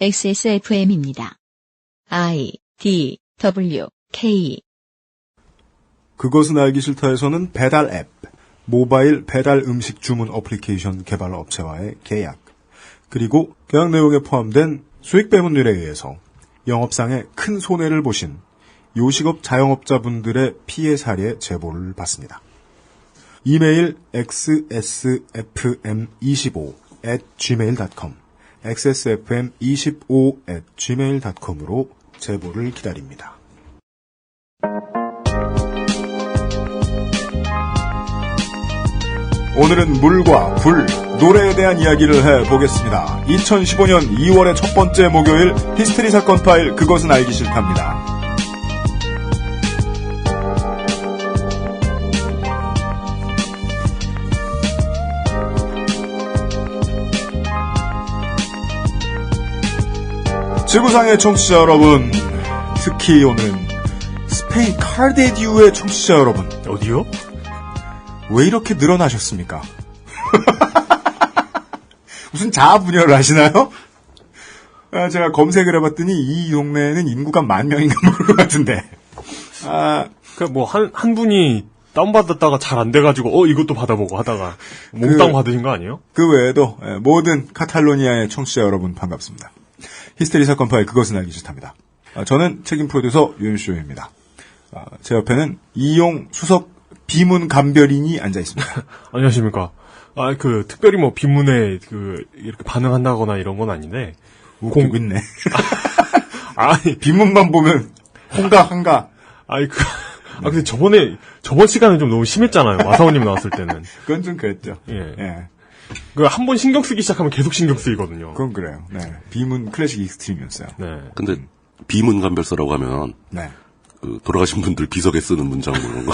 XSFM입니다. I, D, W, K. 그것은 알기 싫다에서는 배달 앱, 모바일 배달 음식 주문 어플리케이션 개발 업체와의 계약, 그리고 계약 내용에 포함된 수익 배분율에 의해서 영업상의 큰 손해를 보신 요식업 자영업자분들의 피해 사례 제보를 받습니다. 이메일 xsfm25@gmail.com xsfm25@gmail.com으로 제보를 기다립니다. 오늘은 물과 불, 노래에 대한 이야기를 해보겠습니다. 2015년 2월의 첫 번째 목요일 히스테리 사건 파일 그것은 알기 싫답니다. 지구상의 청취자 여러분, 특히 오늘은 스페인 칼데디우의 청취자 여러분. 어디요? 왜 이렇게 늘어나셨습니까? 무슨 자아 분열을 하시나요? 제가 검색을 해봤더니 이 동네에는 인구가 10,000명인가 모를 것 같은데. 한 분이 다운받았다가 잘 안 돼가지고, 이것도 받아보고 하다가, 몽땅 받으신 거 아니에요? 그 외에도, 모든 카탈로니아의 청취자 여러분 반갑습니다. 히스테리 사건 파일 그것은 알기 싫답니다. 저는 책임 프로듀서 윤쇼입니다. 제 옆에는 이용 수석 비문 감별인이 앉아 있습니다. 안녕하십니까. 특별히 비문에, 이렇게 반응한다거나 이런 건 아닌데. 웃기고 있네. 비문만 보면, 한가. 근데 저번 시간은 좀 너무 심했잖아요. 마사오님 나왔을 때는. 그건 좀 그랬죠. 예. 한 번 신경 쓰기 시작하면 계속 신경 쓰이거든요. 그건 그래요. 네. 비문 클래식 익스트림이었어요. 네. 근데, 비문 감별서라고 하면, 네. 돌아가신 분들 비석에 쓰는 문장 그런 거.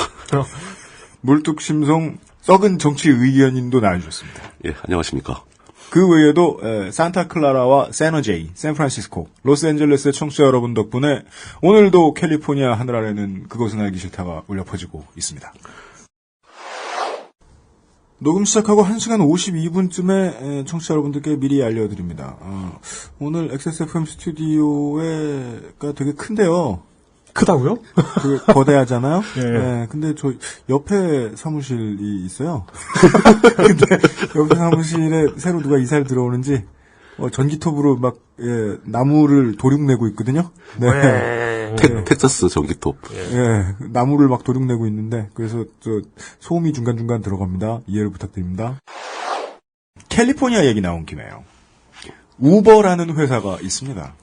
물뚝심송 썩은 정치 의견인도 나와주셨습니다. 예, 안녕하십니까. 그 외에도 산타클라라와 샌호제이, 샌프란시스코, 로스앤젤레스의 청취자 여러분 덕분에 오늘도 캘리포니아 하늘 아래는 그것은 알기 싫다가 울려 퍼지고 있습니다. 녹음 시작하고 1시간 52분쯤에 청취자 여러분들께 미리 알려드립니다. 오늘 XSFM 스튜디오가 되게 큰데요. 크다고요? 거대하잖아요? 예. 네, 근데 저 옆에 사무실이 있어요. 근데 옆에 사무실에 새로 누가 이사를 들어오는지, 전기톱으로 나무를 도륙내고 있거든요? 네. 텍사스 전기톱. 예, 나무를 막 도륙내고 있는데, 그래서 소음이 중간중간 들어갑니다. 이해를 부탁드립니다. 캘리포니아 얘기 나온 김에요. 우버라는 회사가 있습니다.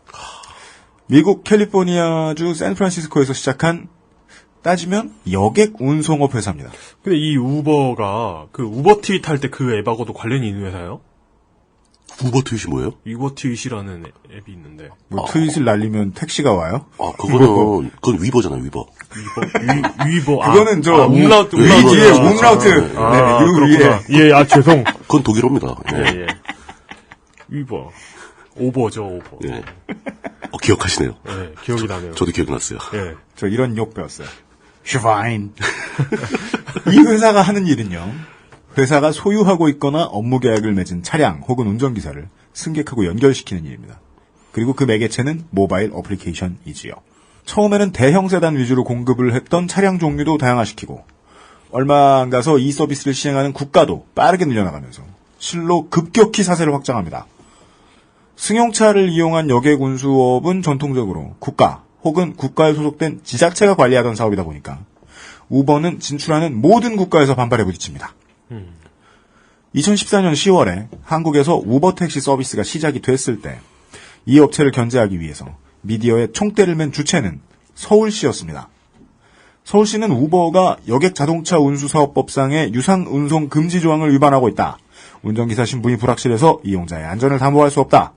미국 캘리포니아주 샌프란시스코에서 시작한 따지면 여객 운송업 회사입니다. 근데 이 우버가 우버 트윗 할 때 그 앱하고도 관련이 있는 회사예요? 우버 트윗이 뭐예요? 우버 트윗이라는 앱이 있는데. 트윗을 날리면 택시가 와요? 그건 위버잖아요, 위버. 위버. 그거는 umlaut. 위에 umlaut. 그렇구나. 예, 죄송. 그건 독일어입니다. 예. 위버. 오버죠, 오버. 예. 기억하시네요. 네, 기억이 나네요. 저도 기억이 났어요. 예. 저 이런 욕 배웠어요. 슈바인. 이 회사가 하는 일은요. 회사가 소유하고 있거나 업무 계약을 맺은 차량 혹은 운전기사를 승객하고 연결시키는 일입니다. 그리고 그 매개체는 모바일 어플리케이션이지요. 처음에는 대형 세단 위주로 공급을 했던 차량 종류도 다양화시키고 얼마 안 가서 이 서비스를 시행하는 국가도 빠르게 늘려나가면서 실로 급격히 사세를 확장합니다. 승용차를 이용한 여객 운수업은 전통적으로 국가 혹은 국가에 소속된 지자체가 관리하던 사업이다 보니까 우버는 진출하는 모든 국가에서 반발에 부딪힙니다. 2014년 10월에 한국에서 우버 택시 서비스가 시작이 됐을 때 이 업체를 견제하기 위해서 미디어에 총대를 맨 주체는 서울시였습니다. 서울시는 우버가 여객 자동차 운수사업법상의 유상 운송 금지 조항을 위반하고 있다. 운전기사 신분이 불확실해서 이용자의 안전을 담보할 수 없다.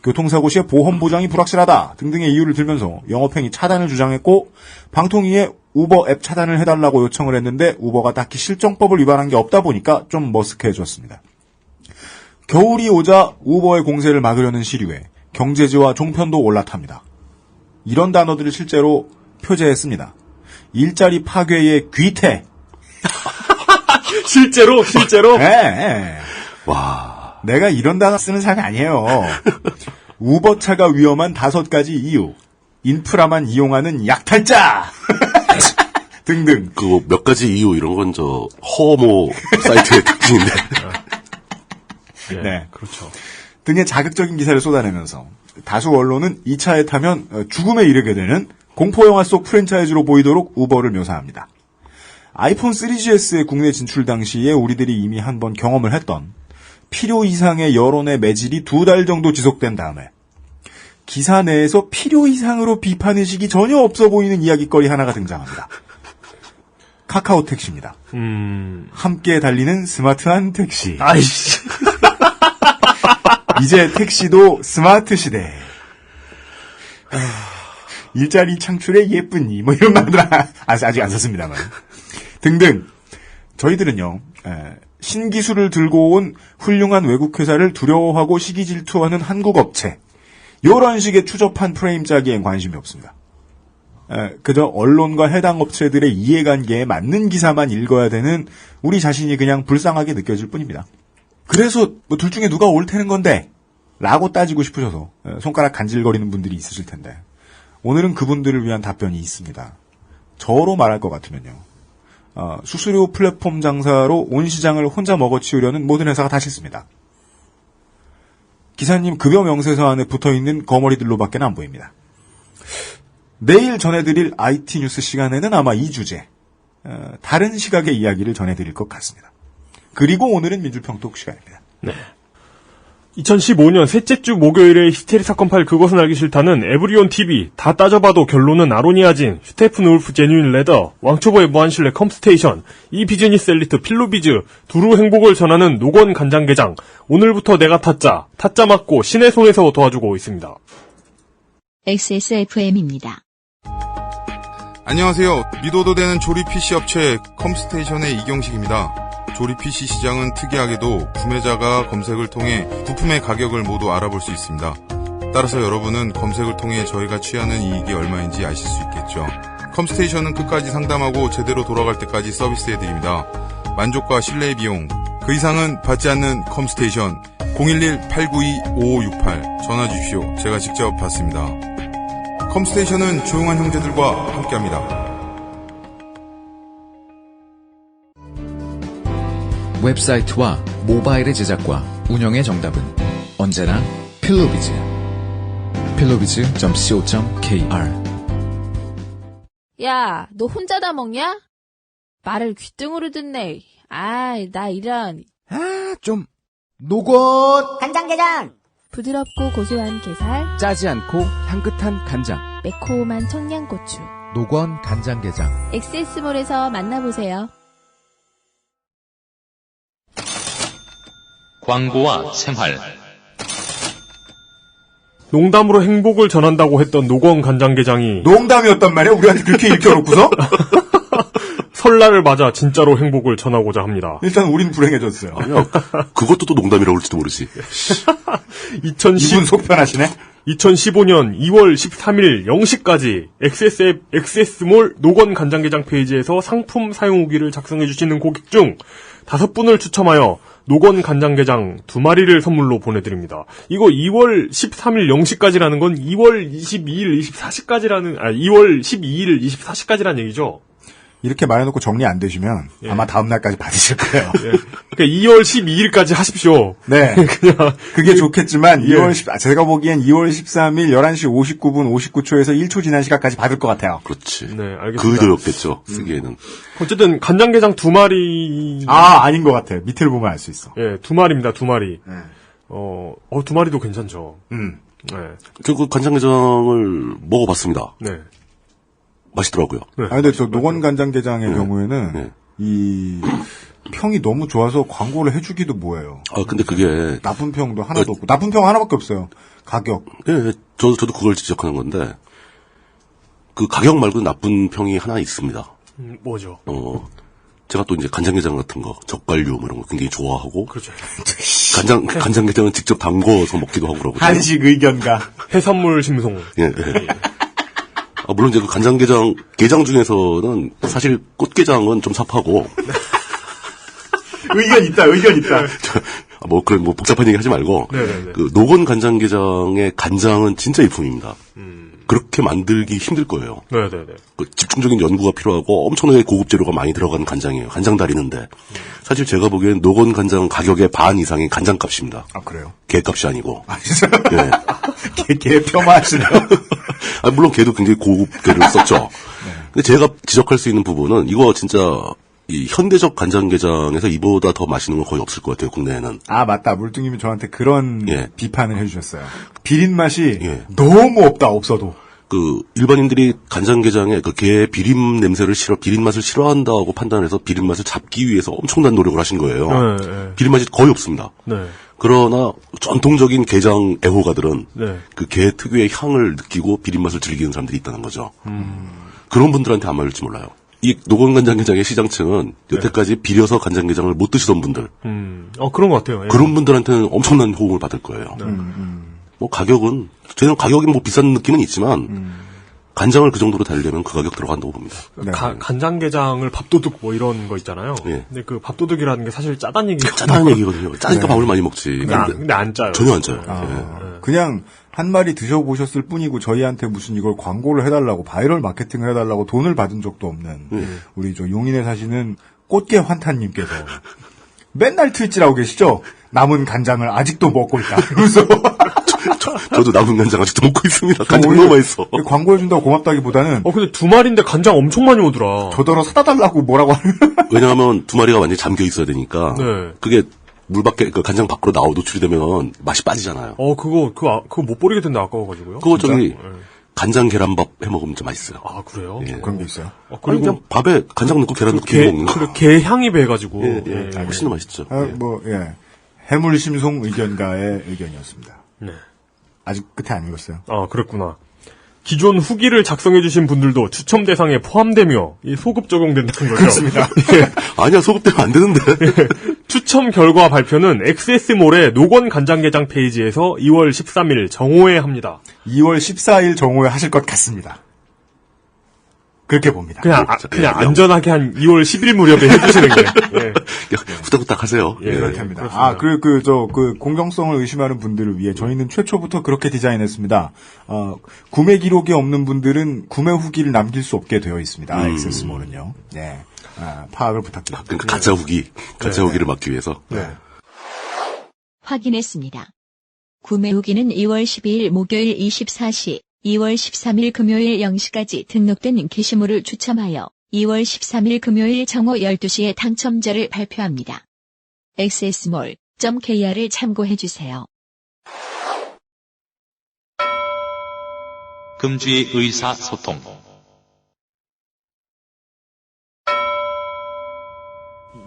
교통사고 시에 보험 보장이 불확실하다 등등의 이유를 들면서 영업행위 차단을 주장했고 방통위에 우버 앱 차단을 해달라고 요청을 했는데 우버가 딱히 실정법을 위반한 게 없다 보니까 좀 머쓱해졌습니다. 겨울이 오자 우버의 공세를 막으려는 시류에 경제지와 종편도 올라탑니다. 이런 단어들을 실제로 표제했습니다. 일자리 파괴의 귀태. 실제로? 네. 와. 내가 이런 단어 쓰는 사람이 아니에요. 우버차가 위험한 5가지 이유, 인프라만 이용하는 약탈자 등등. 그 몇 가지 이유 이런 건 저 허모 사이트의 특징인데. 예, 네. 그렇죠. 등의 자극적인 기사를 쏟아내면서 다수 언론은 이 차에 타면 죽음에 이르게 되는 공포영화 속 프랜차이즈로 보이도록 우버를 묘사합니다. 아이폰 3GS의 국내 진출 당시에 우리들이 이미 한번 경험을 했던 필요 이상의 여론의 매질이 2달 정도 지속된 다음에 기사 내에서 필요 이상으로 비판의식이 전혀 없어 보이는 이야기거리 하나가 등장합니다. 카카오 택시입니다. 함께 달리는 스마트한 택시. 아이씨. 이제 택시도 스마트 시대. 일자리 창출의 예쁜이 뭐 이런 말들 아직 안 썼습니다만 등등. 저희들은요 신기술을 들고 온 훌륭한 외국 회사를 두려워하고 시기 질투하는 한국 업체 이런 식의 추접한 프레임 짜기엔 관심이 없습니다. 그저 언론과 해당 업체들의 이해관계에 맞는 기사만 읽어야 되는 우리 자신이 그냥 불쌍하게 느껴질 뿐입니다. 그래서 뭐 둘 중에 누가 옳다는 건데 라고 따지고 싶으셔서 손가락 간질거리는 분들이 있으실 텐데 오늘은 그분들을 위한 답변이 있습니다. 저로 말할 것 같으면요. 수수료 플랫폼 장사로 온 시장을 혼자 먹어치우려는 모든 회사가 다 싫습니다. 기사님 급여 명세서 안에 붙어있는 거머리들로밖에 안 보입니다. 내일 전해드릴 IT 뉴스 시간에는 아마 이 주제, 다른 시각의 이야기를 전해드릴 것 같습니다. 그리고 오늘은 민주평톡 시간입니다. 네. 2015년 셋째 주 목요일에 히스테리 사건 파일 그것은 알기 싫다는 에브리온 TV, 다 따져봐도 결론은 아로니아진, 슈테픈 울프 제뉴인 레더, 왕초보의 무한실내 컴스테이션, 이 비즈니스 엘리트 필로비즈, 두루 행복을 전하는 노건 간장게장, 오늘부터 내가 타짜 맞고 신의 손에서 도와주고 있습니다. XSFM입니다. 안녕하세요. 믿어도 되는 조립 PC 업체 컴스테이션의 이경식입니다. 조립 PC 시장은 특이하게도 구매자가 검색을 통해 부품의 가격을 모두 알아볼 수 있습니다. 따라서 여러분은 검색을 통해 저희가 취하는 이익이 얼마인지 아실 수 있겠죠. 컴스테이션은 끝까지 상담하고 제대로 돌아갈 때까지 서비스해드립니다. 만족과 신뢰의 비용, 그 이상은 받지 않는 컴스테이션 011-892-5568 전화 주십시오. 제가 직접 받습니다. 컴스테이션은 조용한 형제들과 함께합니다. 웹사이트와 모바일의 제작과 운영의 정답은 언제나 필로비즈. pillowiz.co.kr. 야, 너 혼자 다 먹냐? 말을 귓등으로 듣네. 아이, 나 이런. 좀 노건 간장게장. 부드럽고 고소한 게살, 짜지 않고 향긋한 간장, 매콤한 청양고추. 노건 간장게장. 엑세스몰에서 만나보세요. 광고와 생활. 농담으로 행복을 전한다고 했던 노건 간장게장이 농담이었단 말이야? 우리한테 그렇게 읽혀놓고서? 설날을 맞아 진짜로 행복을 전하고자 합니다. 일단 우린 불행해졌어요. 아니야. 그것도 또 농담이라고 할지도 모르지. 이분 속편하시네? 2015년 2월 13일 0시까지 XS몰 노건 간장게장 페이지에서 상품 사용 후기를 작성해 주시는 고객 중 5분을 추첨하여 노건 간장게장 2마리를 선물로 보내드립니다. 이거 2월 13일 0시까지라는 건 2월 22일 24시까지라는, 2월 12일 24시까지라는 얘기죠. 이렇게 말해놓고 정리 안 되시면 예. 아마 다음 날까지 받으실 거예요. 예. 그러니까 2월 12일까지 하십시오. 네. 그냥 그게 좋겠지만 예. 제가 보기엔 2월 13일 11시 59분 59초에서 1초 지난 시간까지 받을 것 같아요. 그렇지. 네, 알겠습니다. 그 의도였겠죠. 쓰기에는. 어쨌든 간장게장 2마리. 아닌 것 같아. 밑을 보면 알 수 있어. 예, 2마리입니다. 2마리. 네. 2마리도 괜찮죠. 음. 네. 저 그 간장게장을 먹어봤습니다. 네. 맛있더라고요. 네. 근데 저 노건 간장게장의 네. 경우에는 네. 이 평이 너무 좋아서 광고를 해주기도 뭐예요. 근데 그게 나쁜 평도 하나도 없고 나쁜 평 하나밖에 없어요. 가격. 예, 저도 그걸 지적하는 건데 그 가격 말고 나쁜 평이 하나 있습니다. 뭐죠? 제가 또 이제 간장게장 같은 거, 젓갈류 뭐 이런 거 굉장히 좋아하고. 그렇죠. 간장게장은 직접 담궈서 먹기도 하고 그러거든요. 한식 의견가. 해산물 심송. 예. 물론 이제 그 게장 중에서는 사실 꽃게장은 좀 삽하고. 의견 있다. 그런 복잡한 얘기 하지 말고 네네네. 그 노건 간장게장의 간장은 진짜 일품입니다. 그렇게 만들기 힘들 거예요. 네네네. 그 집중적인 연구가 필요하고 엄청나게 고급 재료가 많이 들어간 간장이에요. 간장 다리는데 사실 제가 보기엔 노건 간장 가격의 반 이상이 간장값입니다. 아, 그래요? 개값이 아니고. 아, 진짜? 네. 개 폄하하시네요. 물론 개도 굉장히 고급 개를 썼죠. 근데 제가 지적할 수 있는 부분은 이거 진짜 이 현대적 간장게장에서 이보다 더 맛있는 건 거의 없을 것 같아요, 국내에는. 아, 맞다. 물뚱님이 저한테 그런 예. 비판을 해주셨어요. 비린 맛이 예. 너무 없다, 없어도. 그 일반인들이 간장게장에 그 게 비린 비린 맛을 싫어한다고 판단해서 비린 맛을 잡기 위해서 엄청난 노력을 하신 거예요. 네, 네. 비린 맛이 거의 없습니다. 네. 그러나 전통적인 게장 애호가들은 네. 그 게 특유의 향을 느끼고 비린 맛을 즐기는 사람들이 있다는 거죠. 그런 분들한테 안 맞을지 몰라요. 이 노건 간장게장의 시장층은 여태까지 비려서 간장게장을 못 드시던 분들. 그런 것 같아요. 예. 그런 분들한테는 엄청난 호응을 받을 거예요. 가격은 저는 가격이 비싼 느낌은 있지만 간장을 그 정도로 달려면 그 가격 들어간다고 봅니다. 네. 간장게장을 밥도둑 이런 거 있잖아요. 예. 근데 그 밥도둑이라는 게 사실 짜다는 얘기가 짜다는 얘기거든요. 짜니까 밥을 많이 먹지. 근데 안 짜요. 전혀 안 짜요. 아, 그냥 한 마리 드셔보셨을 뿐이고 저희한테 무슨 이걸 광고를 해달라고 바이럴 마케팅을 해달라고 돈을 받은 적도 없는 우리 저 용인에 사시는 꽃게 환타님께서 맨날 트위치라고 계시죠? 남은 간장을 아직도 먹고 있다. 그래서 저도 남은 간장 아직도 먹고 있습니다. 간장 너무 맛있어. 광고해준다고 고맙다기보다는 근데 두 마리인데 간장 엄청 많이 오더라. 저더러 사다 달라고 뭐라고 하는. 왜냐하면 두 마리가 완전히 잠겨 있어야 되니까. 네. 그게 물 밖에 그 간장 밖으로 노출이 되면 맛이 빠지잖아요. 그거 못 버리게 된다 아까워가지고요. 그거 저기 간장 계란밥 해 먹으면 좀 맛있어요. 아 그래요? 예. 그런 게 있어요. 그리고 그냥 밥에 간장 넣고 계란 넣고 먹는 거. 그리고 게 향이 배가지고. 훨씬 더 맛있죠. 해물심송 의견가의 의견이었습니다. 네. 아직 끝에 안 읽었어요. 아, 그랬구나. 기존 후기를 작성해주신 분들도 추첨 대상에 포함되며 이 소급 적용된다는 거죠. 그렇습니다. 아니야, 소급되면 안 되는데. 추첨 결과 발표는 XS몰의 노건 간장게장 페이지에서 2월 13일 정오에 합니다. 2월 14일 정오에 하실 것 같습니다. 그렇게 봅니다. 그냥 안전하게 한 2월 10일 무렵에 해주시는 게. 예. 후딱후딱 하세요. 예, 그렇답니다. 그렇습니다. 공정성을 의심하는 분들을 위해 저희는 최초부터 그렇게 디자인했습니다. 구매 기록이 없는 분들은 구매 후기를 남길 수 없게 되어 있습니다. 액세스몰은요. 네. 파악을 부탁드립니다. 그러니까 가짜 후기를 막기 위해서. 네. 확인했습니다. 구매 후기는 2월 12일 목요일 24시, 2월 13일 금요일 0시까지 등록된 게시물을 추첨하여 2월 13일 금요일 정오 12시에 당첨자를 발표합니다. xsmall.kr을 참고해주세요. 금주의 의사소통.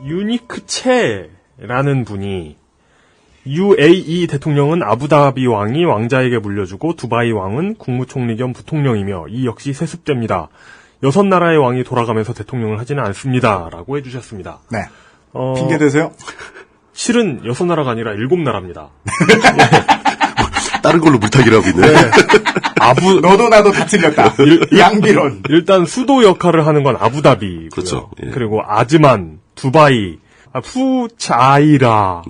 유니크체라는 분이 UAE 대통령은 아부다비 왕이 왕자에게 물려주고 두바이 왕은 국무총리 겸 부통령이며 이 역시 세습됩니다. 6나라의 왕이 돌아가면서 대통령을 하지는 않습니다. 라고 해주셨습니다. 네. 핑계 대세요? 실은 6나라가 아니라 7나라입니다. 다른 걸로 물타기를 하고 있네. 네. 너도 나도 다 틀렸다. 양비론. 일단 수도 역할을 하는 건 아부다비. 그렇죠. 예. 그리고 아즈만, 두바이, 푸자이라,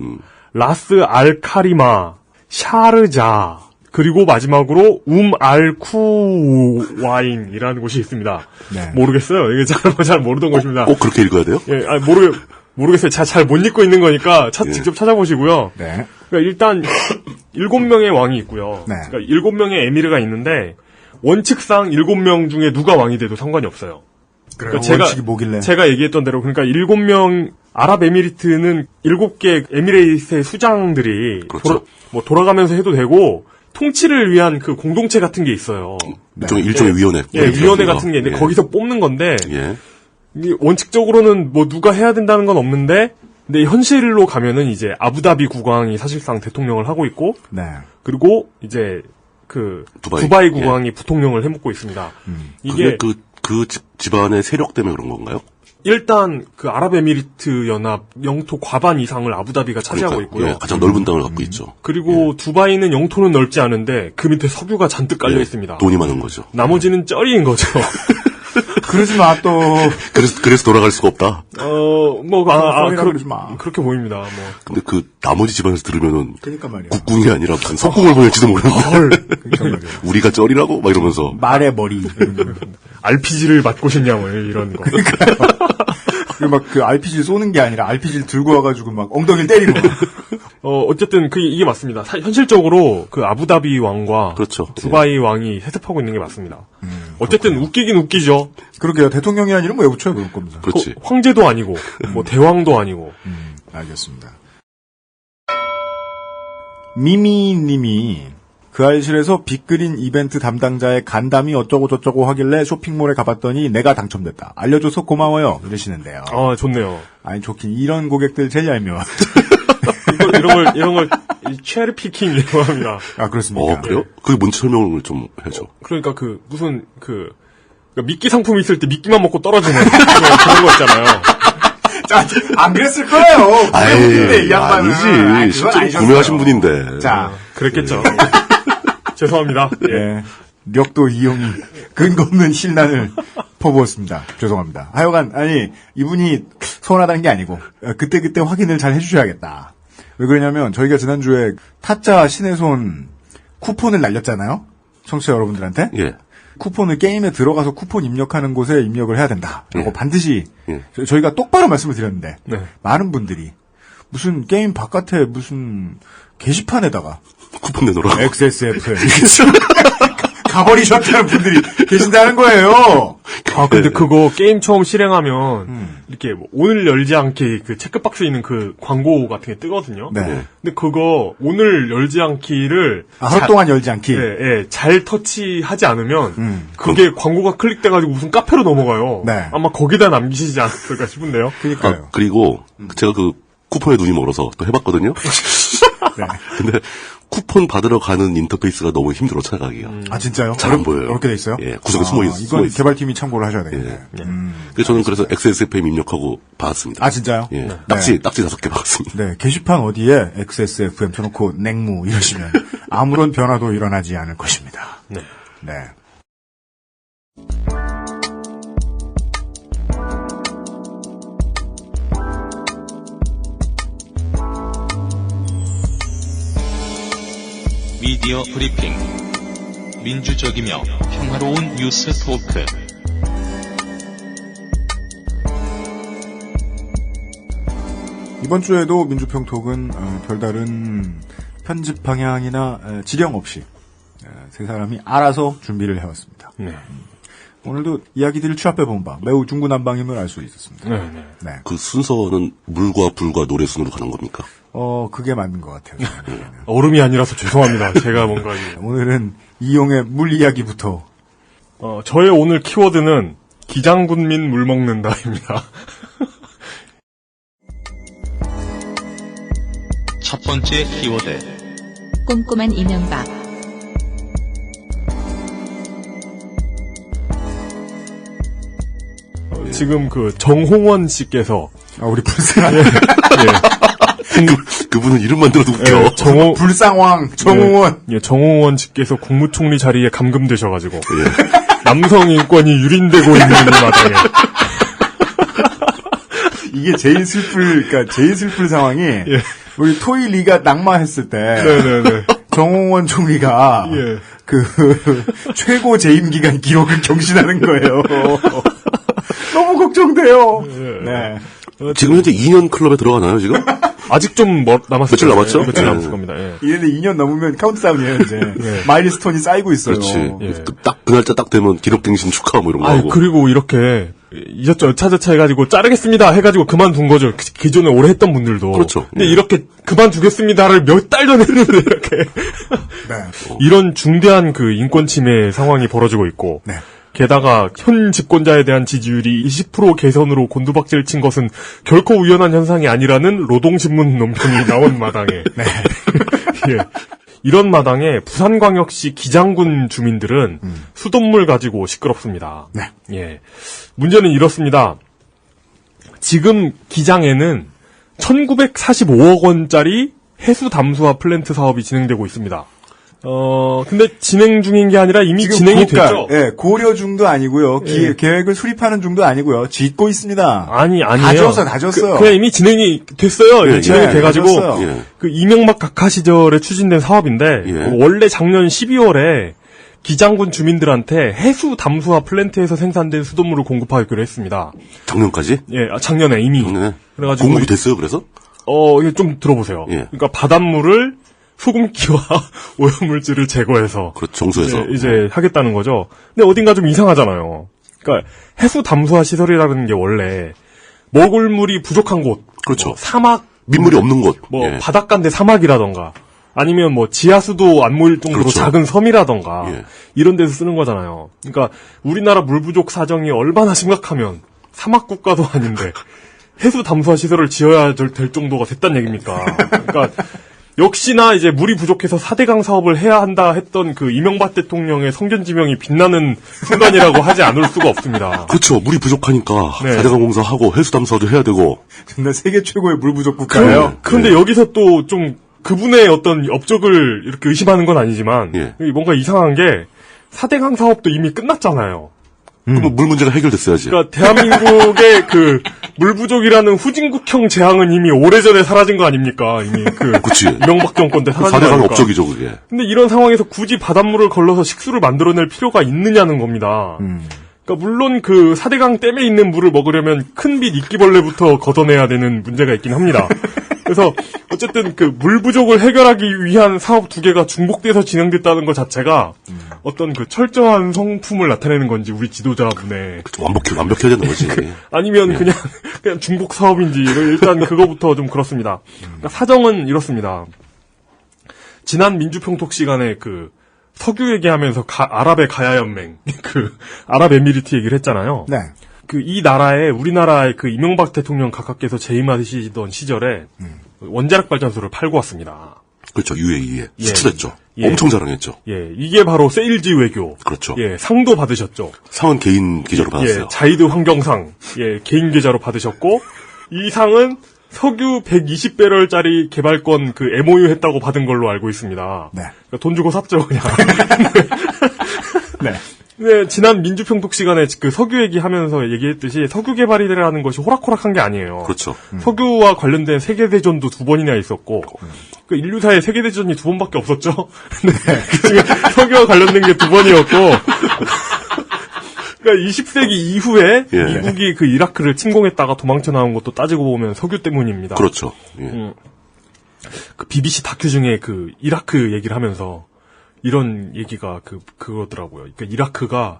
라스 알카리마, 샤르자, 그리고 마지막으로 알쿠와인이라는 곳이 있습니다. 네. 모르겠어요. 이게 잘 모르던 곳입니다. 꼭 그렇게 읽어야 돼요? 예, 모르겠어요. 잘 못 읽고 있는 거니까 직접 찾아보시고요. 네. 그러니까 일단 7명의 왕이 있고요. 네. 그러니까 7명의 에미르가 있는데 원칙상 7명 중에 누가 왕이 돼도 상관이 없어요. 그래요. 그러니까 원칙이 뭐길래? 제가 얘기했던 대로 그러니까 7명 아랍에미리트는 7개 에미레이트의 수장들이 그렇죠. 돌아가면서 해도 되고 통치를 위한 그 공동체 같은 게 있어요. 일종의 위원회. 위원회 같은 게 있는데 거기서 뽑는 건데 이게 원칙적으로는 누가 해야 된다는 건 없는데 근데 현실로 가면은 이제 아부다비 국왕이 사실상 대통령을 하고 있고 그리고 이제 그 두바이 국왕이 부통령을 해먹고 있습니다. 이게 그 집안의 세력 때문에 그런 건가요? 일단 그 아랍에미리트 연합 영토 과반 이상을 아부다비가 차지하고 있고요. 가장 넓은 땅을 갖고 있죠. 그리고 두바이는 영토는 넓지 않은데 그 밑에 석유가 잔뜩 깔려 있습니다. 돈이 많은 거죠. 나머지는 쩌리인 거죠. 그러지 마, 또. 그래서 돌아갈 수가 없다. 그러지 마. 그렇게 보입니다, 뭐. 근데 그 나머지 집안에서 들으면은 그러니까 말이야. 국궁이 아니라 무슨 석궁을 보낼지도 모르는데. 우리가 쩔이라고? 막 이러면서. 말의 머리. RPG를 맞고 싶냐, 뭐, 이런 거. 막 그 RPG를 쏘는 게 아니라 RPG를 들고 와가지고 막 엉덩이를 때리고. 어쨌든 이게 맞습니다. 현실적으로 그 아부다비 왕과 그렇죠. 두바이 왕이 세습하고 있는 게 맞습니다. 어쨌든 웃기긴 웃기죠. 그러게요. 대통령이란 이름 왜 붙여요, 그럴 겁니다. 그렇지. 황제도 아니고, 뭐 대왕도 아니고. 알겠습니다. 미미님이 그 알실에서 빅그린 이벤트 담당자의 간담이 어쩌고저쩌고 하길래 쇼핑몰에 가봤더니 내가 당첨됐다. 알려줘서 고마워요. 이러시는데요. 좋네요. 아니, 좋긴. 이런 고객들 제일 얄미워. 이런 걸 체리 피킹이라고 합니다. 아, 그렇습니까? 그래요? 그게 뭔지 설명을 좀 해줘. 그러니까 그러니까 미끼 상품이 있을 때 미끼만 먹고 떨어지는 그런 거 있잖아요. 자, 안 그랬을 거예요. 아니지. 그건 실제로 아니셨어요. 구매하신 분인데. 자, 그랬겠죠. 죄송합니다. 예. 력도 이용이 근거 없는 신란을 퍼부었습니다. 죄송합니다. 하여간, 아니, 이분이 서운하다는 게 아니고, 그때그때 확인을 잘 해주셔야겠다. 왜 그러냐면, 저희가 지난주에 타짜 신의 손 쿠폰을 날렸잖아요? 청취자 여러분들한테? 예. 쿠폰을 게임에 들어가서 쿠폰 입력하는 곳에 입력을 해야 된다. 이거 반드시, 예. 저희가 똑바로 말씀을 드렸는데, 네. 많은 분들이, 무슨 게임 바깥에 무슨 게시판에다가, 쿠폰 내놓으라고. XSFM. 가버리셨다는 분들이 계신다는 거예요. 근데 그거 게임 처음 실행하면 이렇게 뭐 오늘 열지 않기 그 체크박스에 있는 그 광고 같은 게 뜨거든요. 네. 근데 그거 오늘 열지 않기를 하루 동안 열지 않기. 잘 터치하지 않으면 그게 광고가 클릭돼가지고 무슨 카페로 넘어가요. 네. 아마 거기다 남기시지 않았을까 싶은데요. 그러니까요. 그리고 제가 그 쿠폰에 눈이 멀어서 또 해봤거든요. 네. 근데 쿠폰 받으러 가는 인터페이스가 너무 힘들어 찾아가기가. 아, 진짜요? 잘 안 보여요. 어렵게 돼 있어요? 예, 구석에 숨어 있어요. 이건 개발팀이 참고를 하셔야 되겠네요. 예. 그래서 저는 그래서 XSFM 입력하고 받았습니다. 아, 진짜요? 예. 네. 딱지 5개 받았습니다. 네, 게시판 어디에 XSFM 쳐놓고 냉무 이러시면 아무런 변화도 일어나지 않을 것입니다. 네. 네. 미디어 브리핑. 민주적이며 평화로운 뉴스 토크. 이번 주에도 민주평톡은 별다른 편집 방향이나 지령 없이 세 사람이 알아서 준비를 해왔습니다. 네. 오늘도 이야기들을 취합해본 바 매우 중구난방임을 알 수 있었습니다. 네. 그 순서는 물과 불과 노래 순으로 가는 겁니까? 그게 맞는 것 같아요. 얼음이 아니라서 죄송합니다. 제가 뭔가 오늘은 이용의 물 이야기부터. 저의 오늘 키워드는 기장군 민 물 먹는다입니다. 첫 번째 키워드. 꼼꼼한 이명박. 지금 그 정홍원 씨께서 우리 불쌍한 그분은 이름만 들어도 웃겨. 불쌍왕 정홍원. 정홍원 씨께서 국무총리 자리에 감금되셔가지고 남성 인권이 유린되고 있는 이 마당에 이게 제일 슬플 상황이 우리 토이리가 낙마했을 때 정홍원 총리가 그 최고 재임 기간 기록을 경신하는 거예요. 너무 걱정돼요. 네. 지금 현재 2년 클럽에 들어가나요, 지금? 아직 좀 남았어요. 며칠 남았죠? 며칠 남았을 겁니다. 이래도 2년 넘으면 카운트다운이에요, 이제. 마일스톤이 쌓이고 있어요. 그렇지. 그 날짜 딱 되면 기록갱신 축하 뭐 이런 거 하고. 그리고 이렇게 여차저차 해가지고 자르겠습니다 해가지고 그만둔 거죠. 기존에 오래 했던 분들도. 그렇죠. 근데 이렇게 그만두겠습니다를 몇 달 전에 했는데 이렇게. 이런 중대한 그 인권 침해 상황이 벌어지고 있고. 게다가 현 집권자에 대한 지지율이 20% 개선으로 곤두박질을 친 것은 결코 우연한 현상이 아니라는 노동신문 논평이 나온 마당에 이런 마당에 부산광역시 기장군 주민들은 수돗물 가지고 시끄럽습니다. 문제는 이렇습니다. 지금 기장에는 1945억 원짜리 해수 담수화 플랜트 사업이 진행되고 있습니다. 근데 진행 중인 게 아니라 이미 지금 진행이 됐죠? 예, 고려 중도 아니고요. 예. 계획을 수립하는 중도 아니고요. 짓고 있습니다. 아니에요. 다 졌어요. 그냥 이미 진행이 됐어요. 예, 진행이 예, 돼가지고, 졌어요. 예. 그 이명박 각하 시절에 추진된 사업인데, 예. 원래 작년 12월에 기장군 주민들한테 해수 담수화 플랜트에서 생산된 수돗물을 공급하기로 했습니다. 작년까지? 예, 작년에 이미. 작년에? 그래가지고. 공급이 됐어요, 그래서? 이거 좀 들어보세요. 예. 그러니까 바닷물을 소금기와 오염물질을 제거해서. 그렇죠, 정수해서. 이제 하겠다는 거죠. 근데 어딘가 좀 이상하잖아요. 그러니까 해수 담수화 시설이라는 게 원래 먹을 물이 부족한 곳. 그렇죠. 뭐 사막. 민물이 없는 곳. 뭐 예. 바닷가인데 사막이라던가. 아니면 뭐 지하수도 안 모일 정도로 그렇죠. 작은 섬이라던가. 예. 이런 데서 쓰는 거잖아요. 그러니까 우리나라 물 부족 사정이 얼마나 심각하면 사막 국가도 아닌데 해수 담수화 시설을 지어야 될 정도가 됐단 얘기입니까? 그러니까 역시나 이제 물이 부족해서 4대강 사업을 해야 한다 했던 그 이명박 대통령의 성견지명이 빛나는 순간이라고 하지 않을 수가 없습니다. 그렇죠. 물이 부족하니까 네. 4대강 공사하고 해수 담수화도 해야 되고. 근데 세계 최고의 물 부족 국가예요. 그런데 여기서 또 좀 그분의 어떤 업적을 이렇게 의심하는 건 아니지만 예. 뭔가 이상한 게 4대강 사업도 이미 끝났잖아요. 그럼 물 문제가 해결됐어야지. 그러니까 대한민국의 그 물 부족이라는 후진국형 재앙은 이미 오래전에 사라진 거 아닙니까? 이미 그치. 이명박 정권 때 사라진 거 4대강 아닙니까? 업적이죠, 그게. 근데 이런 상황에서 굳이 바닷물을 걸러서 식수를 만들어낼 필요가 있느냐는 겁니다. 그러니까 물론 그 4대강 댐에 있는 물을 먹으려면 큰 빛 이끼벌레부터 걷어내야 되는 문제가 있긴 합니다. 그래서 어쨌든 그 물 부족을 해결하기 위한 사업 2개가 중복돼서 진행됐다는 것 자체가 어떤 그 철저한 성품을 나타내는 건지 우리 지도자분의 완벽해야 되는 거지. 아니면 그냥 중복 사업인지 일단 그거부터 좀 그렇습니다. 그러니까 사정은 이렇습니다. 지난 민주평톡 시간에 그 석유 얘기하면서 아랍의 가야 연맹 그 아랍에미리트 얘기를 했잖아요. 네. 그 이 나라에 우리나라의 그 이명박 대통령 각하께서 재임하시던 시절에 원자력 발전소를 팔고 왔습니다. 그렇죠. UAE에 예. 수출했죠. 예. 엄청 자랑했죠. 예, 이게 바로 세일즈 외교. 그렇죠. 예, 상도 받으셨죠. 상은 개인 계좌로 받았어요. 예, 자이드 환경상. 예, 개인 계좌로 받으셨고 이 상은 석유 120배럴짜리 개발권 그 MOU 했다고 받은 걸로 알고 있습니다. 네. 그러니까 돈 주고 샀죠, 그냥. 네. 네, 지난 민주평톡 시간에 그 석유 얘기하면서 얘기했듯이 석유 개발이라는 것이 호락호락한 게 아니에요. 그렇죠. 석유와 관련된 세계대전도 2번이나 있었고, 그 인류사에 세계대전이 2번밖에 없었죠? 네. 그중에 석유와 관련된 게 2번이었고, 그러니까 20세기 이후에 예. 미국이 그 이라크를 침공했다가 도망쳐 나온 것도 따지고 보면 석유 때문입니다. 그렇죠. 예. 그 BBC 다큐 중에 그 이라크 얘기를 하면서 이런 얘기가 그거더라고요. 그러니까 이라크가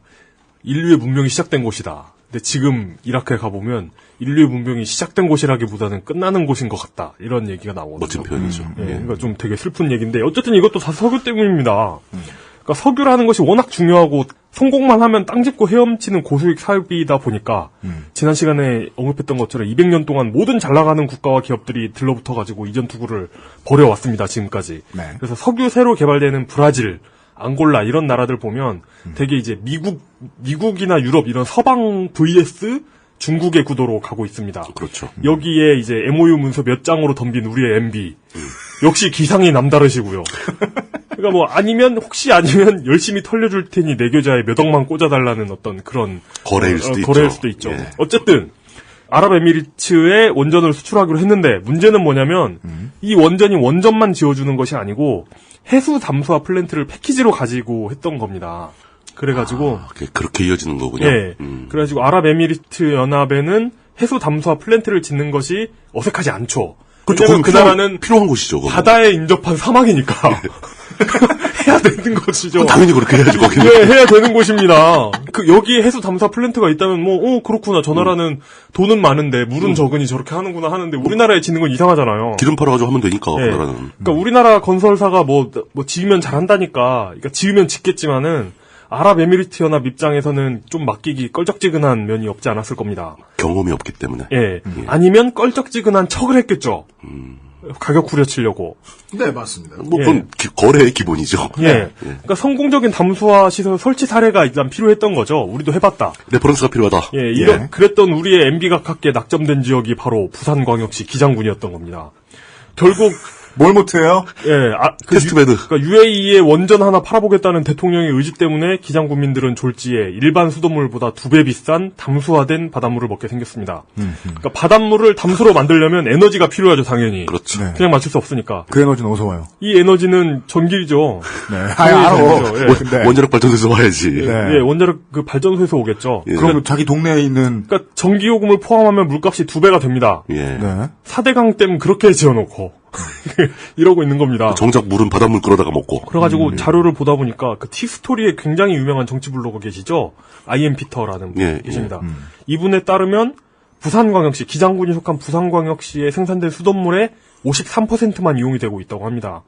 인류의 문명이 시작된 곳이다. 근데 지금 이라크에 가보면 인류의 문명이 시작된 곳이라기보다는 끝나는 곳인 것 같다. 이런 얘기가 나오거든요. 멋진 표현이죠. 예, 그러니까 좀 되게 슬픈 얘기인데 어쨌든 이것도 다 석유 때문입니다. 그러니까 석유라는 것이 워낙 중요하고 성공만 하면 땅 짚고 헤엄치는 고수익 사업이다 보니까 지난 시간에 언급했던 것처럼 200년 동안 모든 잘 나가는 국가와 기업들이 들러붙어가지고 이전 투구를 벌여왔습니다. 지금까지. 네. 그래서 석유 새로 개발되는 브라질, 앙골라 이런 나라들 보면 되게 이제 미국이나 유럽 이런 서방 vs 중국의 구도로 가고 있습니다. 그렇죠. 여기에 이제 MOU 문서 몇 장으로 덤빈 우리의 MB. 역시 기상이 남다르시고요. 그러니까 뭐 혹시 아니면 열심히 털려줄 테니 내 계좌에 몇 억만 꽂아달라는 어떤 그런 거래일 수도 거래일 있죠. 수도 있죠. 예. 어쨌든 아랍에미리트에 원전을 수출하기로 했는데 문제는 뭐냐면 이 원전이 원전만 지어주는 것이 아니고 해수 담수화 플랜트를 패키지로 가지고 했던 겁니다. 그래가지고 그렇게 이어지는 거군요. 예. 그래가지고 아랍에미리트 연합에는 해수 담수화 플랜트를 짓는 것이 어색하지 않죠. 그렇죠. 왜냐면 그 나라는 필요한 곳이죠. 그건. 바다에 인접한 사막이니까 해야 되는 것이죠. 당연히 그렇게 해야죠. 거기는. 네, 해야 되는 곳입니다. 여기에 해수 담수화 플랜트가 있다면 그렇구나. 저 나라는 돈은 많은데 물은 적으니 저렇게 하는구나 하는데 우리나라에 짓는 건 이상하잖아요. 기름 팔아가지고 하면 되니까 네. 그 나라는. 그러니까 우리나라 건설사가 뭐 지으면 잘한다니까. 그러니까 지으면 짓겠지만은 아랍에미리트 연합 입장에서는 좀 맡기기 껄쩍지근한 면이 없지 않았을 겁니다. 경험이 없기 때문에. 예. 아니면 껄쩍지근한 척을 했겠죠. 가격 후려치려고. 네, 맞습니다. 뭐 그건 거래의 기본이죠. 예. 그러니까 성공적인 담수화 시설 설치 사례가 일단 필요했던 거죠. 우리도 해봤다. 레퍼런스가 필요하다. 예. 그랬던 우리의 MB 각하께 낙점된 지역이 바로 부산광역시 기장군이었던 겁니다. 결국 뭘 못해요? 예, 테스트베드. 그러니까 UAE에 원전 하나 팔아보겠다는 대통령의 의지 때문에 기장 국민들은 졸지에 일반 수돗물보다 2배 비싼 담수화된 바닷물을 먹게 생겼습니다. 그러니까 바닷물을 담수로 만들려면 에너지가 필요하죠, 당연히. 그렇죠. 네. 그냥 맞출 수 없으니까. 그 에너지는 어서 와요. 이 에너지는 전기죠. 네. 알아. 예. 근데 원자력 발전소에서 와야지. 네. 예, 원자력 그 발전소에서 오겠죠. 예. 그럼 자기 동네에 있는 그러니까 전기요금을 포함하면 물값이 2배가 됩니다. 예. 네. 4대강 댐 그렇게 지어놓고 이러고 있는 겁니다. 정작 물은 바닷물 끌어다가 먹고. 그래가지고 자료를 보다 보니까 그 티스토리에 굉장히 유명한 정치 블로거 계시죠? I.M. 피터라는 분 예, 계십니다. 이분에 따르면 부산광역시, 기장군이 속한 부산광역시에 생산된 수돗물의 53%만 이용이 되고 있다고 합니다.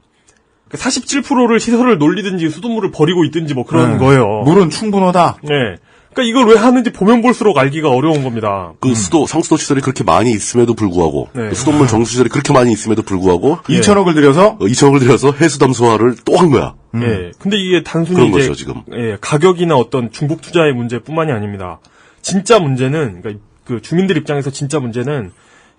47%를 시설을 놀리든지 수돗물을 버리고 있든지 뭐 그런 거예요. 물은 충분하다. 네. 그러니까 이걸 왜 하는지 보면 볼수록 알기가 어려운 겁니다. 그 상수도 시설이 그렇게 많이 있음에도 불구하고 네. 그 수돗물 정수 시설이 그렇게 많이 있음에도 불구하고 2천억을 들여서 2천억을 들여서 해수 담수화를 또 한 거야. 예. 근데 이게 단순히 그런 이제 거죠, 지금. 예, 가격이나 어떤 중복 투자의 문제뿐만이 아닙니다. 진짜 문제는 그러니까 그 주민들 입장에서 진짜 문제는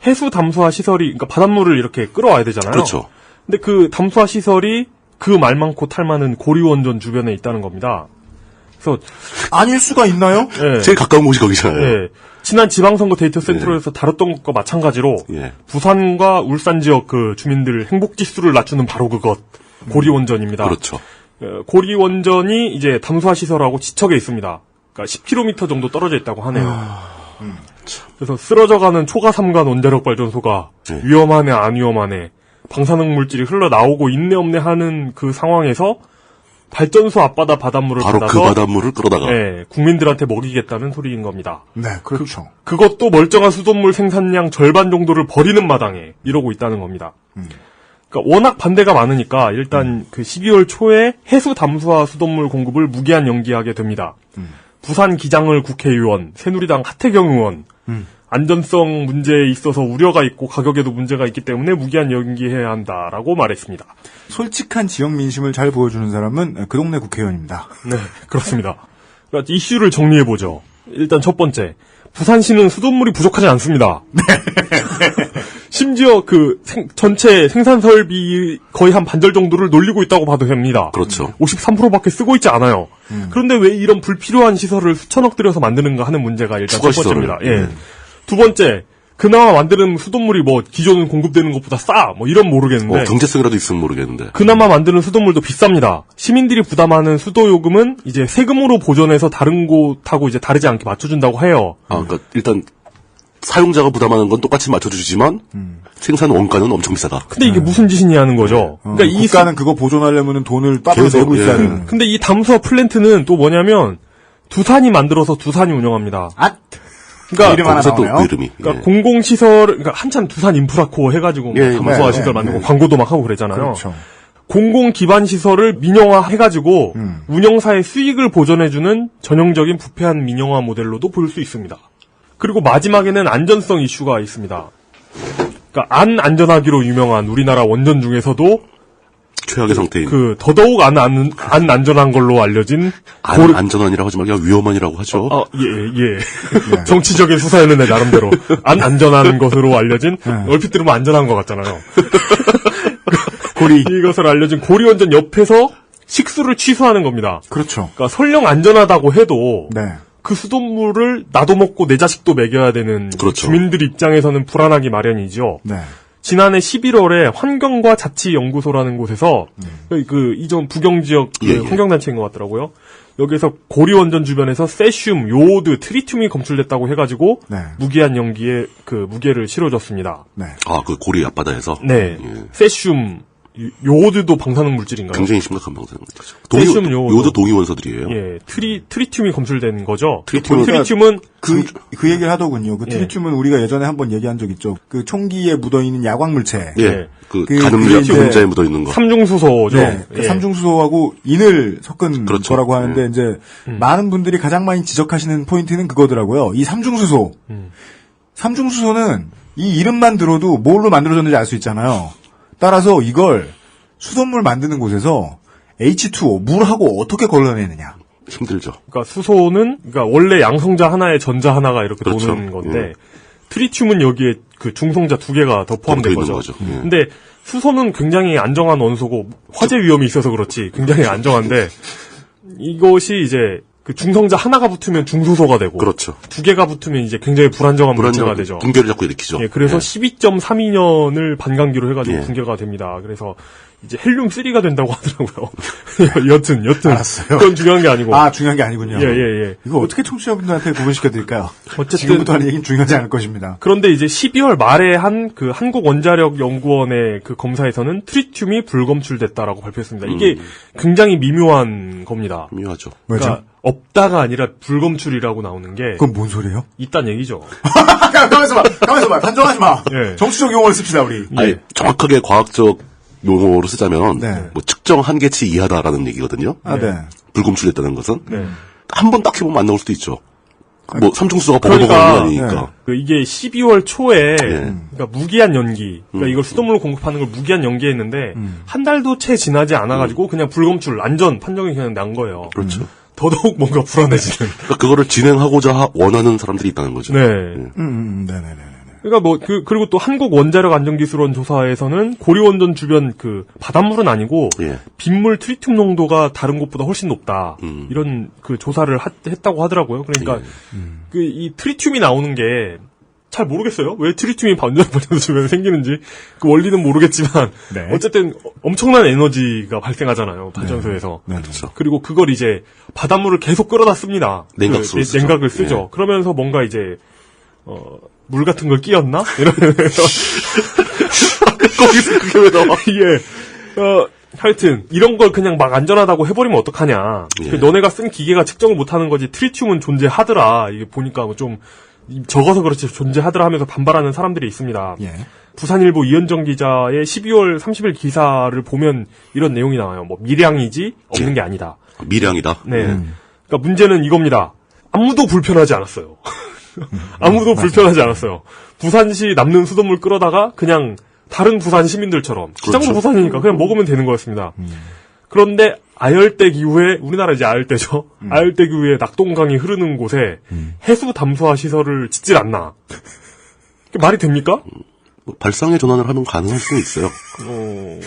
해수 담수화 시설이 그러니까 바닷물을 이렇게 끌어와야 되잖아요. 그렇죠. 근데 그 담수화 시설이 그 말 많고 탈 많은 고리원전 주변에 있다는 겁니다. 그래서 아닐 수가 있나요? 예. 제일 가까운 곳이 거기잖아요. 예. 지난 지방선거 데이터 센터에서 다뤘던 것과 마찬가지로 예. 부산과 울산 지역 그 주민들 행복 지수를 낮추는 바로 그것 고리원전입니다. 그렇죠. 고리원전이 이제 담수화 시설하고 지척에 있습니다. 그러니까 10km 정도 떨어져 있다고 하네요. 그래서 쓰러져가는 초가삼간 원자력 발전소가 네. 위험하네 안 위험하네 방사능 물질이 흘러나오고 있네 없네 하는 그 상황에서 발전소 앞바다 바닷물을 바로 받아서 그 바닷물을 끌어다가. 예, 국민들한테 먹이겠다는 소리인 겁니다. 네, 그렇죠. 그것도 멀쩡한 수돗물 생산량 절반 정도를 버리는 마당에 이러고 있다는 겁니다. 그러니까 워낙 반대가 많으니까 일단 그 12월 초에 해수 담수화 수돗물 공급을 무기한 연기하게 됩니다. 부산 기장을 국회의원, 새누리당 하태경 의원, 안전성 문제에 있어서 우려가 있고 가격에도 문제가 있기 때문에 무기한 연기해야 한다라고 말했습니다. 솔직한 지역 민심을 잘 보여주는 사람은 그 동네 국회의원입니다. 네, 그렇습니다. 그러니까 이슈를 정리해보죠. 일단 첫 번째, 부산시는 수돗물이 부족하지 않습니다. 심지어 그 전체 생산 설비 거의 한 반절 정도를 놀리고 있다고 봐도 됩니다. 그렇죠. 53%밖에 쓰고 있지 않아요. 그런데 왜 이런 불필요한 시설을 수천억 들여서 만드는가 하는 문제가 일단 첫 번째입니다. 예. 두 번째, 그나마 만드는 수돗물이 뭐 기존 공급되는 것보다 싸, 뭐 이런 모르겠는데. 경제성이라도 있으면 모르겠는데. 그나마 만드는 수돗물도 비쌉니다. 시민들이 부담하는 수도 요금은 이제 세금으로 보존해서 다른 곳하고 이제 다르지 않게 맞춰준다고 해요. 그러니까 일단 사용자가 부담하는 건 똑같이 맞춰주지만 생산 원가는 엄청 비싸다. 근데 이게 무슨 짓이냐는 거죠. 그러니까 이 국가는 그거 보존하려면 돈을 따로 계속, 내고 있어야 예. 되는. 근데 이 담수화 플랜트는 또 뭐냐면 두산이 만들어서 두산이 운영합니다. 그러니까 이름 하나 거기서 또 나오네요. 그 이름이. 그러니까 공공시설, 그러니까 한참 두산 인프라코어 해가지고 예, 담수화 네, 시설 네, 만들고 네. 광고도 막 하고 그랬잖아요. 그렇죠. 공공 기반 시설을 민영화 해가지고 운영사의 수익을 보존해주는 전형적인 부패한 민영화 모델로도 볼 수 있습니다. 그리고 마지막에는 안전성 이슈가 있습니다. 그러니까 안 안전하기로 유명한 우리나라 원전 중에서도 최악의 상태인. 더더욱 안 안전한 걸로 알려진 안전한이라고 하지 말고 위험한이라고 하죠. 예. 정치적인 수사에는 내 나름대로 안 안전한 것으로 알려진 얼핏 들으면 안전한 것 같잖아요. 이것을 알려진 고리원전 옆에서 식수를 취수하는 겁니다. 그렇죠. 그러니까 설령 안전하다고 해도 네. 그 수돗물을 나도 먹고 내 자식도 먹여야 되는 그렇죠. 주민들 입장에서는 불안하기 마련이죠. 네. 지난해 11월에 환경과 자치연구소라는 곳에서 그 이전 부경지역 환경단체인 것 같더라고요. 여기서 고리원전 주변에서 세슘, 요오드, 트리튬이 검출됐다고 해가지고 네. 무기한 연기에 그 무게를 실어줬습니다. 네. 그 고리 앞바다에서. 네, 예. 세슘, 요오드도 방사능 물질인가요? 굉장히 심각한 방사능 물질이죠. 세슘, 요오드 동위 원소들이에요. 예, 트리튬이 검출된 거죠. 트리튬은 그 얘기를 하더군요. 그 트리튬은 우리가 예전에 한번 얘기한 적 있죠. 그 총기에 묻어있는 야광물체. 예. 그 가늠자에 묻어있는 거. 삼중수소죠. 네. 그 삼중수소하고 인을 섞은 그렇죠. 거라고 하는데 이제 많은 분들이 가장 많이 지적하시는 포인트는 그거더라고요. 이 삼중수소. 삼중수소는 이 이름만 들어도 뭘로 만들어졌는지 알 수 있잖아요. 따라서 이걸 수돗물 만드는 곳에서 H2O, 물하고 어떻게 걸러내느냐. 힘들죠. 그러니까 수소는, 그러니까 원래 양성자 하나에 전자 하나가 이렇게 그렇죠. 도는 건데, 트리튬은 여기에 그 중성자 2개가 더 포함된 있는 거죠. 예. 근데 수소는 굉장히 안정한 원소고 화재 위험이 있어서 그렇지 굉장히 안정한데 이것이 이제 그 중성자 하나가 붙으면 중수소가 되고 그렇죠. 2개가 붙으면 이제 굉장히 불안정한 문제가 되죠. 붕괴를 자꾸 일으키죠. 예, 그래서 예. 12.32년을 반감기로 해가지고 예. 붕괴가 됩니다. 그래서 이제 헬륨3가 된다고 하더라고요. 여튼. 알았어요. 그건 중요한 게 아니고. 아, 중요한 게 아니군요. 예. 이거 어떻게 청취자분들한테 구분시켜드릴까요? 어쨌든. 지금부터 하는 얘기는 중요하지 않을 것입니다. 그런데 이제 12월 말에 한 그 한국원자력연구원의 그 검사에서는 트리튬이 불검출됐다라고 발표했습니다. 이게 굉장히 미묘한 겁니다. 미묘하죠. 왜죠? 그러니까 없다가 아니라 불검출이라고 나오는 게 그건 뭔 소리예요? 있단 얘기죠. 가만있어 봐. 단정하지 마. 예. 정치적 용어를 씁시다, 우리. 아니, 정확하게 과학적 용어로 쓰자면 네. 뭐 측정 한계치 이하다라는 얘기거든요. 아, 네. 불검출됐다는 것은 네. 한 번 딱 해보면 안 나올 수도 있죠. 뭐 삼중수소가 그러니까, 버거버거는 아니니까. 그 이게 12월 초에 예. 그러니까 무기한 연기, 그러니까 이걸 수돗물로 공급하는 걸 무기한 연기했는데 한 달도 채 지나지 않아가지고 그냥 불검출 안전 판정이 그냥 난 거예요. 그렇죠. 더더욱 뭔가 불안해지는. 그러니까 그거를 진행하고자 원하는 사람들이 있다는 거죠. 네. 네네네. 그러니까 뭐 그리고 또 한국원자력안전기술원 조사에서는 고리원전 주변 그 바닷물은 아니고 예. 빗물 트리튬 농도가 다른 곳보다 훨씬 높다. 이런 그 조사를 했다고 하더라고요. 그러니까 그 이 트리튬이 나오는 게 잘 모르겠어요. 왜 트리튬이 원자력 주변에 생기는지 그 원리는 모르겠지만 네. 어쨌든 엄청난 에너지가 발생하잖아요. 발전소에서. 네. 그렇죠. 그리고 그걸 이제 바닷물을 계속 끌어다 씁니다. 냉각수로 그 쓰죠. 냉각을 쓰죠. 예. 그러면서 뭔가 이제 물 같은 걸 끼얹나? 이러면서 거기서 그게 왜 나와? 예. 하여튼 이런 걸 그냥 막 안전하다고 해버리면 어떡하냐. 예. 그 너네가 쓴 기계가 측정을 못하는 거지. 트리튬은 존재하더라. 이게 보니까 뭐 좀 적어서 그렇지 존재하더라 하면서 반발하는 사람들이 있습니다. 예. 부산일보 이현정 기자의 12월 30일 기사를 보면 이런 내용이 나와요. 뭐 미량이지 없는 게 아니다. 미량이다. 네. 그러니까 문제는 이겁니다. 아무도 불편하지 않았어요. 아무도 불편하지 않았어요. 부산시 남는 수돗물 끌어다가 그냥 다른 부산 시민들처럼 시장도 그렇죠. 부산이니까 그냥 먹으면 되는 거였습니다. 그런데 아열대 기후에 우리나라 이제 아열대죠. 아열대 기후에 낙동강이 흐르는 곳에 해수 담수화 시설을 짓질 않나. 그게 말이 됩니까? 뭐 발상의 전환을 하면 가능할 수는 있어요.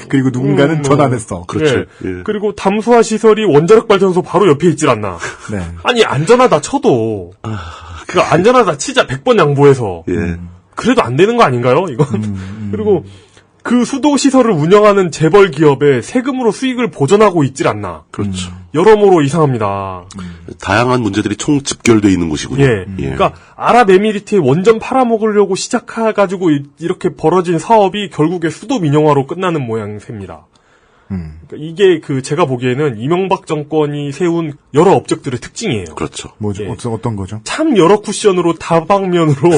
그리고 누군가는 전환했어. 그렇죠. 예. 예. 그리고 담수화 시설이 원자력 발전소 바로 옆에 있질 않나. 네. 아니 안전하다 쳐도 그 안전하다 치자 100번 양보해서 예. 그래도 안 되는 거 아닌가요? 이건 그리고 그 수도 시설을 운영하는 재벌 기업의 세금으로 수익을 보전하고 있질 않나. 그렇죠. 여러모로 이상합니다. 다양한 문제들이 총 집결되어 있는 곳이군요. 예. 그러니까 아랍에미리트에 원전 팔아먹으려고 시작해가지고 이렇게 벌어진 사업이 결국에 수도 민영화로 끝나는 모양새입니다. 그러니까 이게 그 제가 보기에는 이명박 정권이 세운 여러 업적들의 특징이에요. 그렇죠. 뭐죠? 예. 어떤 거죠? 참 여러 쿠션으로 다방면으로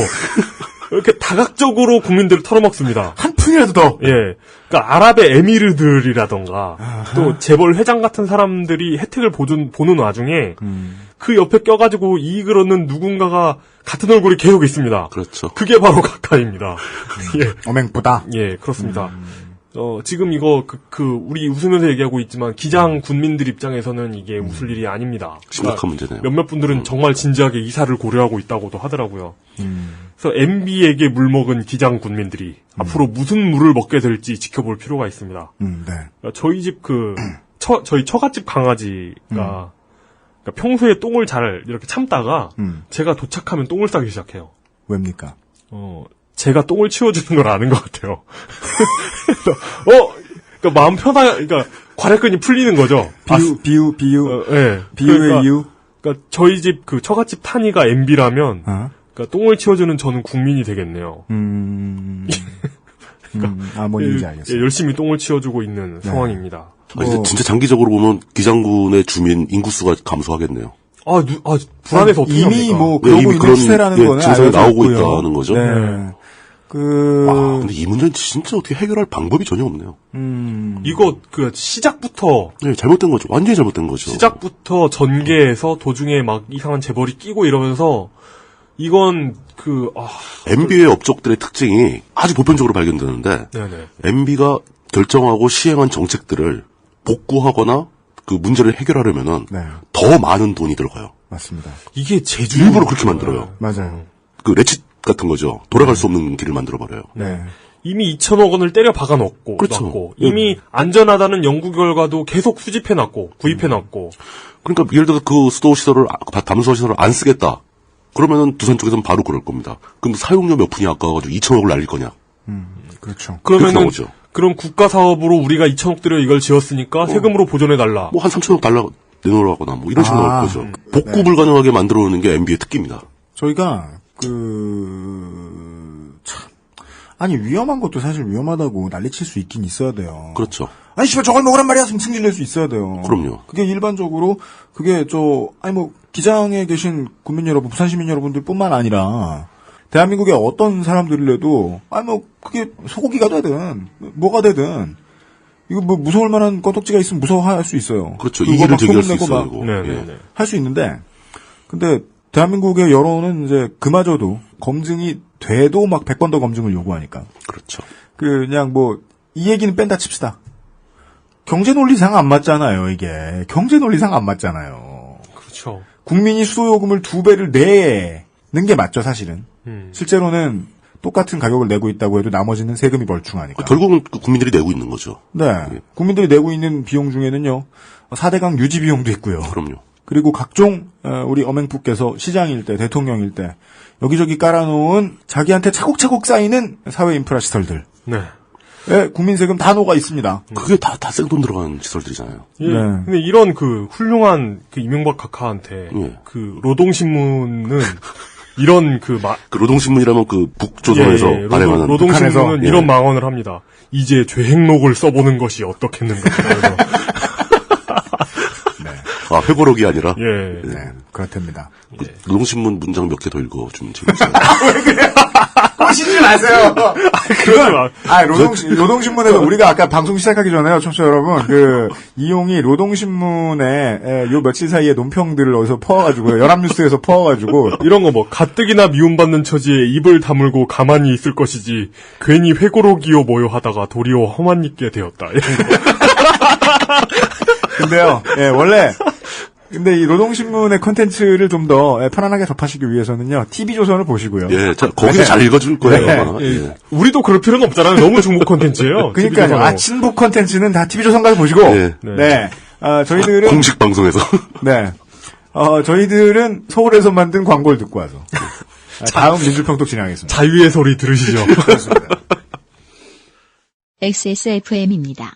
이렇게 다각적으로 국민들을 털어먹습니다. 한 푼이라도 더. 예. 그러니까 아랍의 에미르들이라던가 또 재벌 회장 같은 사람들이 혜택을 보는 와중에 그 옆에 껴가지고 이익을 얻는 누군가가 같은 얼굴이 계속 있습니다. 그렇죠. 그게 바로 가까이입니다. 예. 어맹부다. 예, 그렇습니다. 지금 이거 우리 웃으면서 얘기하고 있지만 기장 군민들 입장에서는 이게 웃을 일이 아닙니다. 심각한 문제네요. 몇몇 분들은 정말 진지하게 이사를 고려하고 있다고도 하더라고요. 그래서 MB에게 물먹은 기장 군민들이 앞으로 무슨 물을 먹게 될지 지켜볼 필요가 있습니다. 네. 그러니까 저희 집 저희 처갓집 강아지가 그러니까 평소에 똥을 잘 이렇게 참다가 제가 도착하면 똥을 싸기 시작해요. 왜입니까? 제가 똥을 치워주는 걸 아는 것 같아요. 그러니까 마음 그러니까 괄약근이 풀리는 거죠. 비유. 예. 비유의 그러니까, 이유? 그러니까 저희 집 처갓집 탄이가 MB라면, 어? 그러니까 똥을 치워주는 저는 국민이 되겠네요. 뭔지 알겠어요. 예, 열심히 똥을 치워주고 있는 상황입니다. 진짜 장기적으로 보면 기장군의 주민 인구수가 감소하겠네요. 불안해서 어떻게 이미 합니까? 그러고 이미 있는 그런 추세라는 거는 증상이 알려져 나오고 있고요. 있다는 거죠. 네. 근데 이 문제는 진짜 어떻게 해결할 방법이 전혀 없네요. 이거 시작부터 네, 잘못된 거죠. 완전히 잘못된 거죠. 시작부터 전개해서 도중에 막 이상한 재벌이 끼고 이러면서 이건 MB의 업적들의 특징이 아주 보편적으로 발견되는데 네네. MB가 결정하고 시행한 정책들을 복구하거나 그 문제를 해결하려면은 네. 더 많은 돈이 들어가요. 맞습니다. 이게 제주 일부러 그렇게 만들어요. 맞아요. 그 레칫 같은 거죠. 돌아갈 수 없는 길을 만들어버려요. 네. 이미 2천억 원을 때려 박아놓고, 그렇죠. 놨고, 이미 안전하다는 연구 결과도 계속 수집해놨고, 구입해놨고. 그러니까 예를 들어서 그 수도 시설을, 담수화 시설을 안 쓰겠다. 그러면은 두산 쪽에서는 바로 그럴 겁니다. 그럼 사용료 몇 푼이 아까워가지고 2천억을 날릴 거냐? 그렇죠. 그러면은, 그럼 국가 사업으로 우리가 2천억 들여 이걸 지었으니까 세금으로 보존해달라. 뭐 한 3천억 달라 내놓으라거나 뭐 이런 식으로 나올 거죠. 복구 불가능하게 만들어 놓는 게 MB의 특기입니다. 저희가 아니 위험한 것도 사실 위험하다고 난리칠 수 있긴 있어야 돼요. 그렇죠. 아니 씨발 저걸 먹으란 말이야 승질 낼 수 있어야 돼요. 그럼요. 그게 일반적으로 그게 기장에 계신 국민 여러분, 부산 시민 여러분들뿐만 아니라 대한민국의 어떤 사람들이라도 그게 소고기가 되든 뭐가 되든 이거 뭐 무서울 만한 건덕지가 있으면 무서워할 수 있어요. 그렇죠. 이해를 제기할 수 있어요. 할 수 있는데 근데 대한민국의 여론은 이제 그마저도 검증이 돼도 막 100번 더 검증을 요구하니까. 그렇죠. 그냥 이 얘기는 뺀다 칩시다. 경제 논리상 안 맞잖아요, 이게. 경제 논리상 안 맞잖아요. 그렇죠. 국민이 수도요금을 2배를 내는 게 맞죠, 사실은. 실제로는 똑같은 가격을 내고 있다고 해도 나머지는 세금이 벌충하니까. 결국은 국민들이 내고 있는 거죠. 네. 예. 국민들이 내고 있는 비용 중에는요, 4대강 유지 비용도 있고요. 그럼요. 그리고 각종, 우리 어맹푸께서 시장일 때, 대통령일 때, 여기저기 깔아놓은 자기한테 차곡차곡 쌓이는 사회 인프라 시설들. 네. 예, 국민 세금 다 녹아 있습니다. 그게 다 생돈 들어간 시설들이잖아요. 예. 네. 근데 이런 훌륭한 이명박 각하한테 노동신문은 이런 노동신문이라면 북조선에서 발행하는 노동신문은 이런 망언을 합니다. 이제 죄행록을 써보는 것이 어떻겠는가. 회고록이 아니라. 예. 네, 그렇답니다. 노동신문 문장 몇 개 더 읽어주면 재밌어요. 왜 그래요? 꼬시지 마세요. 노동신문에서 우리가 아까 방송 시작하기 전에요, 청취자 여러분. 이용이 노동신문에 요 며칠 사이에 논평들을 어디서 퍼와가지고요. 연합뉴스에서 퍼와가지고. 이런 거 가뜩이나 미움받는 처지에 입을 다물고 가만히 있을 것이지, 괜히 회고록이요 뭐요 하다가 도리어 험한 입게 되었다. 근데요, 원래, 근데 이 노동신문의 콘텐츠를 좀 더 편안하게 접하시기 위해서는요, TV조선을 보시고요. 예, 거기서 잘 읽어줄 거예요. 네. 우리도 그럴 필요는 없잖아요. 너무 중복 콘텐츠예요. 그러니까요. 친북 콘텐츠는 다 TV조선 가서 보시고. 네. 저희들은. 공식 방송에서. 네. 저희들은 서울에서 만든 광고를 듣고 와서. 다음 민주평톡 진행하겠습니다. 자유의 소리 들으시죠. 그렇습니다. XSFM입니다.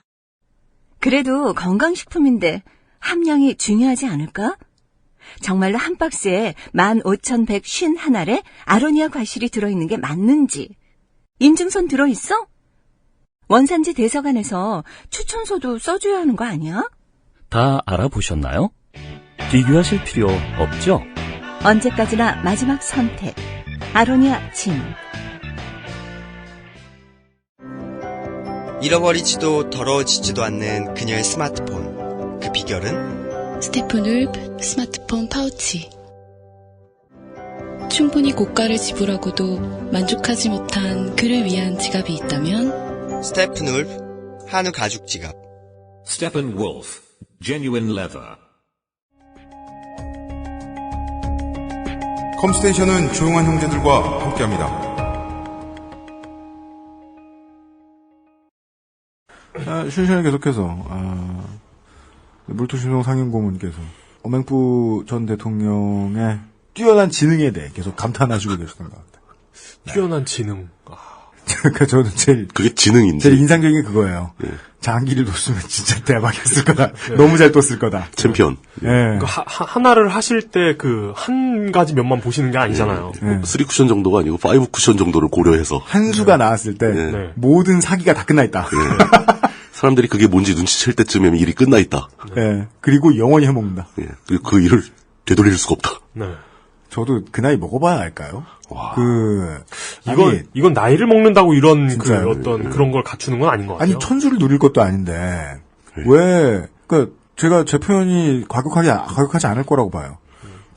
그래도 건강식품인데 함량이 중요하지 않을까? 정말로 한 박스에 15,151알에 아로니아 과실이 들어있는 게 맞는지 인증선 들어있어? 원산지 대서관에서 추천서도 써줘야 하는 거 아니야? 다 알아보셨나요? 비교하실 필요 없죠? 언제까지나 마지막 선택. 아로니아 진. 잃어버리지도 더러워지지도 않는 그녀의 스마트폰. 그 비결은? 스테픈울프 스마트폰 파우치. 충분히 고가를 지불하고도 만족하지 못한 그를 위한 지갑이 있다면? 스테픈울프 한우 가죽 지갑. Steppenwolf Genuine Leather. 컴스테이션은 조용한 형제들과 함께합니다. 시간에 계속해서 물토심송 상임고문께서 어맹부 전 대통령의 뛰어난 지능에 대해 계속 감탄하시고 계셨던 것 같아요. 뛰어난 지능. 그러니까 저는 그게 지능인데. 제일 인상적인 게 그거예요. 장기를 뒀으면 진짜 대박이었을 거다. 너무 잘 뒀을 거다. 챔피언. 하나를 하실 때 한 가지 면만 보시는 게 아니잖아요. 3쿠션 정도가 아니고 5쿠션 정도를 고려해서. 한 수가 나왔을 때 모든 사기가 다 끝나 있다. 사람들이 그게 뭔지 눈치챌 때쯤에는 일이 끝나 있다. 그리고 영원히 해먹는다. 그리고 그 일을 되돌릴 수가 없다. 저도 그 나이 먹어봐야 할까요? 이건 나이를 먹는다고 이런 그런 걸 갖추는 건 아닌 것 같아요. 아니, 천수를 누릴 것도 아닌데, 제가 제 표현이 과격하지 않을 거라고 봐요.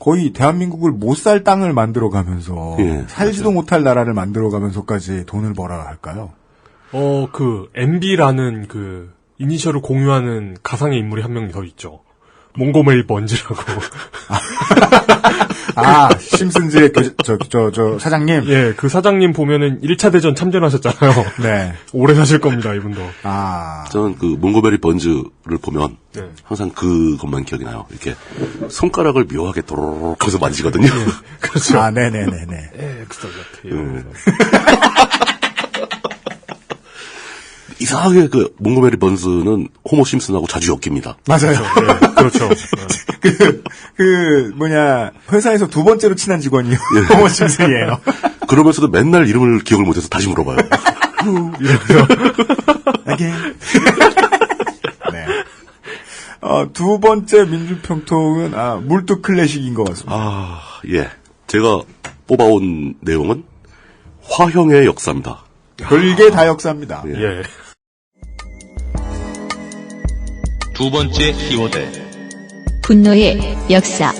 거의 대한민국을 못 살 땅을 만들어가면서, 살지도 못할 나라를 만들어가면서까지 돈을 벌어야 할까요? MB라는 이니셜을 공유하는 가상의 인물이 한 명 더 있죠. 몽고메리 번즈라고. 심슨즈의 사장님? 예, 그 사장님 보면은 1차 대전 참전하셨잖아요. 네. 오래 사실 겁니다, 이분도. 저는 그 몽고메리 번즈를 보면 항상 그것만 기억이 나요. 이렇게 손가락을 묘하게 도로록 하면서 만지거든요. 그렇죠. 네네네네. 이상하게 그 몽고메리 번즈는 호모 심슨하고 자주 엮입니다. 맞아요. 그렇죠. 회사에서 두 번째로 친한 직원이 호모 심슨이에요. 그러면서도 맨날 이름을 기억을 못해서 다시 물어봐요. 네. 두 번째 민주평통은 물뚝 클래식인 것 같습니다. 예. 제가 뽑아온 내용은 화형의 역사입니다. 별게 다 역사입니다. 예. 두 번째 키워드. 분노의 역사.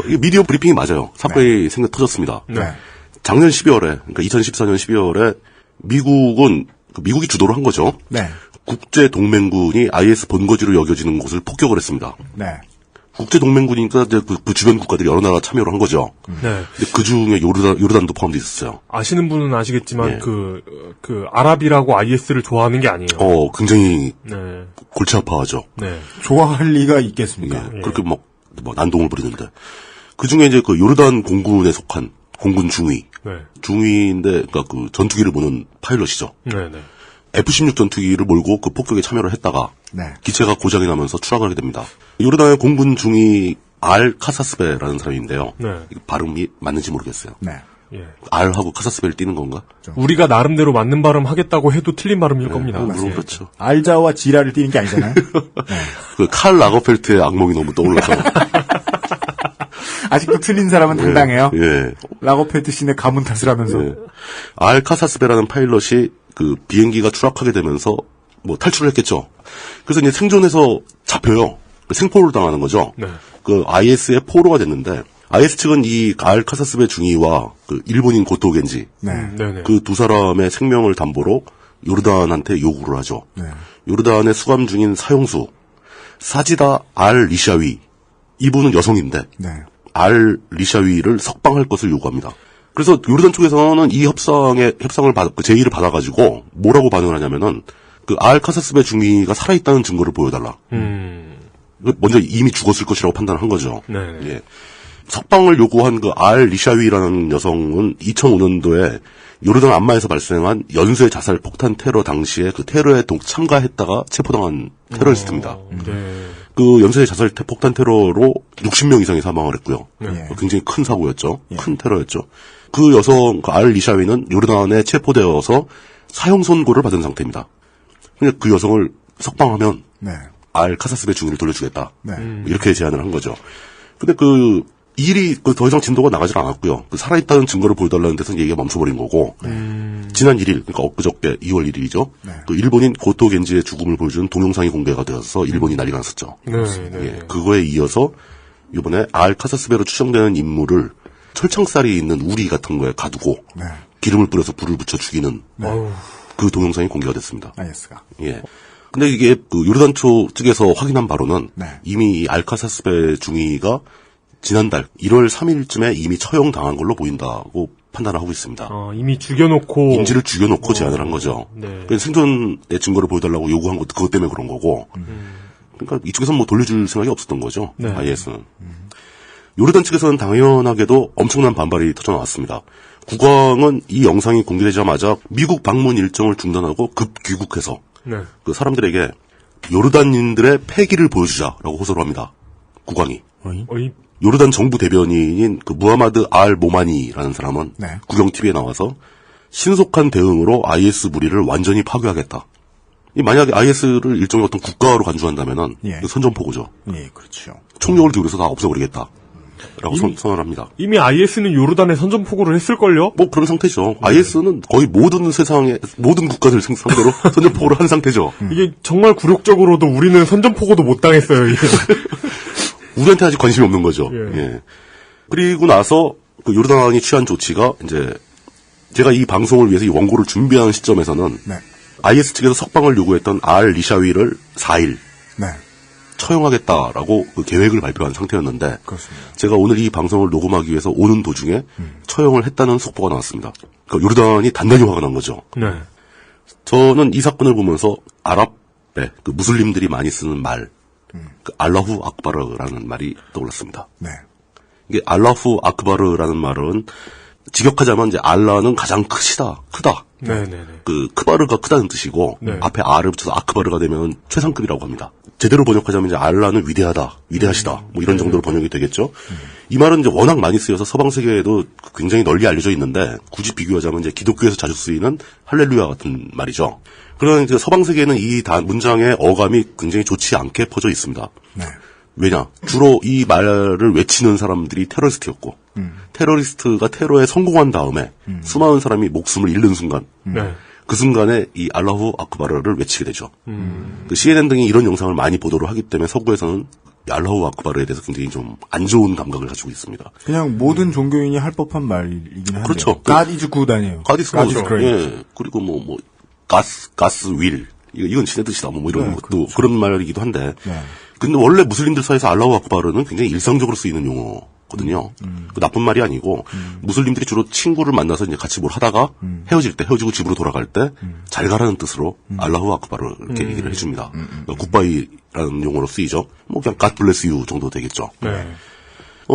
이게 미디어 브리핑이 맞아요. 사건이 터졌습니다. 작년 12월에, 그러니까 2014년 12월에 미국이 주도를 한 거죠. 국제동맹군이 IS 본거지로 여겨지는 곳을 폭격을 했습니다. 국제동맹군이니까 이제 그 주변 국가들이 여러 나라 참여를 한 거죠. 근데 그 중에 요르단도 포함되어 있었어요. 아시는 분은 아시겠지만, 아랍이라고 IS를 좋아하는 게 아니에요. 굉장히, 골치 아파하죠. 좋아할 리가 있겠습니까? 그렇게 난동을 부리는데. 그 중에 이제 그 요르단 공군에 속한 공군 중위. 중위인데, 그러니까 그 전투기를 모는 파일럿이죠. F-16 전투기를 몰고 그 폭격에 참여를 했다가 기체가 고장이 나면서 추락을 하게 됩니다. 요르단의 공군 중위 알 카사스베라는 사람인데요. 발음이 맞는지 모르겠어요. 알하고 카사스베를 띄는 건가? 우리가 나름대로 맞는 발음 하겠다고 해도 틀린 발음일 겁니다. 물론 그렇죠. 알자와 지라를 띄는 게 아니잖아요. 그 칼 라거펠트의 악몽이 너무 떠올라서. 아직도 틀린 사람은 당당해요. 예. 라거펠트 씨네 가문 탓을 하면서. 알 카사스베라는 파일럿이 그 비행기가 추락하게 되면서 탈출을 했겠죠. 그래서 이제 생존해서 잡혀요. 생포를 당하는 거죠. 그 IS의 포로가 됐는데 IS 측은 이 알 카사스베 중위와 그 일본인 고토 겐지 그 두 사람의 생명을 담보로 요르단한테 요구를 하죠. 요르단에 수감 중인 사형수 사지다 알 리샤위 이분은 여성인데 알 리샤위를 석방할 것을 요구합니다. 그래서 요르단 쪽에서는 이 협상을 제의를 받아가지고 뭐라고 반응을 하냐면은 그 알 카사스베 중위가 살아있다는 증거를 보여달라. 먼저 이미 죽었을 것이라고 판단을 한 거죠. 예. 석방을 요구한 그 알 리샤위라는 여성은 2005년도에 요르단 암마에서 발생한 연쇄 자살 폭탄 테러 당시에 그 테러에 참가했다가 체포당한 테러리스트입니다. 그 연쇄 자살 폭탄 테러로 60명 이상이 사망을 했고요. 굉장히 큰 사고였죠. 큰 테러였죠. 그 여성, 그 알 리샤위는 요르단에 체포되어서 사형 선고를 받은 상태입니다. 그러니까 그 여성을 석방하면 알 카사스베 중위를 돌려주겠다. 이렇게 제안을 한 거죠. 근데 그 일이 더 이상 진도가 나가질 않았고요. 그 살아있다는 증거를 보여달라는 데서 얘기가 멈춰버린 거고 지난 1일, 그러니까 엊그저께 2월 1일이죠. 또 일본인 고토 겐지의 죽음을 보여주는 동영상이 공개가 되어서 일본이 난리가 났었죠. 예, 그거에 이어서 이번에 알 카사스베로 추정되는 인물을 철창살이 있는 우리 같은 거에 가두고 기름을 뿌려서 불을 붙여 죽이는 그 동영상이 공개가 됐습니다. IS가. 예. 근데 이게 그 요르단 측에서 확인한 바로는 이미 이 알 카사스베 중위가 지난달 1월 3일쯤에 이미 처형당한 걸로 보인다고 판단을 하고 있습니다. 이미 죽여놓고 인지를 죽여놓고 제안을 한 거죠. 그러니까 생존의 증거를 보여달라고 요구한 것도 그것 때문에 그런 거고. 그러니까 이쪽에서는 돌려줄 생각이 없었던 거죠. IS는. 요르단 측에서는 당연하게도 엄청난 반발이 터져나왔습니다. 국왕은 이 영상이 공개되자마자 미국 방문 일정을 중단하고 급 귀국해서 그 사람들에게 요르단인들의 패기를 보여주자라고 호소를 합니다. 국왕이. 요르단 정부 대변인인 그 무하마드 알 모마니라는 사람은 국영 TV에 나와서 신속한 대응으로 IS 무리를 완전히 파괴하겠다. 만약에 IS를 일종의 어떤 국가로 간주한다면은 선전포고죠. 예, 그렇죠. 총력을 기울여서 다 없애버리겠다. 라고 선언합니다. 이미 IS는 요르단에 선전포고를 했을걸요? 그런 상태죠. IS는 거의 모든 세상의, 모든 국가들 상대로 선전포고를 한 상태죠. 이게 정말 굴욕적으로도 우리는 선전포고도 못 당했어요, 이게. 우리한테 아직 관심이 없는 거죠. 예. 그리고 나서 그 요르단이 취한 조치가 이제 제가 이 방송을 위해서 이 원고를 준비하는 시점에서는 네. IS 측에서 석방을 요구했던 알 리샤위를 4일 네. 처형하겠다라고 그 계획을 발표한 상태였는데 그렇습니다. 제가 오늘 이 방송을 녹음하기 위해서 오는 도중에 처형을 했다는 속보가 나왔습니다. 그러니까 요르단이 단단히 화가 난 거죠. 네. 저는 이 사건을 보면서 아랍의 그 무슬림들이 많이 쓰는 말, 그 알라후 아크바르라는 말이 떠올랐습니다. 네. 이게 알라후 아크바르라는 말은 직역하자면 이제 알라는 가장 크다. 네네네. 그 크바르가 크다는 뜻이고 네. 앞에 아를 붙여서 아크바르가 되면 최상급이라고 합니다. 제대로 번역하자면 이제 알라는 위대하시다. 뭐 이런 정도로 번역이 되겠죠. 이 말은 이제 워낙 많이 쓰여서 서방 세계에도 굉장히 널리 알려져 있는데 굳이 비교하자면 이제 기독교에서 자주 쓰이는 할렐루야 같은 말이죠. 그러나 이제 서방 세계에는 이 문장의 어감이 굉장히 좋지 않게 퍼져 있습니다. 네. 왜냐? 주로 이 말을 외치는 사람들이 테러리스트였고, 테러리스트가 테러에 성공한 다음에 수많은 사람이 목숨을 잃는 순간, 네. 그 순간에 이 알라후 아크바르를 외치게 되죠. 그 CNN 등이 이런 영상을 많이 보도를 하기 때문에 서구에서는 알라후 아크바르에 대해서 굉장히 좀 안 좋은 감각을 가지고 있습니다. 그냥 모든 종교인이 할 법한 말이긴 한데. 그렇죠. God is good 아니에요. God is God is good. great. 예. 그리고 가스 will. 이건 지네 뜻이다. 뭐 이런 네, 것도 그렇죠. 그런 말이기도 한데. 네. 근데 원래 무슬림들 사이에서 알라후 아크바르는 굉장히 일상적으로 쓰이는 용어거든요. 그 나쁜 말이 아니고 무슬림들이 주로 친구를 만나서 이제 같이 뭘 하다가 헤어지고 집으로 돌아갈 때 잘 가라는 뜻으로 알라후 아크바르 이렇게 얘기를 해줍니다. 굿바이라는 용어로 쓰이죠. 뭐 그냥 God bless you 정도 되겠죠. 네.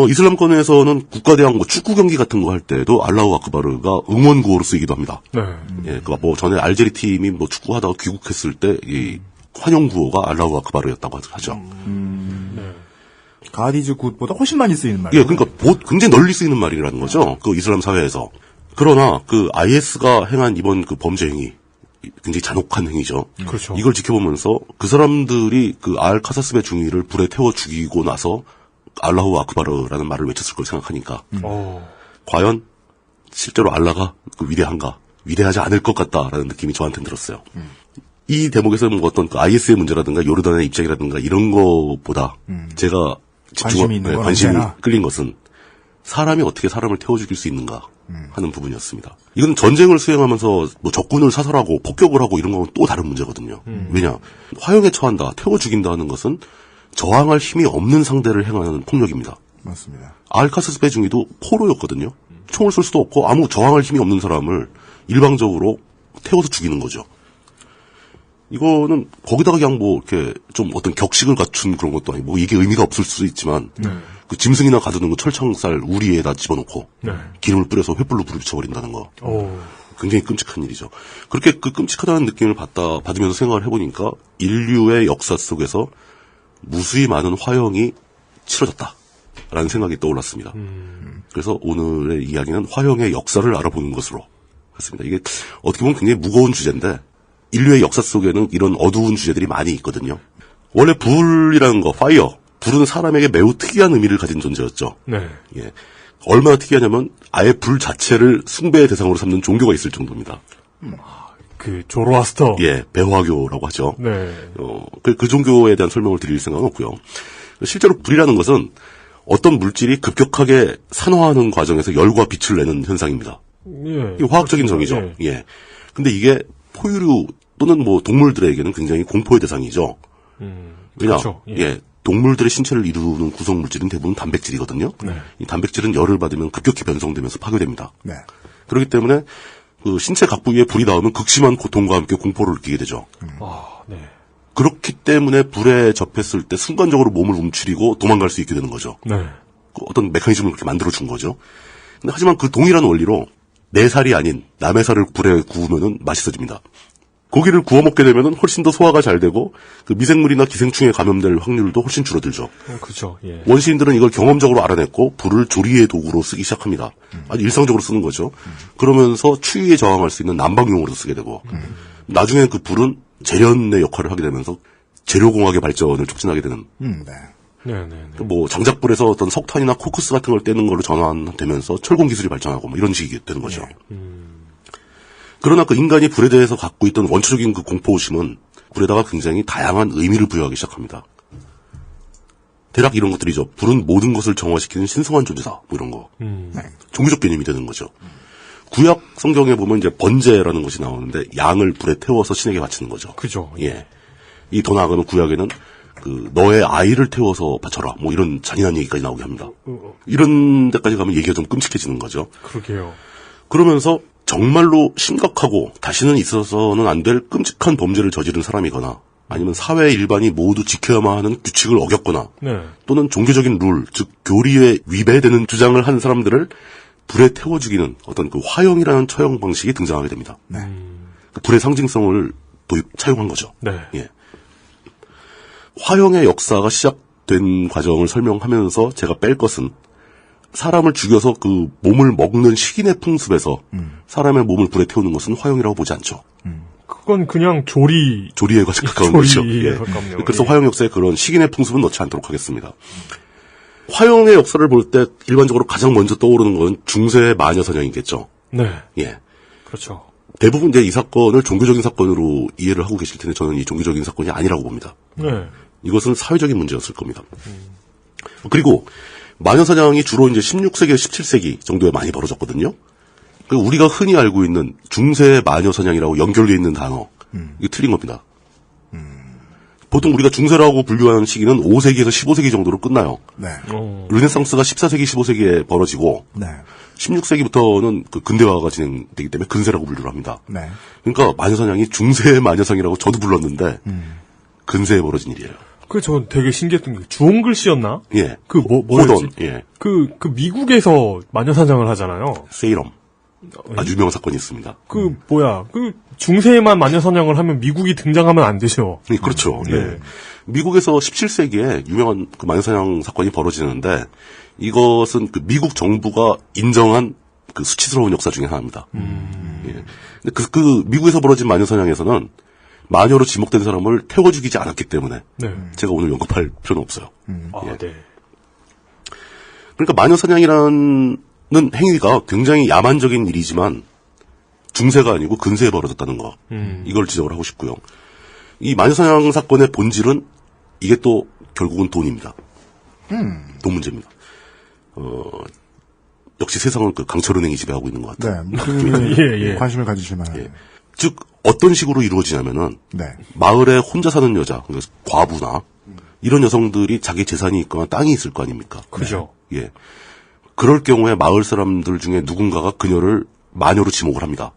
이슬람권에서는 국가대항 뭐 축구 경기 같은 거 할 때도 알라후 아크바르가 응원 구호로 쓰이기도 합니다. 네. 예, 그 뭐 전에 알제리 팀이 뭐 축구하다가 귀국했을 때 이 환영 구호가 알라후 아크바르였다고 하죠. 네. God is good보다 훨씬 많이 쓰이는 말이에요. 예, 그러니까 굉장히 널리 쓰이는 말이라는 거죠. 그 이슬람 사회에서. 그러나 그 IS가 행한 이번 그 범죄 행위 굉장히 잔혹한 행위죠. 그렇죠. 이걸 지켜보면서 그 사람들이 그 알 카사스베 중위를 불에 태워 죽이고 나서 알라후 아크바르라는 말을 외쳤을 걸 생각하니까 과연 실제로 알라가 그 위대한가? 위대하지 않을 것 같다라는 느낌이 저한테는 들었어요. 이 대목에서 뭐 어떤 그 IS의 문제라든가 요르단의 입장이라든가 이런 거보다 제가 관심이 끌린 것은 사람이 어떻게 사람을 태워 죽일 수 있는가 하는 부분이었습니다. 이건 전쟁을 수행하면서 뭐 적군을 사살하고 폭격을 하고 이런 건 또 다른 문제거든요. 왜냐? 화형에 처한다, 태워 죽인다 하는 것은 저항할 힘이 없는 상대를 행하는 폭력입니다. 맞습니다. 알카스베 중위도 포로였거든요. 총을 쏠 수도 없고 아무 저항할 힘이 없는 사람을 일방적으로 태워서 죽이는 거죠. 이거는 거기다가 그냥 뭐 이렇게 좀 어떤 격식을 갖춘 그런 것도 아니고 뭐 이게 의미가 없을 수도 있지만 그 짐승이나 가두는 거 철창살 우리에다 집어넣고 기름을 뿌려서 횃불로 불을 붙여버린다는 거. 굉장히 끔찍한 일이죠. 그렇게 그 끔찍하다는 느낌을 받으면서 생각을 해보니까 인류의 역사 속에서 무수히 많은 화형이 치러졌다라는 생각이 떠올랐습니다. 그래서 오늘의 이야기는 화형의 역사를 알아보는 것으로 했습니다. 이게 어떻게 보면 굉장히 무거운 주제인데 인류의 역사 속에는 이런 어두운 주제들이 많이 있거든요. 원래 불이라는 거, 파이어, 불은 사람에게 매우 특이한 의미를 가진 존재였죠. 네. 예. 얼마나 특이하냐면 아예 불 자체를 숭배의 대상으로 삼는 종교가 있을 정도입니다. 그 조로아스터. 예, 배화교라고 하죠. 네. 그 종교에 대한 설명을 드릴 생각은 없고요. 실제로 불이라는 것은 어떤 물질이 급격하게 산화하는 과정에서 열과 빛을 내는 현상입니다. 예. 이게 화학적인 정의죠. 예. 근데 이게 포유류 또는 뭐 동물들에게는 굉장히 공포의 대상이죠. 왜냐? 그렇죠. 예. 동물들의 신체를 이루는 구성 물질은 대부분 단백질이거든요. 네. 이 단백질은 열을 받으면 급격히 변성되면서 파괴됩니다. 네. 그렇기 때문에 그 신체 각 부위에 불이 닿으면 극심한 고통과 함께 공포를 느끼게 되죠. 네. 그렇기 때문에 불에 접했을 때 순간적으로 몸을 움츠리고 도망갈 수 있게 되는 거죠. 네. 그 어떤 메커니즘을 그렇게 만들어준 거죠. 근데 하지만 그 동일한 원리로 내 살이 아닌 남의 살을 불에 구우면은 맛있어집니다. 고기를 구워 먹게 되면은 훨씬 더 소화가 잘 되고 그 미생물이나 기생충에 감염될 확률도 훨씬 줄어들죠. 그렇죠. 예. 원시인들은 이걸 경험적으로 알아냈고 불을 조리의 도구로 쓰기 시작합니다. 아주 일상적으로 쓰는 거죠. 그러면서 추위에 저항할 수 있는 난방용으로 쓰게 되고 나중에 그 불은 재련의 역할을 하게 되면서 재료공학의 발전을 촉진하게 되는. 뭐 장작불에서 어떤 석탄이나 코크스 같은 걸 떼는 걸로 전환되면서 철공 기술이 발전하고 뭐 이런 식이 되는 거죠. 그러나 그 인간이 불에 대해서 갖고 있던 원초적인 그 공포심은 불에다가 굉장히 다양한 의미를 부여하기 시작합니다. 대략 이런 것들이죠. 불은 모든 것을 정화시키는 신성한 존재다. 뭐 이런 거. 종교적 개념이 되는 거죠. 구약 성경에 보면 이제 번제라는 것이 나오는데 양을 불에 태워서 신에게 바치는 거죠. 그죠. 예. 이 더 나아가면 구약에는 너의 아이를 태워서 바쳐라. 뭐 이런 잔인한 얘기까지 나오게 합니다. 이런 데까지 가면 얘기가 좀 끔찍해지는 거죠. 그러게요. 그러면서 정말로 심각하고 다시는 있어서는 안 될 끔찍한 범죄를 저지른 사람이거나 아니면 사회 일반이 모두 지켜야만 하는 규칙을 어겼거나 네. 또는 종교적인 룰, 즉 교리에 위배되는 주장을 한 사람들을 불에 태워 죽이는 어떤 그 화형이라는 처형 방식이 등장하게 됩니다. 네. 그 불의 상징성을 차용한 거죠. 네. 예. 화형의 역사가 시작된 과정을 설명하면서 제가 뺄 것은 사람을 죽여서 그 몸을 먹는 식인의 풍습에서 사람의 몸을 불에 태우는 것은 화형이라고 보지 않죠. 그건 그냥 조리에 가까운 거죠. 예. 가깝네요. 그래서 예. 화형 역사에 그런 식인의 풍습은 넣지 않도록 하겠습니다. 화형의 역사를 볼 때 일반적으로 가장 먼저 떠오르는 건 중세의 마녀사냥이겠죠. 네. 예. 그렇죠. 대부분 이제 이 사건을 종교적인 사건으로 이해를 하고 계실 텐데 저는 이 종교적인 사건이 아니라고 봅니다. 네. 이것은 사회적인 문제였을 겁니다. 그리고 마녀사냥이 주로 이제 16세기, 17세기 정도에 많이 벌어졌거든요. 그리고 우리가 흔히 알고 있는 중세의 마녀사냥이라고 연결되어 있는 단어, 이게 틀린 겁니다. 보통 우리가 중세라고 분류하는 시기는 5세기에서 15세기 정도로 끝나요. 네. 르네상스가 14세기, 15세기에 벌어지고, 네. 16세기부터는 그 근대화가 진행되기 때문에 근세라고 분류를 합니다. 네. 그러니까 마녀사냥이 중세의 마녀사냥이라고 저도 불렀는데, 근세에 벌어진 일이에요. 전 되게 신기했던 게 주홍 글씨였나? 예. 뭐였지? 호던, 예. 그 미국에서 마녀사냥을 하잖아요. 세이럼. 아주 유명한 사건이 있습니다. 중세에만 마녀사냥을 하면 미국이 등장하면 안 되죠. 네, 그렇죠. 예. 미국에서 17세기에 유명한 그 마녀사냥 사건이 벌어지는데 이것은 그 미국 정부가 인정한 그 수치스러운 역사 중에 하나입니다. 예. 근데 미국에서 벌어진 마녀사냥에서는 마녀로 지목된 사람을 태워 죽이지 않았기 때문에 네. 제가 오늘 언급할 필요는 없어요. 아, 네. 그러니까 마녀사냥이라는 행위가 굉장히 야만적인 일이지만 중세가 아니고 근세에 벌어졌다는 거. 이걸 지적을 하고 싶고요. 이 마녀사냥 사건의 본질은 이게 또 결국은 돈입니다. 돈 문제입니다. 역시 세상은 그 강철은행이 지배하고 있는 것 같아요. 네, 무슨 관심을 가지실 만한. 예. 즉 어떤 식으로 이루어지냐면은 네. 마을에 혼자 사는 여자, 그러니까 과부나 이런 여성들이 자기 재산이 있거나 땅이 있을 거 아닙니까? 그죠. 예. 그럴 경우에 마을 사람들 중에 누군가가 그녀를 마녀로 지목을 합니다.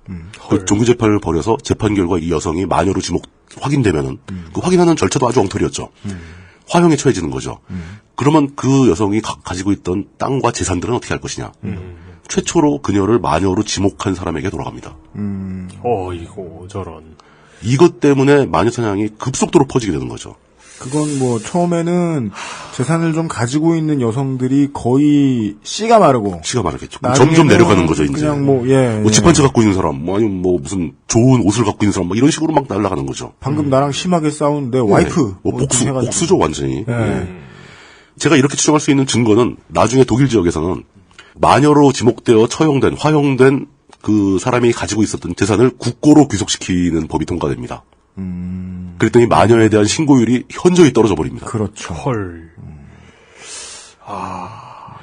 그 종교재판을 벌여서 재판 결과 이 여성이 마녀로 확인되면은 그 확인하는 절차도 아주 엉터리였죠. 화형에 처해지는 거죠. 그러면 그 여성이 가지고 있던 땅과 재산들은 어떻게 할 것이냐. 최초로 그녀를 마녀로 지목한 사람에게 돌아갑니다. 이거 저런. 이것 때문에 마녀사냥이 급속도로 퍼지게 되는 거죠. 그건 뭐 처음에는 재산을 좀 가지고 있는 여성들이 거의 씨가 마르겠죠. 점점 내려가는 거죠. 이제 그냥 뭐 집 한 채 갖고 있는 사람, 뭐 아니면 뭐 무슨 좋은 옷을 갖고 있는 사람, 뭐 이런 식으로 막 날아가는 거죠. 방금 나랑 심하게 싸운 내 와이프, 복수죠 완전히. 제가 이렇게 추정할 수 있는 증거는 나중에 독일 지역에서는 마녀로 지목되어 처형된, 화형된 그 사람이 가지고 있었던 재산을 국고로 귀속시키는 법이 통과됩니다. 그랬더니 마녀에 대한 신고율이 현저히 떨어져 버립니다. 그렇죠. 헐.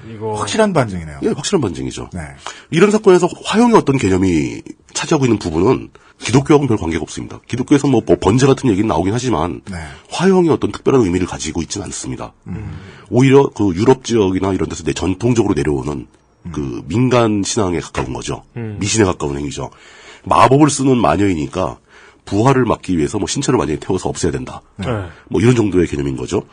이거. 확실한 반증이네요. 예, 확실한 반증이죠. 네. 이런 사건에서 화형의 어떤 개념이 차지하고 있는 부분은 기독교하고는 별 관계가 없습니다. 기독교에서 뭐 번제 같은 얘기는 나오긴 하지만, 화형이 어떤 특별한 의미를 가지고 있지는 않습니다. 오히려 그 유럽 지역이나 이런 데서 전통적으로 내려오는 그 민간 신앙에 가까운 거죠. 미신에 가까운 행위죠. 마법을 쓰는 마녀이니까 부활을 막기 위해서 뭐 신체를 완전히 태워서 없애야 된다. 뭐 이런 정도의 개념인 거죠.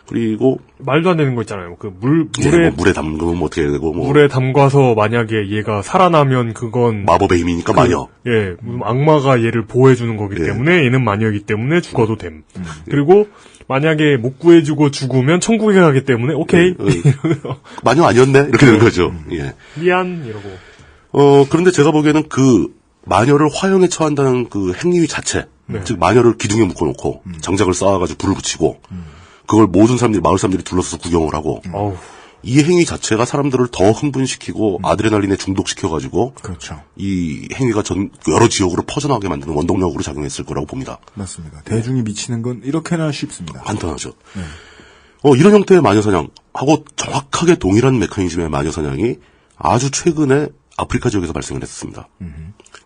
그리고 말도 안 되는 거 있잖아요. 그 물에 담그면 뭐 어떻게 되고 물에 담가서 만약에 얘가 살아나면 그건 마법의 힘이니까 마녀. 예, 악마가 얘를 보호해 주는 거기 때문에 얘는 마녀이기 때문에 죽어도 됨. 그리고 만약에 못 구해주고 죽으면 천국에 가기 때문에 오케이. 마녀 아니었네 이렇게 되는 거죠. 예. 미안 이러고. 그런데 제가 보기에는 그 마녀를 화형에 처한다는 그 행위 자체, 즉 마녀를 기둥에 묶어놓고 장작을 쌓아가지고 불을 붙이고 그걸 모든 사람들이 마을 사람들이 둘러서서 구경을 하고 이 행위 자체가 사람들을 더 흥분시키고 아드레날린에 중독시켜가지고 그렇죠. 이 행위가 여러 지역으로 퍼져나가게 만드는 원동력으로 작용했을 거라고 봅니다. 맞습니다. 대중이 미치는 건 이렇게나 쉽습니다. 간단하죠. 이런 형태의 마녀사냥하고 정확하게 동일한 메커니즘의 마녀사냥이 아주 최근에 아프리카 지역에서 발생을 했습니다.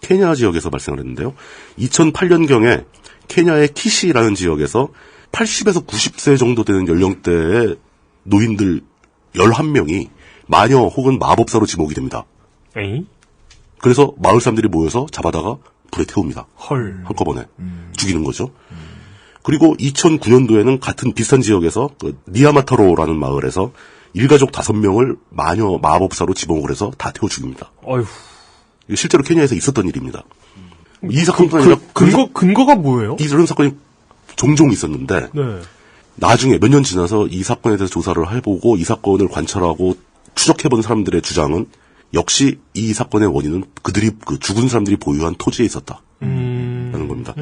케냐 지역에서 발생을 했는데요. 2008년경에 케냐의 키시라는 지역에서 80에서 90세 정도 되는 연령대의 노인들 11명이 마녀 혹은 마법사로 지목이 됩니다. 에이? 그래서 마을 사람들이 모여서 잡아다가 불에 태웁니다. 헐. 한꺼번에. 죽이는 거죠. 그리고 2009년도에는 같은 비슷한 지역에서 그 니아마타로라는 마을에서 일가족 5명을 마녀 마법사로 지목을 해서 다 태워 죽입니다. 어휴. 이게 실제로 케냐에서 있었던 일입니다. 이 사건뿐 아니라 근거가 뭐예요? 이런 사건이 종종 있었는데 네. 나중에 몇 년 지나서 이 사건에 대해서 조사를 해보고 이 사건을 관찰하고 추적해본 사람들의 주장은 역시 이 사건의 원인은 그들이 그 죽은 사람들이 보유한 토지에 있었다라는 겁니다.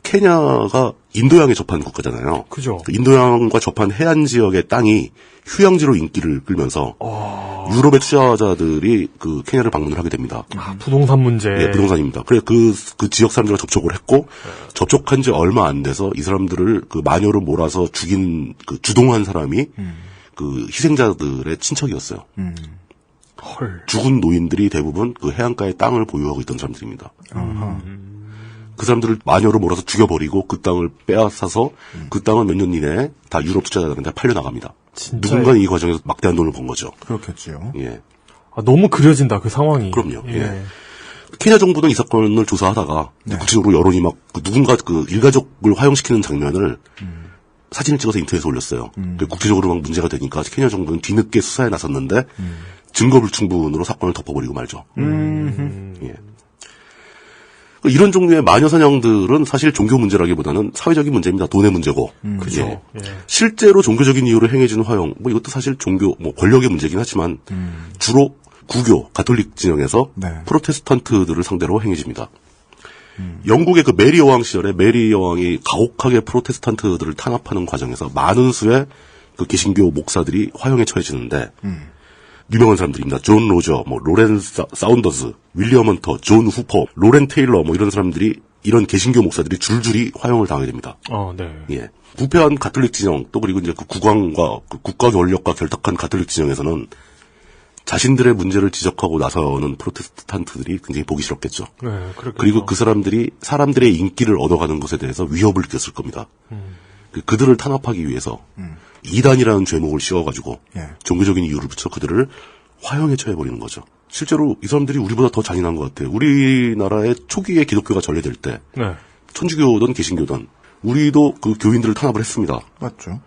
케냐가 인도양에 접한 국가잖아요. 그죠. 인도양과 접한 해안 지역의 땅이 휴양지로 인기를 끌면서 유럽의 투자자들이 그 케냐를 방문을 하게 됩니다. 부동산 문제. 예, 부동산입니다. 그래 그 지역 사람들과 접촉을 했고 접촉한 지 얼마 안 돼서 이 사람들을 그 마녀로 몰아서 죽인 그 주동한 사람이 그 희생자들의 친척이었어요. 헐. 죽은 노인들이 대부분 그 해안가의 땅을 보유하고 있던 사람들입니다. 그 사람들을 마녀로 몰아서 죽여버리고 그 땅을 빼앗아서 그 땅을 몇 년 이내에 다 유럽 투자자들한테 팔려나갑니다. 누군가는 이 과정에서 막대한 돈을 번 거죠. 그렇겠죠. 예. 아, 너무 그려진다, 그 상황이. 그럼요. 예. 케냐 정부는 이 사건을 조사하다가 구체적으로 여론이 막 누군가 그 일가족을 화형시키는 장면을 사진을 찍어서 인터넷에 올렸어요. 국제적으로 막 문제가 되니까 케냐 정부는 뒤늦게 수사에 나섰는데 증거 불충분으로 사건을 덮어버리고 말죠. 예. 이런 종류의 마녀 사냥들은 사실 종교 문제라기보다는 사회적인 문제입니다. 돈의 문제고. 그죠. 예. 실제로 종교적인 이유로 행해지는 화형, 뭐 이것도 사실 종교, 뭐 권력의 문제긴 하지만 주로 구교, 가톨릭 진영에서 프로테스탄트들을 상대로 행해집니다. 영국의 그 메리 여왕 시절에 메리 여왕이 가혹하게 프로테스탄트들을 탄압하는 과정에서 많은 수의 그 개신교 목사들이 화형에 처해지는데 유명한 사람들입니다. 존 로저, 뭐 로렌 사운더스, 윌리엄 헌터, 존 후퍼, 로렌 테일러 뭐 이런 사람들이 이런 개신교 목사들이 줄줄이 화형을 당하게 됩니다. 네. 예. 부패한 가톨릭 진영 또 그리고 이제 그 국왕과 그 국가 권력과 결탁한 가톨릭 진영에서는 자신들의 문제를 지적하고 나서는 프로테스탄트들이 굉장히 보기 싫었겠죠. 네, 그렇겠죠. 그리고 그 사람들이 사람들의 인기를 얻어가는 것에 대해서 위협을 느꼈을 겁니다. 그들을 탄압하기 위해서 이단이라는 죄목을 씌워가지고 종교적인 이유를 붙여 그들을 화형에 처해버리는 거죠. 실제로 이 사람들이 우리보다 더 잔인한 것 같아요. 우리나라의 초기에 기독교가 전래될 때 천주교든 개신교든 우리도 그 교인들을 탄압을 했습니다. 맞죠.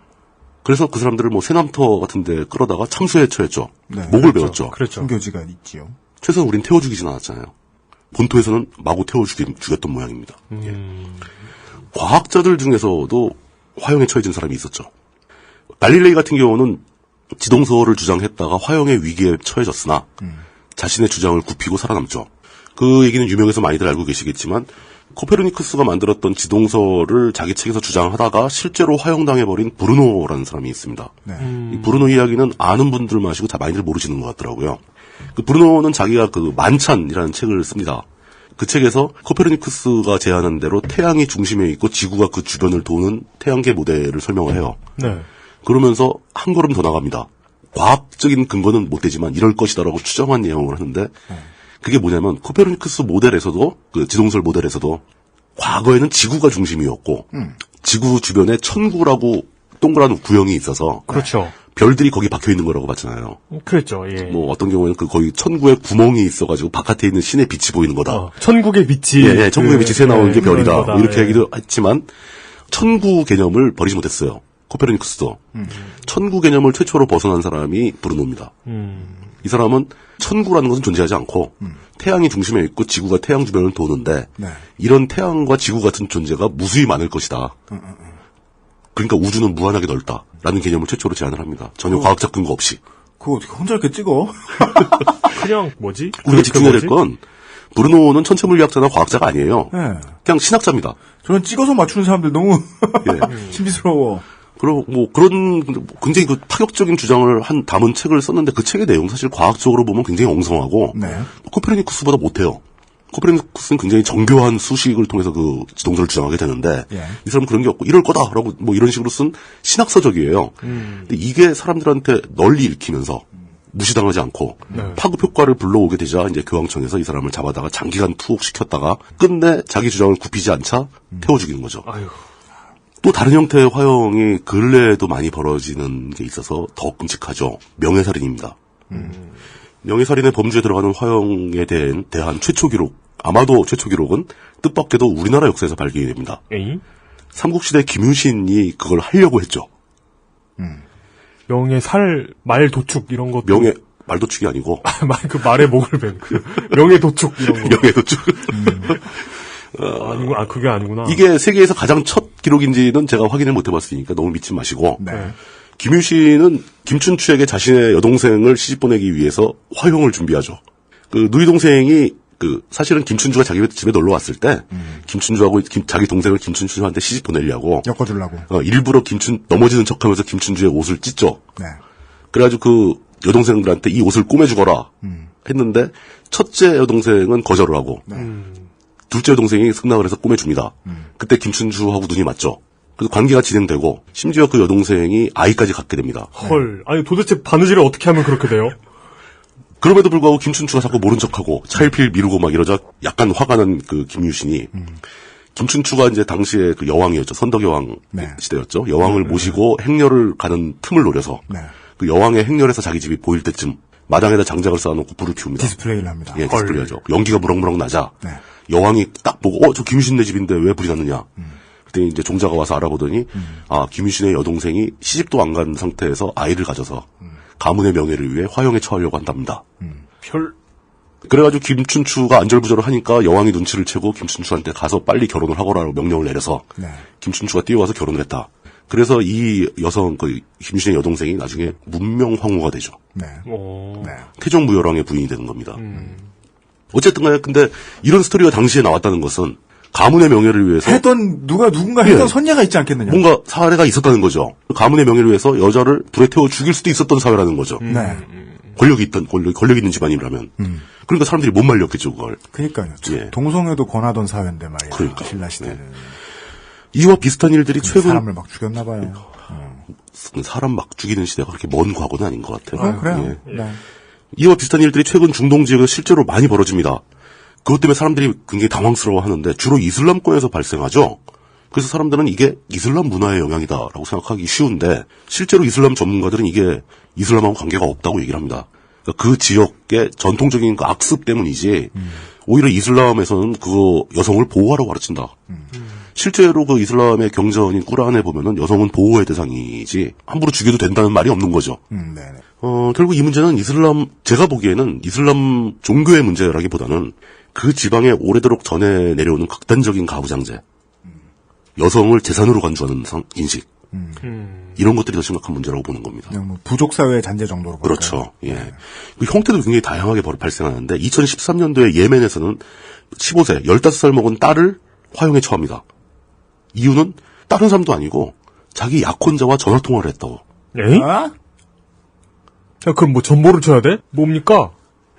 그래서 그 사람들을 뭐 새남터 같은 데 끌어다가 참수에 처했죠. 목을 베었죠. 그렇죠. 순교지가 있지요. 최소한 우린 태워 죽이진 않았잖아요. 본토에서는 마구 태워 죽였던 모양입니다. 예. 과학자들 중에서도 화형에 처해진 사람이 있었죠. 갈릴레이 같은 경우는 지동설을 주장했다가 화형의 위기에 처해졌으나 자신의 주장을 굽히고 살아남죠. 그 얘기는 유명해서 많이들 알고 계시겠지만 코페르니쿠스가 만들었던 지동설을 자기 책에서 주장하다가 실제로 화형당해버린 브루노라는 사람이 있습니다. 이 브루노 이야기는 아는 분들 마시고 다 많이들 모르시는 것 같더라고요. 그 브루노는 자기가 그 만찬이라는 책을 씁니다. 그 책에서 코페르니쿠스가 제안한 대로 태양이 중심에 있고 지구가 그 주변을 도는 태양계 모델을 설명을 해요. 네. 그러면서 한 걸음 더 나갑니다. 과학적인 근거는 못 되지만 이럴 것이다라고 추정한 내용을 하는데 그게 뭐냐면 코페르니쿠스 모델에서도 그 지동설 모델에서도 과거에는 지구가 중심이었고 지구 주변에 천구라고 동그란 구형이 있어서 그렇죠. 별들이 거기 박혀 있는 거라고 봤잖아요. 그랬죠. 예. 뭐 어떤 경우에는 그 거의 천구에 구멍이 있어가지고 바깥에 있는 신의 빛이 보이는 거다. 천국의 빛이 예, 천국의 빛이 새 나오는 게 별이다. 뭐 이렇게 얘기도 했지만 천구 개념을 버리지 못했어요. 코페르니쿠스도. 천구 개념을 최초로 벗어난 사람이 브루노입니다. 이 사람은 천구라는 것은 존재하지 않고 태양이 중심에 있고 지구가 태양 주변을 도는데 이런 태양과 지구 같은 존재가 무수히 많을 것이다. 그러니까 우주는 무한하게 넓다라는 개념을 최초로 제안을 합니다. 전혀 과학적 근거 없이. 그거 어떻게 혼자 이렇게 찍어? 그냥 뭐지? 우리가 집중해야 될 건 브루노는 천체물리학자나 과학자가 아니에요. 그냥 신학자입니다. 저는 찍어서 맞추는 사람들 너무 신비스러워. 그리고 뭐 그런 굉장히 그 파격적인 주장을 담은 책을 썼는데 그 책의 내용 사실 과학적으로 보면 굉장히 엉성하고 코페르니쿠스보다 못해요. 코페르니쿠스는 굉장히 정교한 수식을 통해서 그 지동설을 주장하게 되는데 이 사람은 그런 게 없고 이럴 거다라고 뭐 이런 식으로 쓴 신학서적이에요. 근데 이게 사람들한테 널리 읽히면서 무시당하지 않고 파급 효과를 불러오게 되자 이제 교황청에서 이 사람을 잡아다가 장기간 투옥시켰다가 끝내 자기 주장을 굽히지 않자 태워 죽이는 거죠. 아유. 또 다른 형태의 화형이 근래에도 많이 벌어지는 게 있어서 더 끔찍하죠. 명예살인입니다. 명예살인의 범주에 들어가는 화형에 대한 최초 기록, 아마도 최초 기록은 뜻밖에도 우리나라 역사에서 발견이 됩니다. 삼국시대 김유신이 그걸 하려고 했죠. 명예살, 말도축 이런 것도. 말도축이 아니고. 그 말의 목을 벤. 명예도축 이런 거. 명예도축. 그게 아니구나. 이게 세계에서 가장 첫 기록인지는 제가 확인을 못 해봤으니까 너무 믿지 마시고. 네. 김유신은 김춘추에게 자신의 여동생을 시집 보내기 위해서 화형을 준비하죠. 그 누이 동생이 사실은 김춘추가 자기 집에 놀러 왔을 때 김춘추하고 자기 동생을 김춘추한테 시집 보내려고 엮어주려고. 일부러 넘어지는 척하면서 김춘추의 옷을 찢죠. 네. 그래가지고 그 여동생들한테 이 옷을 꼬매주거라 했는데 첫째 여동생은 거절을 하고 둘째 여동생이 승낙을 해서 꼬매줍니다. 그때 김춘추하고 눈이 맞죠. 그래서 관계가 진행되고 심지어 그 여동생이 아이까지 갖게 됩니다. 헐, 아니 도대체 바느질을 어떻게 하면 그렇게 돼요? 그럼에도 불구하고 김춘추가 자꾸 모른 척하고 차일피일 미루고 막 이러자 약간 화가 난 그 김유신이 김춘추가 이제 당시에 그 여왕이었죠. 선덕여왕 시대였죠. 여왕을 모시고 행렬을 가는 틈을 노려서 그 여왕의 행렬에서 자기 집이 보일 때쯤 마당에다 장작을 쌓아놓고 불을 피웁니다. 디스플레이를 합니다. 예, 디스플레이하죠. 연기가 무럭무럭 나자 여왕이 딱 보고 저 김유신 내 집인데 왜 불이 났느냐. 그때 이제 종자가 와서 알아보더니 김유신의 여동생이 시집도 안 간 상태에서 아이를 가져서 가문의 명예를 위해 화형에 처하려고 한답니다. 그래가지고 김춘추가 안절부절을 하니까 여왕이 눈치를 채고 김춘추한테 가서 빨리 결혼을 하거라고 명령을 내려서 김춘추가 뛰어와서 결혼을 했다. 그래서 이 여성, 김유신의 여동생이 나중에 문명황후가 되죠. 태종무열왕의 부인이 되는 겁니다. 어쨌든 간에 근데 이런 스토리가 당시에 나왔다는 것은 가문의 명예를 위해서 누군가 했던 선례가 있지 않겠느냐. 뭔가 사례가 있었다는 거죠. 가문의 명예를 위해서 여자를 불에 태워 죽일 수도 있었던 사회라는 거죠. 권력 있는 집안이라면. 그러니까 사람들이 못 말렸겠죠, 그걸. 그러니까요. 동성애도 권하던 사회인데 말이야. 그러니까. 신라 시대는. 이와 비슷한 일들이 최근 사람을 막 죽였나 봐요. 사람 막 죽이는 시대가 그렇게 먼 과거는 아닌 것 같아요. 그래요. 이와 비슷한 일들이 최근 중동 지역에서 실제로 많이 벌어집니다. 그것 때문에 사람들이 굉장히 당황스러워하는데 주로 이슬람권에서 발생하죠. 그래서 사람들은 이게 이슬람 문화의 영향이다라고 생각하기 쉬운데 실제로 이슬람 전문가들은 이게 이슬람하고 관계가 없다고 얘기를 합니다. 그러니까 그 지역의 전통적인 그 악습 때문이지 오히려 이슬람에서는 그거 여성을 보호하라고 가르친다. 실제로 그 이슬람의 경전인 꾸란에 보면은 여성은 보호의 대상이지 함부로 죽여도 된다는 말이 없는 거죠. 결국 이 문제는 제가 보기에는 이슬람 종교의 문제라기보다는 그 지방에 오래도록 전해 내려오는 극단적인 가부장제, 여성을 재산으로 간주하는 인식, 이런 것들이 더 심각한 문제라고 보는 겁니다. 그냥 뭐 부족 사회의 잔재 정도로 볼까요? 그렇죠. 예. 그 형태도 굉장히 다양하게 발생하는데 2013년도에 예멘에서는 15세, 15살 먹은 딸을 화형에 처합니다. 이유는 다른 사람도 아니고 자기 약혼자와 전화 통화를 했다고. 에이? 야, 그럼 뭐 전보를 쳐야 돼? 뭡니까?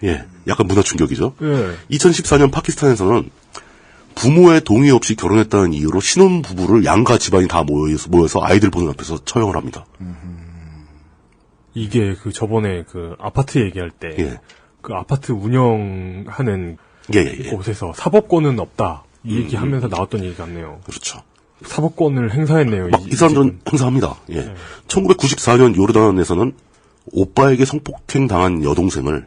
예. 약간 문화 충격이죠. 예. 2014년 파키스탄에서는 부모의 동의 없이 결혼했다는 이유로 신혼 부부를 양가 집안이 다 모여서 아이들 보는 앞에서 처형을 합니다. 이게 저번에 아파트 얘기할 때 그 아파트 운영하는 곳에서 사법권은 없다 이 얘기하면서 나왔던 얘기 같네요. 그렇죠. 사법권을 행사했네요. 이 사람들은 행사합니다. 예. 1994년 요르단에서는 오빠에게 성폭행 당한 여동생을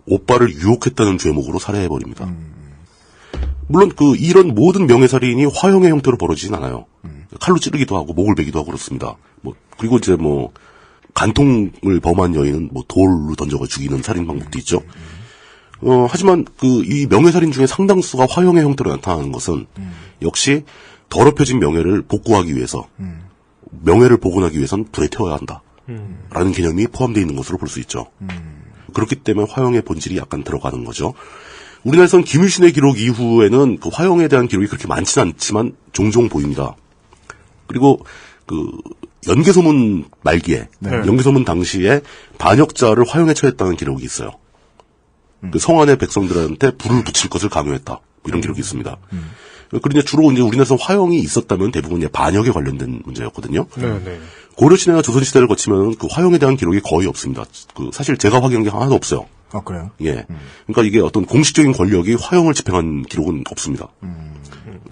오빠를 유혹했다는 죄목으로 살해해버립니다. 물론 이런 모든 명예살인이 화형의 형태로 벌어지진 않아요. 칼로 찌르기도 하고 목을 베기도 하고 그렇습니다. 그리고 이제 간통을 범한 여인은 돌로 던져가 죽이는 살인 방법도 있죠. 하지만 이 명예살인 중에 상당수가 화형의 형태로 나타나는 것은 역시 더럽혀진 명예를 복구하기 위해서 명예를 복원하기 위해서는 불에 태워야 한다. 라는 개념이 포함되어 있는 것으로 볼 수 있죠. 그렇기 때문에 화형의 본질이 약간 들어가는 거죠. 우리나라에서는 김유신의 기록 이후에는 그 화형에 대한 기록이 그렇게 많지는 않지만 종종 보입니다. 그리고 연개소문 말기에, 연개소문 당시에 반역자를 화형에 처했다는 기록이 있어요. 그 성안의 백성들한테 불을 붙일 것을 강요했다. 이런 기록이 있습니다. 그런데 주로 우리나라에서 화형이 있었다면 대부분 반역에 관련된 문제였거든요. 고려시대나 조선시대를 거치면 그 화형에 대한 기록이 거의 없습니다. 그 사실 제가 확인한 게 하나도 없어요. 아, 그래요? 예. 그러니까 이게 어떤 공식적인 권력이 화형을 집행한 기록은 없습니다.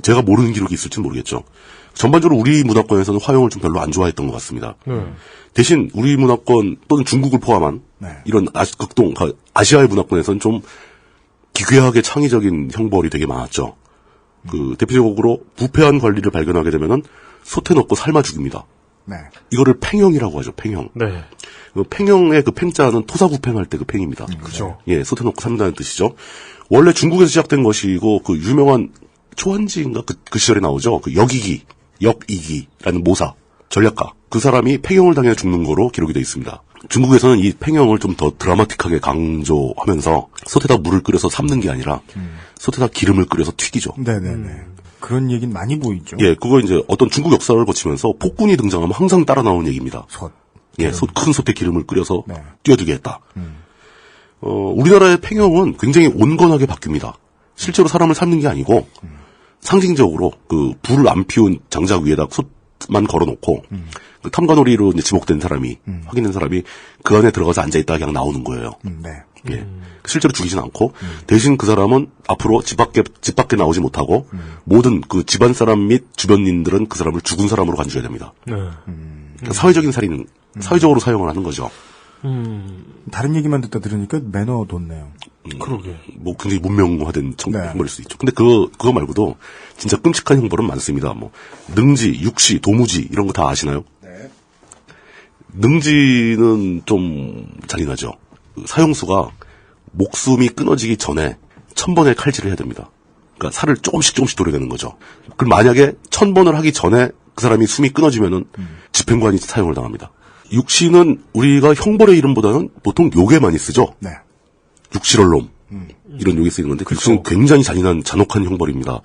제가 모르는 기록이 있을지는 모르겠죠. 전반적으로 우리 문화권에서는 화형을 좀 별로 안 좋아했던 것 같습니다. 대신 우리 문화권 또는 중국을 포함한 이런 극동, 아시아의 문화권에서는 좀 기괴하게 창의적인 형벌이 되게 많았죠. 그 대표적으로 부패한 관리를 발견하게 되면은 솥에 넣고 삶아 죽입니다. 네. 이거를 팽형이라고 하죠. 팽형. 네. 그 팽형의 그 팽자는 토사구팽할 때 그 팽입니다. 그죠. 예, 솥에 넣고 삶는다는 뜻이죠. 원래 중국에서 시작된 것이고 그 유명한 초한지인가 그 시절에 나오죠. 그 역이기라는 모사 전략가 그 사람이 팽형을 당해 죽는 거로 기록이 되어 있습니다. 중국에서는 이 팽형을 좀 더 드라마틱하게 강조하면서 솥에다 물을 끓여서 삶는 게 아니라 솥에다 기름을 끓여서 튀기죠. 네네네. 그런 얘기는 많이 보이죠. 예, 그거 이제 어떤 중국 역사를 거치면서 폭군이 등장하면 항상 따라 나오는 얘기입니다. 솥. 예, 큰 솥에 기름을 끓여서 띄워두게 했다. 우리나라의 팽형은 굉장히 온건하게 바뀝니다. 실제로 사람을 삶는 게 아니고 상징적으로 그 불을 안 피운 장작 위에다 솥만 걸어놓고 그 탐관오리로 이제 지목된 사람이 확인된 사람이 그 안에 들어가서 앉아 있다가 그냥 나오는 거예요. 네. 예. 실제로 죽이진 않고 대신 그 사람은 앞으로 집 밖에 나오지 못하고 모든 그 집안 사람 및 주변인들은 그 사람을 죽은 사람으로 간주해야 됩니다. 그러니까 사회적인 살인, 사회적으로 사용을 하는 거죠. 다른 얘기만 듣다 들으니까 매너 돋네요. 그러게. 뭐 굉장히 문명화된 형벌일 수 있죠. 근데 그거 말고도 진짜 끔찍한 형벌은 많습니다. 뭐 능지, 육시, 도무지 이런 거 다 아시나요? 네. 능지는 좀 잔인하죠. 사형수가 목숨이 끊어지기 전에 1000번의 칼질을 해야 됩니다. 그러니까 살을 조금씩 도려내는 거죠. 그럼 만약에 1000번을 하기 전에 그 사람이 숨이 끊어지면은 집행관이 사형을 당합니다. 육시는 우리가 형벌의 이름보다는 보통 욕에 많이 쓰죠. 네. 육실얼놈 이런 욕이 쓰이는 건데 육시는 굉장히 잔혹한 형벌입니다.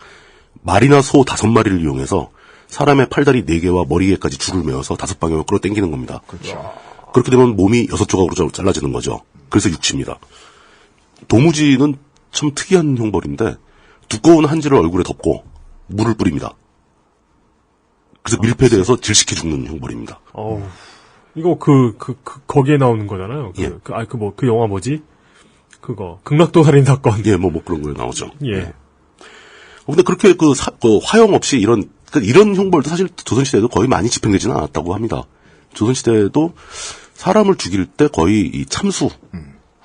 말이나 소 5마리를 이용해서 사람의 팔다리 4개와 머리에까지 줄을 메어서 5방향으로 끌어당기는 겁니다. 그렇죠. 그렇게 되면 몸이 6조각으로 잘라지는 거죠. 그래서 육시입니다. 도무지는 참 특이한 형벌인데 두꺼운 한지를 얼굴에 덮고 물을 뿌립니다. 그래서 밀폐되어서 질식해 죽는 형벌입니다. 이거 거기에 나오는 거잖아요. 그 영화 뭐지? 그거 극락도 살인 사건. 예, 뭐 그런 거에 나오죠. 예. 근데 그렇게 화형 없이 이런 형벌도 사실 조선시대에도 거의 많이 집행되지는 않았다고 합니다. 조선시대에도 사람을 죽일 때 거의 이 참수,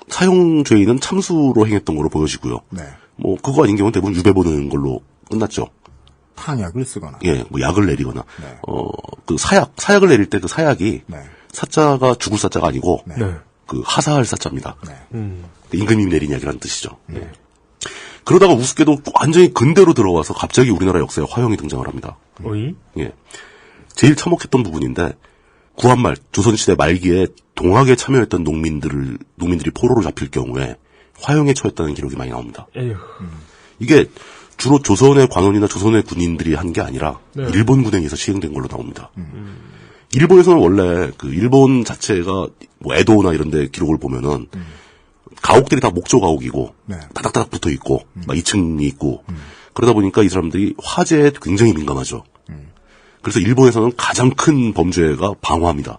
사형죄인은 참수로 행했던 걸로 보여지고요. 네. 뭐 그거 아닌 경우는 대부분 유배 보내는 걸로 끝났죠. 탕약을 쓰거나. 예, 뭐 약을 내리거나. 네. 그 사약을 내릴 때 그 사약이 사자가 죽을 사자가 아니고 그 하사할 사자입니다. 임금님이 내린 약이라는 뜻이죠. 그러다가 우습게도 완전히 근대로 들어와서 갑자기 우리나라 역사에 화형이 등장을 합니다. 예. 제일 참혹했던 부분인데 구한말 조선시대 말기에 동학에 참여했던 농민들이 포로로 잡힐 경우에 화형에 처했다는 기록이 많이 나옵니다. 이게 주로 조선의 관원이나 조선의 군인들이 한 게 아니라 일본 군에 의해서 시행된 걸로 나옵니다. 일본에서는 원래 그 일본 자체가 뭐 에도나 이런 데 기록을 보면은 가옥들이 다 목조 가옥이고 다닥다닥 붙어 있고 막 2층이 있고 그러다 보니까 이 사람들이 화재에 굉장히 민감하죠. 그래서 일본에서는 가장 큰 범죄가 방화입니다.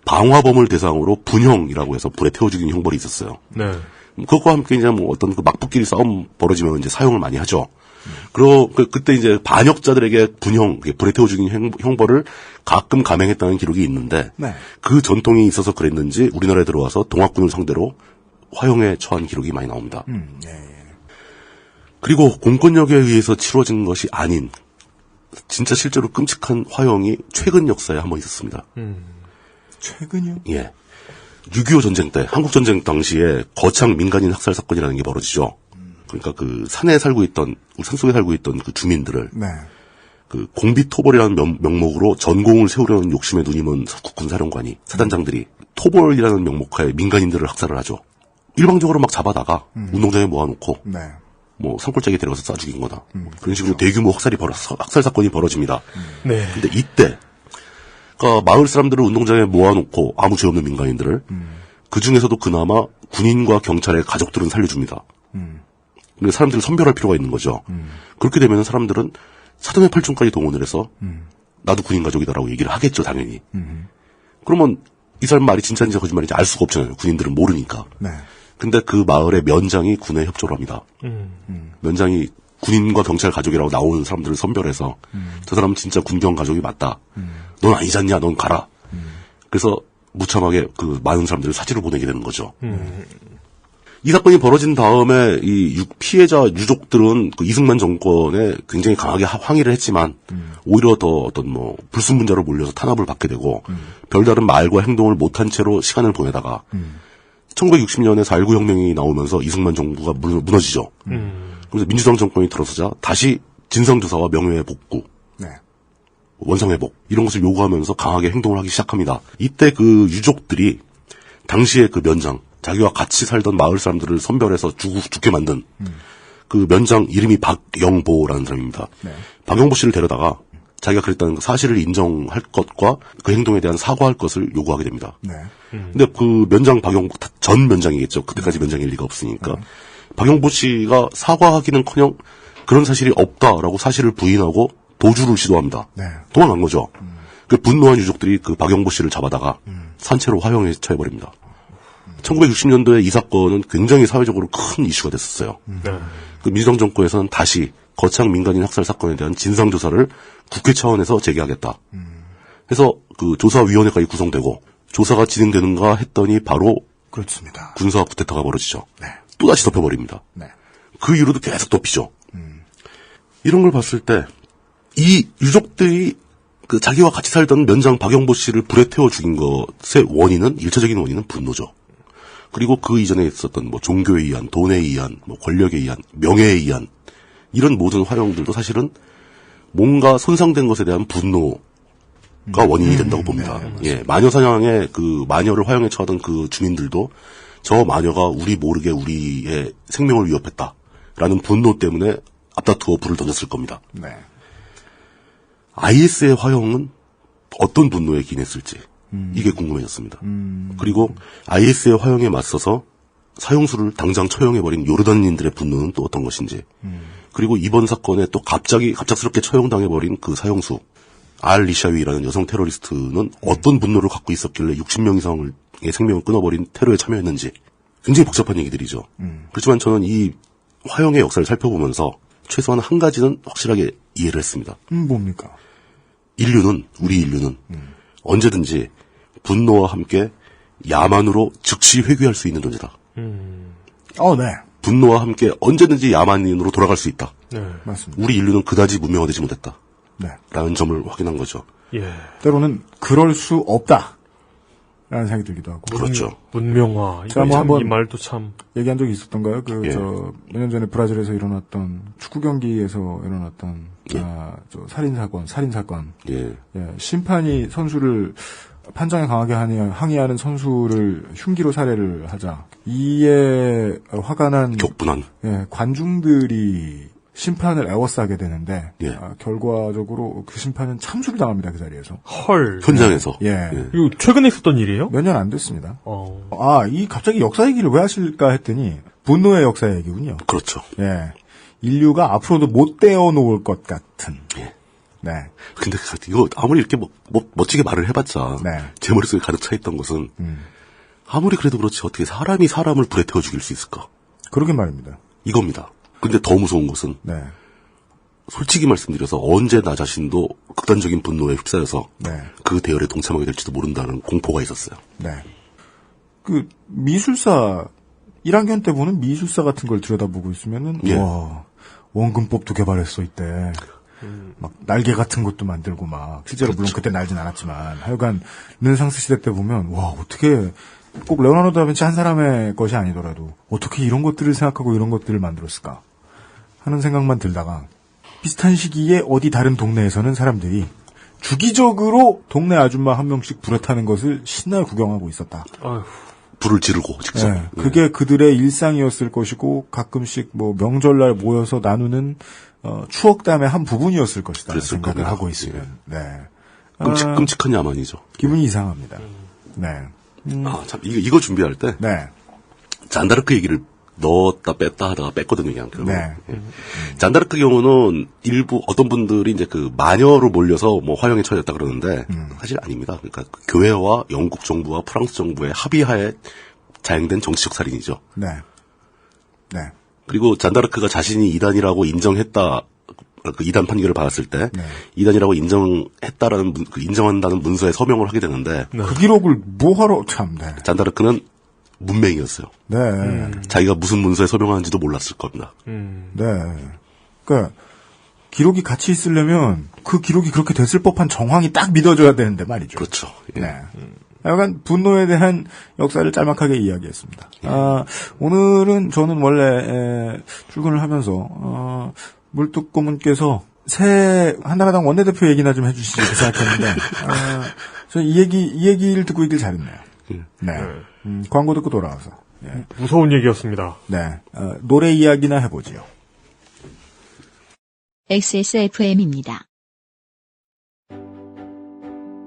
방화범을 대상으로 분형이라고 해서 불에 태워 죽이는 형벌이 있었어요. 네. 그것과 함께 이제 뭐 어떤 그 막붙끼리 싸움 벌어지면 이제 사용을 많이 하죠. 그때 이제 반역자들에게 분형, 불에 태워 죽이는 형벌을 가끔 감행했다는 기록이 있는데 그 전통이 있어서 그랬는지 우리나라에 들어와서 동학군을 상대로 화형에 처한 기록이 많이 나옵니다. 그리고 공권력에 의해서 치러진 것이 아닌 진짜 실제로 끔찍한 화형이 최근 역사에 한번 있었습니다. 최근이요? 예. 6.25 전쟁 때, 한국전쟁 당시에 거창 민간인 학살 사건이라는 게 벌어지죠. 그러니까 그 산에 살고 있던, 산속에 살고 있던 그 주민들을 그 공비토벌이라는 명목으로 전공을 세우려는 욕심에 눈이 먼 국군 사령관이, 사단장들이 토벌이라는 명목하에 민간인들을 학살을 하죠. 일방적으로 막 잡아다가 운동장에 모아놓고 뭐 산골짜기 데려가서 쏴 죽인 거다. 그런 식으로 대규모 학살 사건이 벌어집니다. 근데 이때 그러니까 마을 사람들을 운동장에 모아놓고 아무 죄 없는 민간인들을 그 중에서도 그나마 군인과 경찰의 가족들은 살려줍니다. 근데 사람들을 선별할 필요가 있는 거죠. 그렇게 되면 사람들은 사돈의 팔촌까지 동원을 해서 나도 군인 가족이다라고 얘기를 하겠죠, 당연히. 그러면 이 사람 말이 진짜인지 거짓말인지 알 수가 없잖아요. 군인들은 모르니까. 네. 근데 그 마을의 면장이 군에 협조를 합니다. 면장이 군인과 경찰 가족이라고 나오는 사람들을 선별해서 저 사람은 진짜 군경 가족이 맞다. 넌 아니지 않냐? 넌 가라. 그래서 무참하게 그 많은 사람들을 사지로 보내게 되는 거죠. 이 사건이 벌어진 다음에 이 피해자 유족들은 그 이승만 정권에 굉장히 강하게 항의를 했지만 오히려 더 어떤 뭐 불순분자로 몰려서 탄압을 받게 되고 별다른 말과 행동을 못한 채로 시간을 보내다가 1960년에 4.19 혁명이 나오면서 이승만 정부가 무너지죠. 그래서 민주당 정권이 들어서자 다시 진상조사와 명예의 복구, 네. 원상회복 이런 것을 요구하면서 강하게 행동을 하기 시작합니다. 이때 그 유족들이 당시에 그 면장, 자기와 같이 살던 마을 사람들을 선별해서 죽게 만든 그 면장 이름이 박영보라는 사람입니다. 네. 박영보 씨를 데려다가 자기가 그랬다는 사실을 인정할 것과 그 행동에 대한 사과할 것을 요구하게 됩니다. 네. 근데 그 면장 박영보 전 면장이겠죠. 그때까지 면장일 리가 없으니까. 박영보 씨가 사과하기는커녕 그런 사실이 없다라고 사실을 부인하고 도주를 시도합니다. 네. 도망간 거죠. 그 분노한 유족들이 그 박영보 씨를 잡아다가 산채로 화형에 처해버립니다. 1960년도에 이 사건은 굉장히 사회적으로 큰 이슈가 됐었어요. 그 민주당 정권에서는 다시 거창 민간인 학살 사건에 대한 진상조사를 국회 차원에서 재개하겠다. 해서 그 조사위원회까지 구성되고 조사가 진행되는가 했더니 바로 그렇습니다. 군사 쿠데타가 벌어지죠. 네. 또다시 덮여버립니다. 네. 그 이후로도 계속 덮이죠. 이런 걸 봤을 때 이 유족들이 그 자기와 같이 살던 면장 박영보 씨를 불에 태워 죽인 것의 원인은 일차적인 원인은 분노죠. 그리고 그 이전에 있었던 뭐 종교에 의한, 돈에 의한, 뭐 권력에 의한, 명예에 의한 이런 모든 화형들도 사실은 뭔가 손상된 것에 대한 분노가 원인이 된다고 봅니다. 예, 마녀 사냥에 그 마녀를 화형에 처하던 그 주민들도 저 마녀가 우리 모르게 우리의 생명을 위협했다라는 분노 때문에 앞다투어 불을 던졌을 겁니다. 네. IS의 화형은 어떤 분노에 기인했을지 이게 궁금해졌습니다. 그리고 IS의 화형에 맞서서 사형수를 당장 처형해버린 요르단인들의 분노는 또 어떤 것인지 그리고 이번 사건에 또 갑작스럽게 처형당해버린 그 사형수 알-리샤위라는 여성 테러리스트는 어떤 분노를 갖고 있었길래 60명 이상의 생명을 끊어버린 테러에 참여했는지 굉장히 복잡한 얘기들이죠. 그렇지만 저는 이 화형의 역사를 살펴보면서 최소한 한 가지는 확실하게 이해를 했습니다. 뭡니까? 우리 인류는 언제든지 분노와 함께 야만으로 즉시 회귀할 수 있는 존재다. 네. 분노와 함께 언제든지 야만인으로 돌아갈 수 있다. 네. 맞습니다. 우리 인류는 그다지 문명화되지 못했다. 네. 라는 점을 확인한 거죠. 예. 때로는 그럴 수 없다. 라는 생각이 들기도 하고. 그렇죠. 문명화. 제가 뭐 한번 이 말도 참. 얘기한 적이 있었던가요? 예. 몇 년 전에 브라질에서 일어났던, 축구 경기에서 일어났던, 예. 살인사건. 예. 예. 심판이 선수를, 판정에 강하게 항의하는 선수를 흉기로 살해를 하자. 이에 화가 난. 격분한. 예. 관중들이 심판을 애워싸게 되는데. 예. 결과적으로 그 심판은 참수를 당합니다, 그 자리에서. 헐. 현장에서. 예. 이거 최근에 있었던 일이에요? 몇 년 안 됐습니다. 갑자기 역사 얘기를 왜 하실까 했더니, 분노의 역사 얘기군요. 그렇죠. 예. 인류가 앞으로도 못 떼어 놓을 것 같은. 예. 네. 근데 이거 아무리 이렇게 멋지게 말을 해봤자. 네. 제 머릿속에 가득 차 있던 것은. 아무리 그래도 그렇지 어떻게 사람이 사람을 불에 태워 죽일 수 있을까? 그러게 말입니다. 이겁니다. 근데 더 무서운 것은. 네. 솔직히 말씀드려서 언제 나 자신도 극단적인 분노에 휩싸여서. 네. 그 대열에 동참하게 될지도 모른다는 공포가 있었어요. 네. 그, 미술사, 1학년 때 보는 미술사 같은 걸 들여다보고 있으면은, 예. 와, 원근법도 개발했어, 이때. 막, 날개 같은 것도 만들고 막, 실제로 물론 그때 날진 않았지만, 하여간, 르네상스 시대 때 보면, 와, 어떻게, 꼭 레오나르도 다빈치 한 사람의 것이 아니더라도, 어떻게 이런 것들을 생각하고 이런 것들을 만들었을까? 하는 생각만 들다가, 비슷한 시기에 어디 다른 동네에서는 사람들이, 주기적으로 동네 아줌마 한 명씩 불에 타는 것을 신나게 구경하고 있었다. 아휴. 불을 지르고 직접. 네, 그게 그들의 일상이었을 것이고 가끔씩 뭐 명절날 모여서 나누는 추억담의 한 부분이었을 것이다. 생각을 겁니다. 하고 있으면. 네. 끔찍한 야만이죠. 기분이 이상합니다. 네. 참 이거 준비할 때. 네. 잔다르크 얘기를 넣었다 뺐다 하다가 뺐거든요, 그냥. 네. 잔다르크 경우는 일부 어떤 분들이 이제 그 마녀로 몰려서 뭐 화형에 처해졌다 그러는데 사실 아닙니다. 그러니까 그 교회와 영국 정부와 프랑스 정부의 합의하에 자행된 정치적 살인이죠. 네. 네. 그리고 잔다르크가 자신이 이단이라고 인정했다. 그 이단 판결을 받았을 때 이단이라고 인정했다라는 그 인정한다는 문서에 서명을 하게 되는데 그 기록을 뭐하러 참. 네. 잔다르크는 문맹이었어요. 네. 자기가 무슨 문서에 서명하는지도 몰랐을 겁니다. 네. 그러니까 기록이 같이 있으려면 그 기록이 그렇게 됐을 법한 정황이 딱 믿어져야 되는데 말이죠. 그렇죠. 예. 네. 약간 분노에 대한 역사를 짤막하게 이야기했습니다. 오늘은 저는 원래 출근을 하면서 물뚝고문께서 새 한나라당 원내대표 얘기나 좀 해주시지 이렇게 생각했는데 저 이 얘기를 듣고 있길 잘했네요. 네. 광고 듣고 돌아와서. 예. 무서운 얘기였습니다. 네. 노래 이야기나 해보지요. XSFM입니다.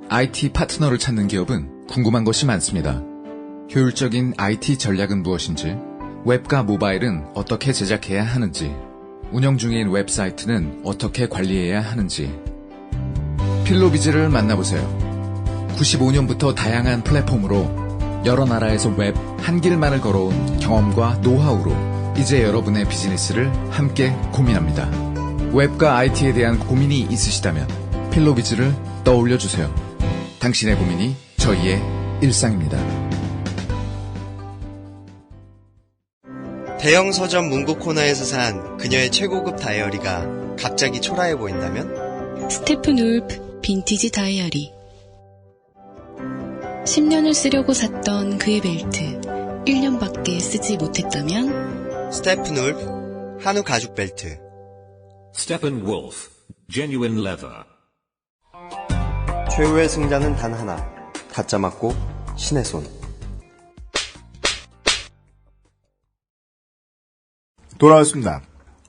IT 파트너를 찾는 기업은 궁금한 것이 많습니다. 효율적인 IT 전략은 무엇인지, 웹과 모바일은 어떻게 제작해야 하는지, 운영 중인 웹사이트는 어떻게 관리해야 하는지. 필로비즈를 만나보세요. 95년부터 다양한 플랫폼으로 여러 나라에서 웹 한 길만을 걸어온 경험과 노하우로 이제 여러분의 비즈니스를 함께 고민합니다. 웹과 IT에 대한 고민이 있으시다면 필로비즈를 떠올려주세요. 당신의 고민이 저희의 일상입니다. 대형 서점 문구 코너에서 산 그녀의 최고급 다이어리가 갑자기 초라해 보인다면? 스테픈 울프 빈티지 다이어리. 10년을 쓰려고 샀던 그의 벨트 1년밖에 쓰지 못했다면? 스테픈 울프 한우 가죽 벨트. Steppenwolf Genuine Leather. 최후의 승자는 단 하나. 다짜 맞고 신의 손. 돌아왔습니다.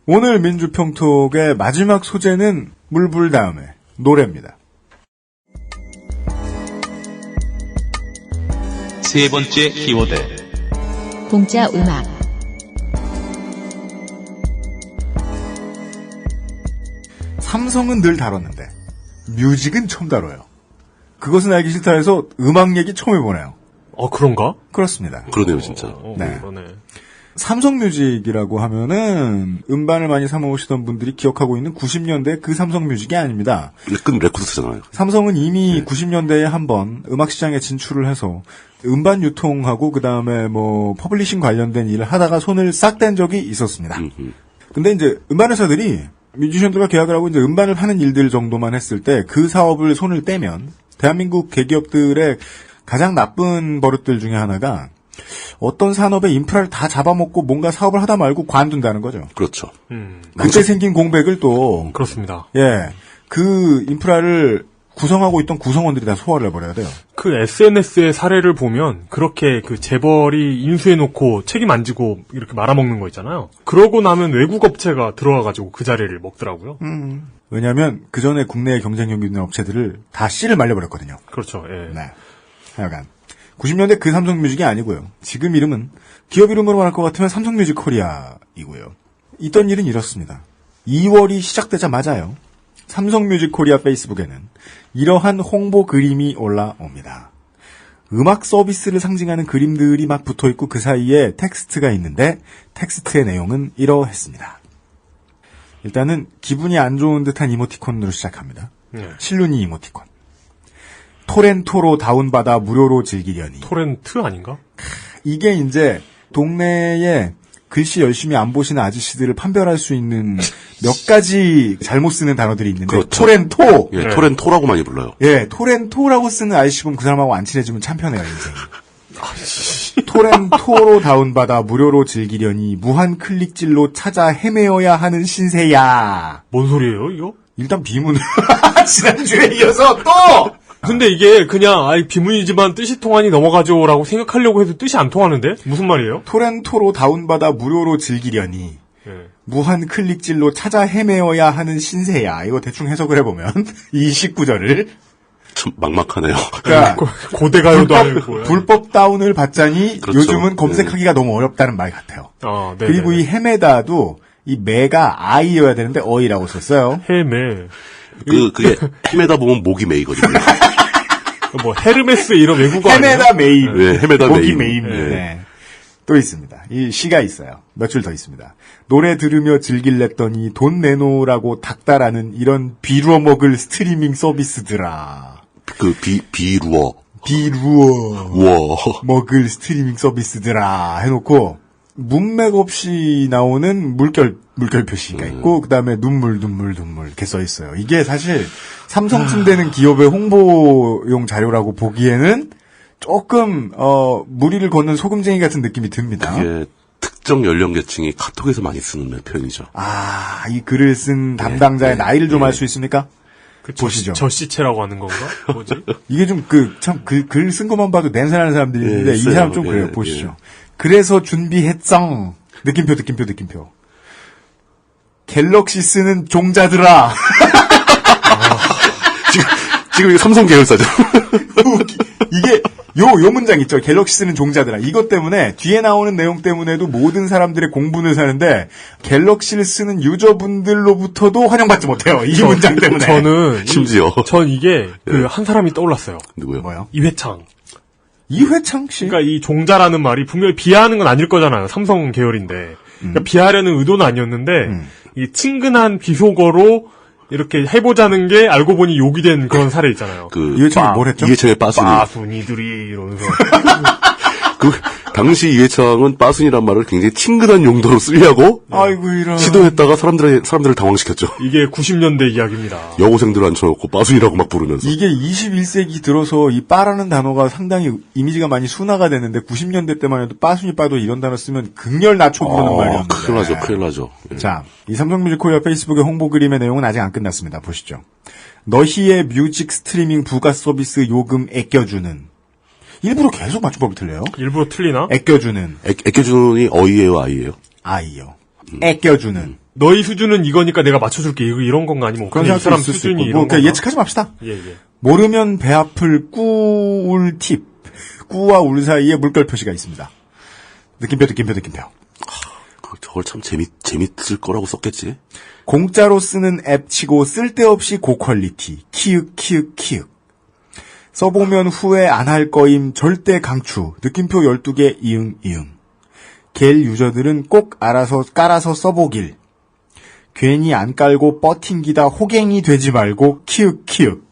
오늘 민주평톡의 마지막 소재는 물불 다음에 노래입니다. 세 번째 키워드. 공짜 음악. 삼성은 늘 다뤘는데 뮤직은 처음 다뤄요. 그것은 알기 싫다 해서 음악 얘기 처음 해보네요. 그런가? 그렇습니다. 그러네요, 진짜. 네. 그러네. 삼성뮤직이라고 하면은 음반을 많이 사모으시던 분들이 기억하고 있는 90년대 그 삼성뮤직이 아닙니다. 일끈 레코드잖아요. 삼성은 이미 90년대에 한번 음악 시장에 진출을 해서 음반 유통하고 그 다음에 뭐 퍼블리싱 관련된 일을 하다가 손을 싹 뗀 적이 있었습니다. 근데 이제 음반 회사들이 뮤지션들과 계약을 하고 이제 음반을 파는 일들 정도만 했을 때 그 사업을 손을 떼면 대한민국 대기업들의 가장 나쁜 버릇들 중에 하나가 어떤 산업의 인프라를 다 잡아먹고 뭔가 사업을 하다 말고 관둔다는 거죠. 그렇죠. 그때 생긴 공백을 또 그렇습니다. 예, 그 인프라를 구성하고 있던 구성원들이 다 소화를 해버려야 돼요. 그 SNS의 사례를 보면 그렇게 그 재벌이 인수해놓고 책임 안 지고 이렇게 말아먹는 거 있잖아요. 그러고 나면 외국 업체가 들어와가지고 그 자리를 먹더라고요. 왜냐하면 그 전에 국내에 경쟁력 있는 업체들을 다 씨를 말려버렸거든요. 그렇죠. 예. 네. 하여간 90년대 그 삼성뮤직이 아니고요. 지금 이름은 기업 이름으로 말할 것 같으면 삼성뮤직 코리아이고요. 있던 일은 이렇습니다. 2월이 시작되자마자요. 삼성뮤직 코리아 페이스북에는 이러한 홍보 그림이 올라옵니다. 음악 서비스를 상징하는 그림들이 막 붙어있고 그 사이에 텍스트가 있는데 텍스트의 내용은 이러했습니다. 일단은 기분이 안 좋은 듯한 이모티콘으로 시작합니다. 실눈이 이모티콘. 토렌토로 다운받아 무료로 즐기려니. 토렌트 아닌가? 이게 이제 동네에 글씨 열심히 안 보시는 아저씨들을 판별할 수 있는 몇 가지 잘못 쓰는 단어들이 있는데 그렇죠. 토렌토. 예, 토렌토라고 많이 불러요. 예, 토렌토라고 쓰는 아저씨 보면 그 사람하고 안 친해지면 참 편해요, 인생이. 토렌토로 다운받아 무료로 즐기려니 무한 클릭질로 찾아 헤매어야 하는 신세야. 뭔 소리예요, 이거? 일단 비문. 지난주에 이어서 또! 근데 이게 그냥 비문이지만 뜻이 통하니 넘어가죠라고 생각하려고 해도 뜻이 안 통하는데? 무슨 말이에요? 토렌토로 다운받아 무료로 즐기려니 무한 클릭질로 찾아 헤매어야 하는 신세야. 이거 대충 해석을 해보면 이 19절을 참 막막하네요. 그러니까 고대 가요도 아니고 불법 다운을 받자니 그렇죠. 요즘은 검색하기가 너무 어렵다는 말 같아요. 네, 그리고 이 헤메다도 이 매가 아이여야 되는데 어이라고 썼어요. 헤메. 그게 헤매다 보면 목이 메이거든요. 뭐 헤르메스 이런 외국어 헤메다 메임. 네, 헤메다 목이 메임. 메임. 네. 또 있습니다. 이 시가 있어요. 며칠 더 있습니다. 노래 들으며 즐길랬더니 돈 내놓으라고 닥달하는 이런 비루어 먹을 스트리밍 서비스들아. 비루어 우와. 먹을 스트리밍 서비스들아 해놓고 문맥 없이 나오는 물결 표시가 있고 그다음에 눈물 이렇게 써 있어요. 이게 사실 삼성쯤 되는 기업의 홍보용 자료라고 보기에는 조금 무리를 걷는 소금쟁이 같은 느낌이 듭니다. 그게 특정 연령계층이 카톡에서 많이 쓰는 표현이죠. 이 글을 쓴 담당자의 나이를 좀 알 수 있습니까? 보시죠. 저시체라고 하는 건가? 뭐지? 이게 좀 글 쓴 것만 봐도 냄새나는 사람들이 있는데 이 사람 좀 그래요. 보시죠. 그래서 준비했정. 느낌표. 갤럭시 쓰는 종자들아. 지금 이게 삼성 계열사죠. 이게 요 문장 있죠. 갤럭시 쓰는 종자들아. 이것 때문에 뒤에 나오는 내용 때문에도 모든 사람들의 공분을 사는데 갤럭시를 쓰는 유저분들로부터도 환영받지 못해요. 이 문장 때문에. 저는 심지어 전 이게 한 사람이 떠올랐어요. 누구요? 뭐요? 이회창. 이회창 씨. 그러니까 이 종자라는 말이 분명히 비하하는 건 아닐 거잖아요. 삼성 계열인데. 그러니까 비하려는 의도는 아니었는데 이 친근한 비속어로 이렇게 해보자는 게 알고 보니 욕이 된 그런 사례 있잖아요. 이회창이 뭘 했죠? 이회창의 빠순이. 빠순이들이 이러면서. 당시 이회창은 빠순이란 말을 굉장히 친근한 용도로 쓰려고 아이고 이런 시도했다가 사람들을 당황시켰죠. 이게 90년대 이야기입니다. 여고생들 앉혀놓고 빠순이라고 막 부르면서. 이게 21세기 들어서 이 빠라는 단어가 상당히 이미지가 많이 순화가 됐는데 90년대 때만 해도 빠순이 빠도 이런 단어 쓰면 극렬 낮춰 부르는 말이었는데. 큰일 나죠. 자, 이 삼성뮤직 코리아 페이스북의 홍보 그림의 내용은 아직 안 끝났습니다. 보시죠. 너희의 뮤직 스트리밍 부가 서비스 요금 애껴주는. 일부러 계속 맞춤법이 틀려요. 일부러 틀리나? 애껴주는. 애껴주는이 어이예요, 아이예요? 아이요. 애껴주는. 너희 수준은 이거니까 내가 맞춰줄게. 이런 건가 아니면 그런 이 사람 있을 수 수준이 있고. 이런 건가? 예측하지 맙시다. 예. 모르면 배 아플 꾸울 팁. 꾸와 울 사이에 물결 표시가 있습니다. 느낌표. 저걸 참 재밌을 거라고 썼겠지. 공짜로 쓰는 앱 치고 쓸데없이 고퀄리티. 키읔. 써보면 후회 안 할 거임 절대 강추. 느낌표 12개 이응. 겔 유저들은 꼭 알아서 깔아서 써보길. 괜히 안 깔고 뻗팅기다 호갱이 되지 말고 키읔.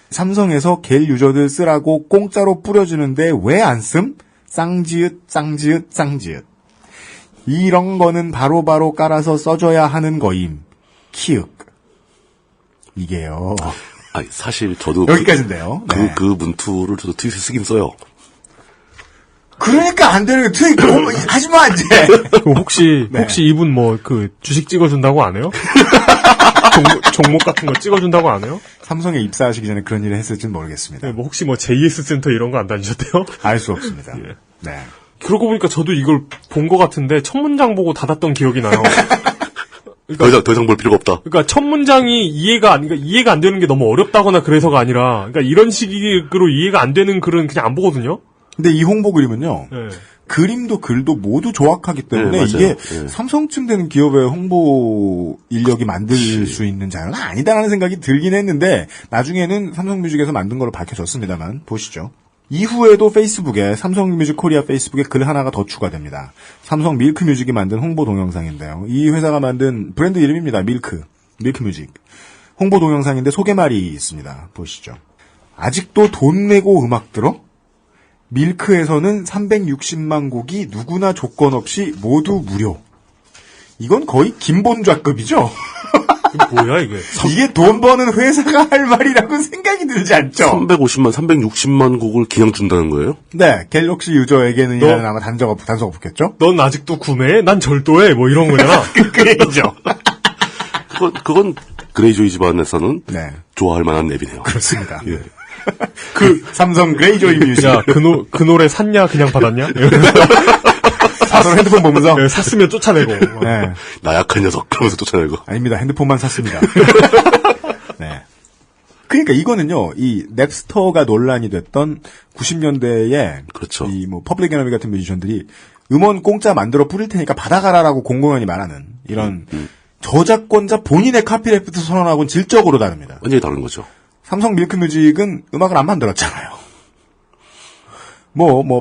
삼성에서 겔 유저들 쓰라고 공짜로 뿌려주는데 왜 안 씀? 쌍지읒. 이런 거는 바로바로 깔아서 써줘야 하는 거임. 키읔. 이게요. 사실 저도 여기까지인데요. 그 문투를 저도 트윗에 쓰긴 써요. 그러니까 안 되는 거 트윗 하지마 이제. 혹시 이분 주식 찍어준다고 안 해요? 종목 같은 거 찍어준다고 안 해요? 삼성에 입사하시기 전에 그런 일을 했을지는 모르겠습니다. 네, 혹시 JS 센터 이런 거 안 다니셨대요? 알 수 없습니다. 예. 네. 그러고 보니까 저도 이걸 본 것 같은데 첫 문장 보고 닫았던 기억이 나요. 더 이상 볼 필요가 없다. 그러니까 첫 문장이 이해가 안 되는 게 너무 어렵다거나 그래서가 아니라, 그러니까 이런 식으로 이해가 안 되는 글은 그냥 안 보거든요. 근데 이 홍보 그림은요. 네. 그림도 글도 모두 정확하기 때문에 이게 삼성쯤 되는 기업의 홍보 인력이 만들 수 있는 자료가 아니다라는 생각이 들긴 했는데 나중에는 삼성뮤직에서 만든 걸로 밝혀졌습니다만 보시죠. 이후에도 페이스북에 삼성뮤직 코리아 페이스북에 글 하나가 더 추가됩니다. 삼성 밀크뮤직이 만든 홍보 동영상인데요. 이 회사가 만든 브랜드 이름입니다. 밀크뮤직. 홍보 동영상인데 소개말이 있습니다. 보시죠. 아직도 돈 내고 음악 들어? 밀크에서는 360만 곡이 누구나 조건 없이 모두 무료. 이건 거의 김본좌급이죠? 뭐야 이게? 이게 돈 버는 회사가 할 말이라고 생각이 들지 않죠? 360만 곡을 그냥 준다는 거예요? 네, 갤럭시 유저에게는 아마 단서가 붙겠죠? 넌 아직도 구매해? 난 절도해? 뭐 이런 거잖아. 그 얘기죠. 그건 그레이조이 집안에서는 좋아할 만한 앱이네요. 그렇습니다. 예. 삼성 그레이조이 뮤직. 야, 그 노래 샀냐? 그냥 받았냐? 사서 핸드폰 보면서 네, 샀으면 쫓아내고. 네. 나약한 녀석 그러면서 쫓아내고. 아닙니다. 핸드폰만 샀습니다. 네. 그러니까 이거는요, 이 넵스터가 논란이 됐던 90년대에 그렇죠. 이 뭐 퍼블릭 에너미 같은 뮤지션들이 음원 공짜 만들어 뿌릴 테니까 받아가라라고 공공연히 말하는 이런 저작권자 본인의 카피라이트 선언하고는 질적으로 다릅니다. 완전히 다른 거죠. 삼성 밀크뮤직은 음악을 안 만들었잖아요.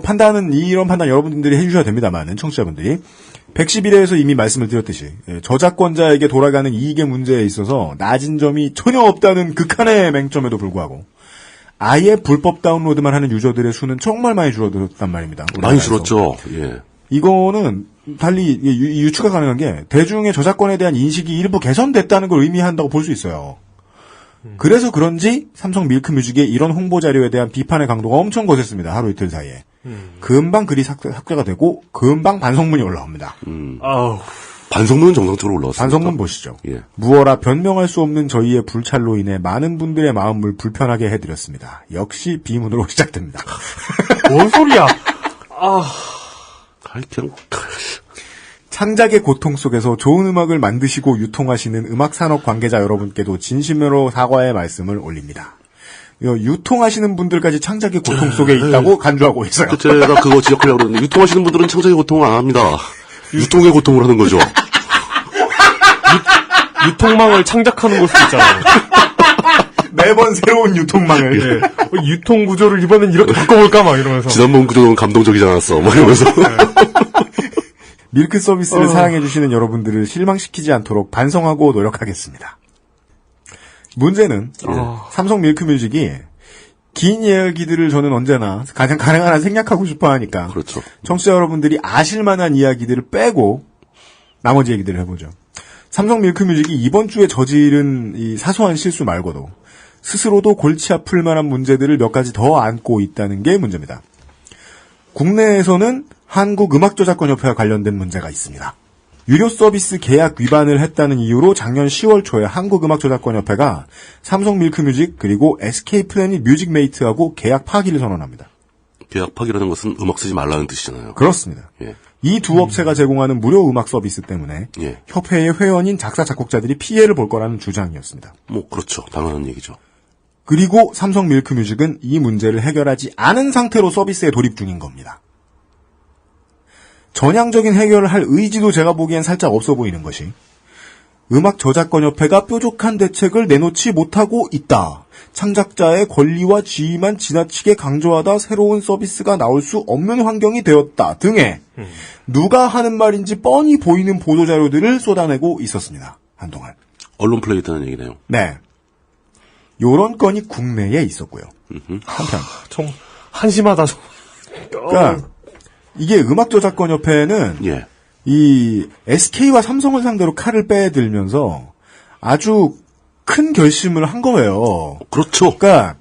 판단은 이런 판단 여러분들이 해주셔야 됩니다만은 청취자분들이 111회에서 이미 말씀을 드렸듯이 저작권자에게 돌아가는 이익의 문제에 있어서 낮은 점이 전혀 없다는 극한의 맹점에도 불구하고 아예 불법 다운로드만 하는 유저들의 수는 정말 많이 줄어들었단 말입니다. 많이 줄었죠. 예. 이거는 달리 유추가 가능한 게 대중의 저작권에 대한 인식이 일부 개선됐다는 걸 의미한다고 볼 수 있어요. 그래서 그런지 삼성 밀크뮤직의 이런 홍보 자료에 대한 비판의 강도가 엄청 거셌습니다. 하루 이틀 사이에. 금방 글이 삭제가 되고 금방 반성문이 올라옵니다. 반성문은 정상적으로 올라왔습니다. 반성문 보시죠. 예. 무어라 변명할 수 없는 저희의 불찰로 인해 많은 분들의 마음을 불편하게 해드렸습니다. 역시 비문으로 시작됩니다. 뭔 소리야? 하여튼 창작의 고통 속에서 좋은 음악을 만드시고 유통하시는 음악산업 관계자 여러분께도 진심으로 사과의 말씀을 올립니다. 유통하시는 분들까지 창작의 고통 속에 있다고 간주하고 있어요. 제가 그거 지적하려고 그러는데 유통하시는 분들은 창작의 고통을 안 합니다. 유통의 고통을 하는 거죠. 유통망을 창작하는 걸 수도 있잖아요. 매번 새로운 유통망을. 예. 유통 구조를 이번엔 이렇게 바꿔볼까 막 이러면서. 지난번 구조는 감동적이지 않았어. 막 이러면서. 밀크 서비스를 사랑해주시는 여러분들을 실망시키지 않도록 반성하고 노력하겠습니다. 문제는 삼성 밀크뮤직이 긴 이야기들을 저는 언제나 가장 가능한 한 생략하고 싶어 하니까 그렇죠. 청취자 여러분들이 아실 만한 이야기들을 빼고 나머지 얘기들을 해보죠. 삼성 밀크뮤직이 이번 주에 저지른 이 사소한 실수 말고도 스스로도 골치 아플 만한 문제들을 몇 가지 더 안고 있다는 게 문제입니다. 국내에서는 한국음악저작권협회와 관련된 문제가 있습니다. 유료 서비스 계약 위반을 했다는 이유로 작년 10월 초에 한국음악저작권협회가 삼성 밀크뮤직 그리고 SK 플래닛 뮤직메이트하고 계약 파기를 선언합니다. 계약 파기라는 것은 음악 쓰지 말라는 뜻이잖아요. 그렇습니다. 예. 이 두 업체가 제공하는 무료 음악 서비스 때문에 협회의 회원인 작사 작곡자들이 피해를 볼 거라는 주장이었습니다. 그렇죠. 당연한 얘기죠. 그리고 삼성 밀크뮤직은 이 문제를 해결하지 않은 상태로 서비스에 돌입 중인 겁니다. 전향적인 해결을 할 의지도 제가 보기엔 살짝 없어 보이는 것이 음악저작권협회가 뾰족한 대책을 내놓지 못하고 있다. 창작자의 권리와 지위만 지나치게 강조하다 새로운 서비스가 나올 수 없는 환경이 되었다 등의 누가 하는 말인지 뻔히 보이는 보도자료들을 쏟아내고 있었습니다. 한동안. 언론 플레이했다는 얘기네요. 네. 요런 건이 국내에 있었고요. 한편. 좀 한심하다. 그러니까 이게 음악저작권협회는 이 SK와 삼성을 상대로 칼을 빼들면서 아주 큰 결심을 한 거예요. 그렇죠. 그러니까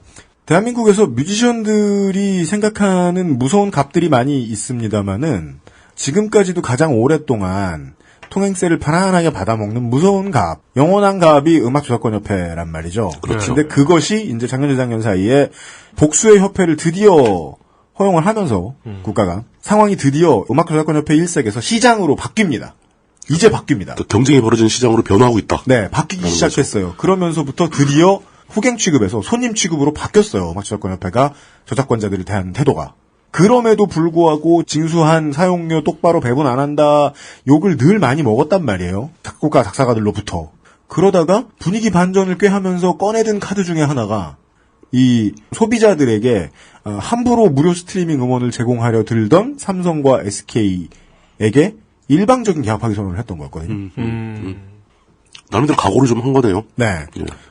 대한민국에서 뮤지션들이 생각하는 무서운 값들이 많이 있습니다만은 지금까지도 가장 오랫동안 통행세를 편안하게 받아먹는 무서운 값, 영원한 값이 음악저작권협회란 말이죠. 그렇죠. 근데 그것이 이제 작년 재작년 사이에 복수의 협회를 드디어 허용을 하면서 국가가 상황이 드디어 음악저작권협회 일색에서 시장으로 바뀝니다. 이제 바뀝니다. 경쟁이 벌어진 시장으로 변화하고 있다. 네, 바뀌기 시작했어요. 그러면서부터 드디어 후갱 취급에서 손님 취급으로 바뀌었어요. 음악저작권협회가 저작권자들을 대하는 태도가. 그럼에도 불구하고 징수한 사용료 똑바로 배분 안 한다 욕을 늘 많이 먹었단 말이에요. 작곡가 작사가들로부터. 그러다가 분위기 반전을 꾀하면서 꺼내든 카드 중에 하나가 이 소비자들에게 함부로 무료 스트리밍 음원을 제공하려 들던 삼성과 SK에게 일방적인 계약 파기 선언을 했던 거였거든요. 나름대로 각오를 좀 한 거네요. 네.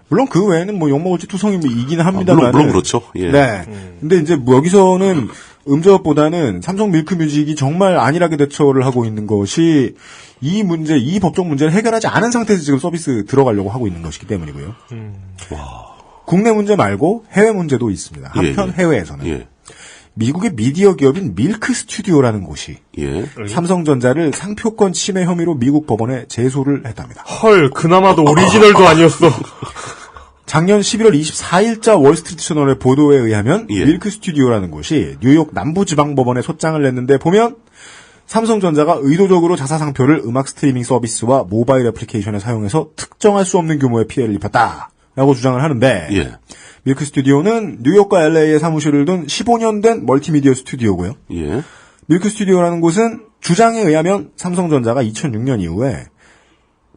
물론 그 외에는 뭐 욕먹을지 투성이 이기는 합니다만. 물론 그렇죠. 예. 네. 근데 이제 뭐 여기서는 음저보다는 삼성 밀크뮤직이 정말 안일하게 대처를 하고 있는 것이 이 문제, 이 법적 문제를 해결하지 않은 상태에서 지금 서비스 들어가려고 하고 있는 것이기 때문이고요. 국내 문제 말고 해외 문제도 있습니다. 한편 해외에서는 미국의 미디어 기업인 밀크 스튜디오라는 곳이 삼성전자를 상표권 침해 혐의로 미국 법원에 제소를 했답니다. 헐, 그나마도 오리지널도 아니었어. 작년 11월 24일자 월스트리트 저널의 보도에 의하면 밀크 스튜디오라는 곳이 뉴욕 남부지방법원에 소장을 냈는데 보면 삼성전자가 의도적으로 자사상표를 음악 스트리밍 서비스와 모바일 애플리케이션에 사용해서 특정할 수 없는 규모의 피해를 입혔다. 라고 주장을 하는데 예. 밀크 스튜디오는 뉴욕과 LA에 사무실을 둔 15년 된 멀티미디어 스튜디오고요. 예. 밀크 스튜디오라는 곳은 주장에 의하면 삼성전자가 2006년 이후에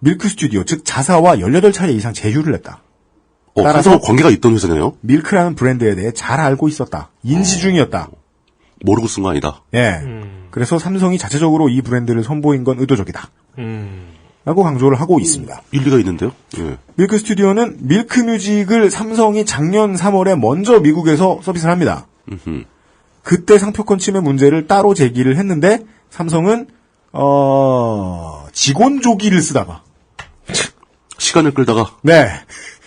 밀크 스튜디오, 즉 자사와 18차례 이상 제휴를 했다. 따라서 관계가 있던 회사네요. 밀크라는 브랜드에 대해 잘 알고 있었다. 인지 중이었다. 모르고 쓴 거 아니다. 예. 그래서 삼성이 자체적으로 이 브랜드를 선보인 건 의도적이다. 라고 강조를 하고 있습니다. 일리가 있는데요. 예. 밀크 스튜디오는 밀크 뮤직을 삼성이 작년 3월에 먼저 미국에서 서비스를 합니다. 그때 상표권 침해 문제를 따로 제기를 했는데 삼성은 직원 조기를 쓰다가 시간을 끌다가 네.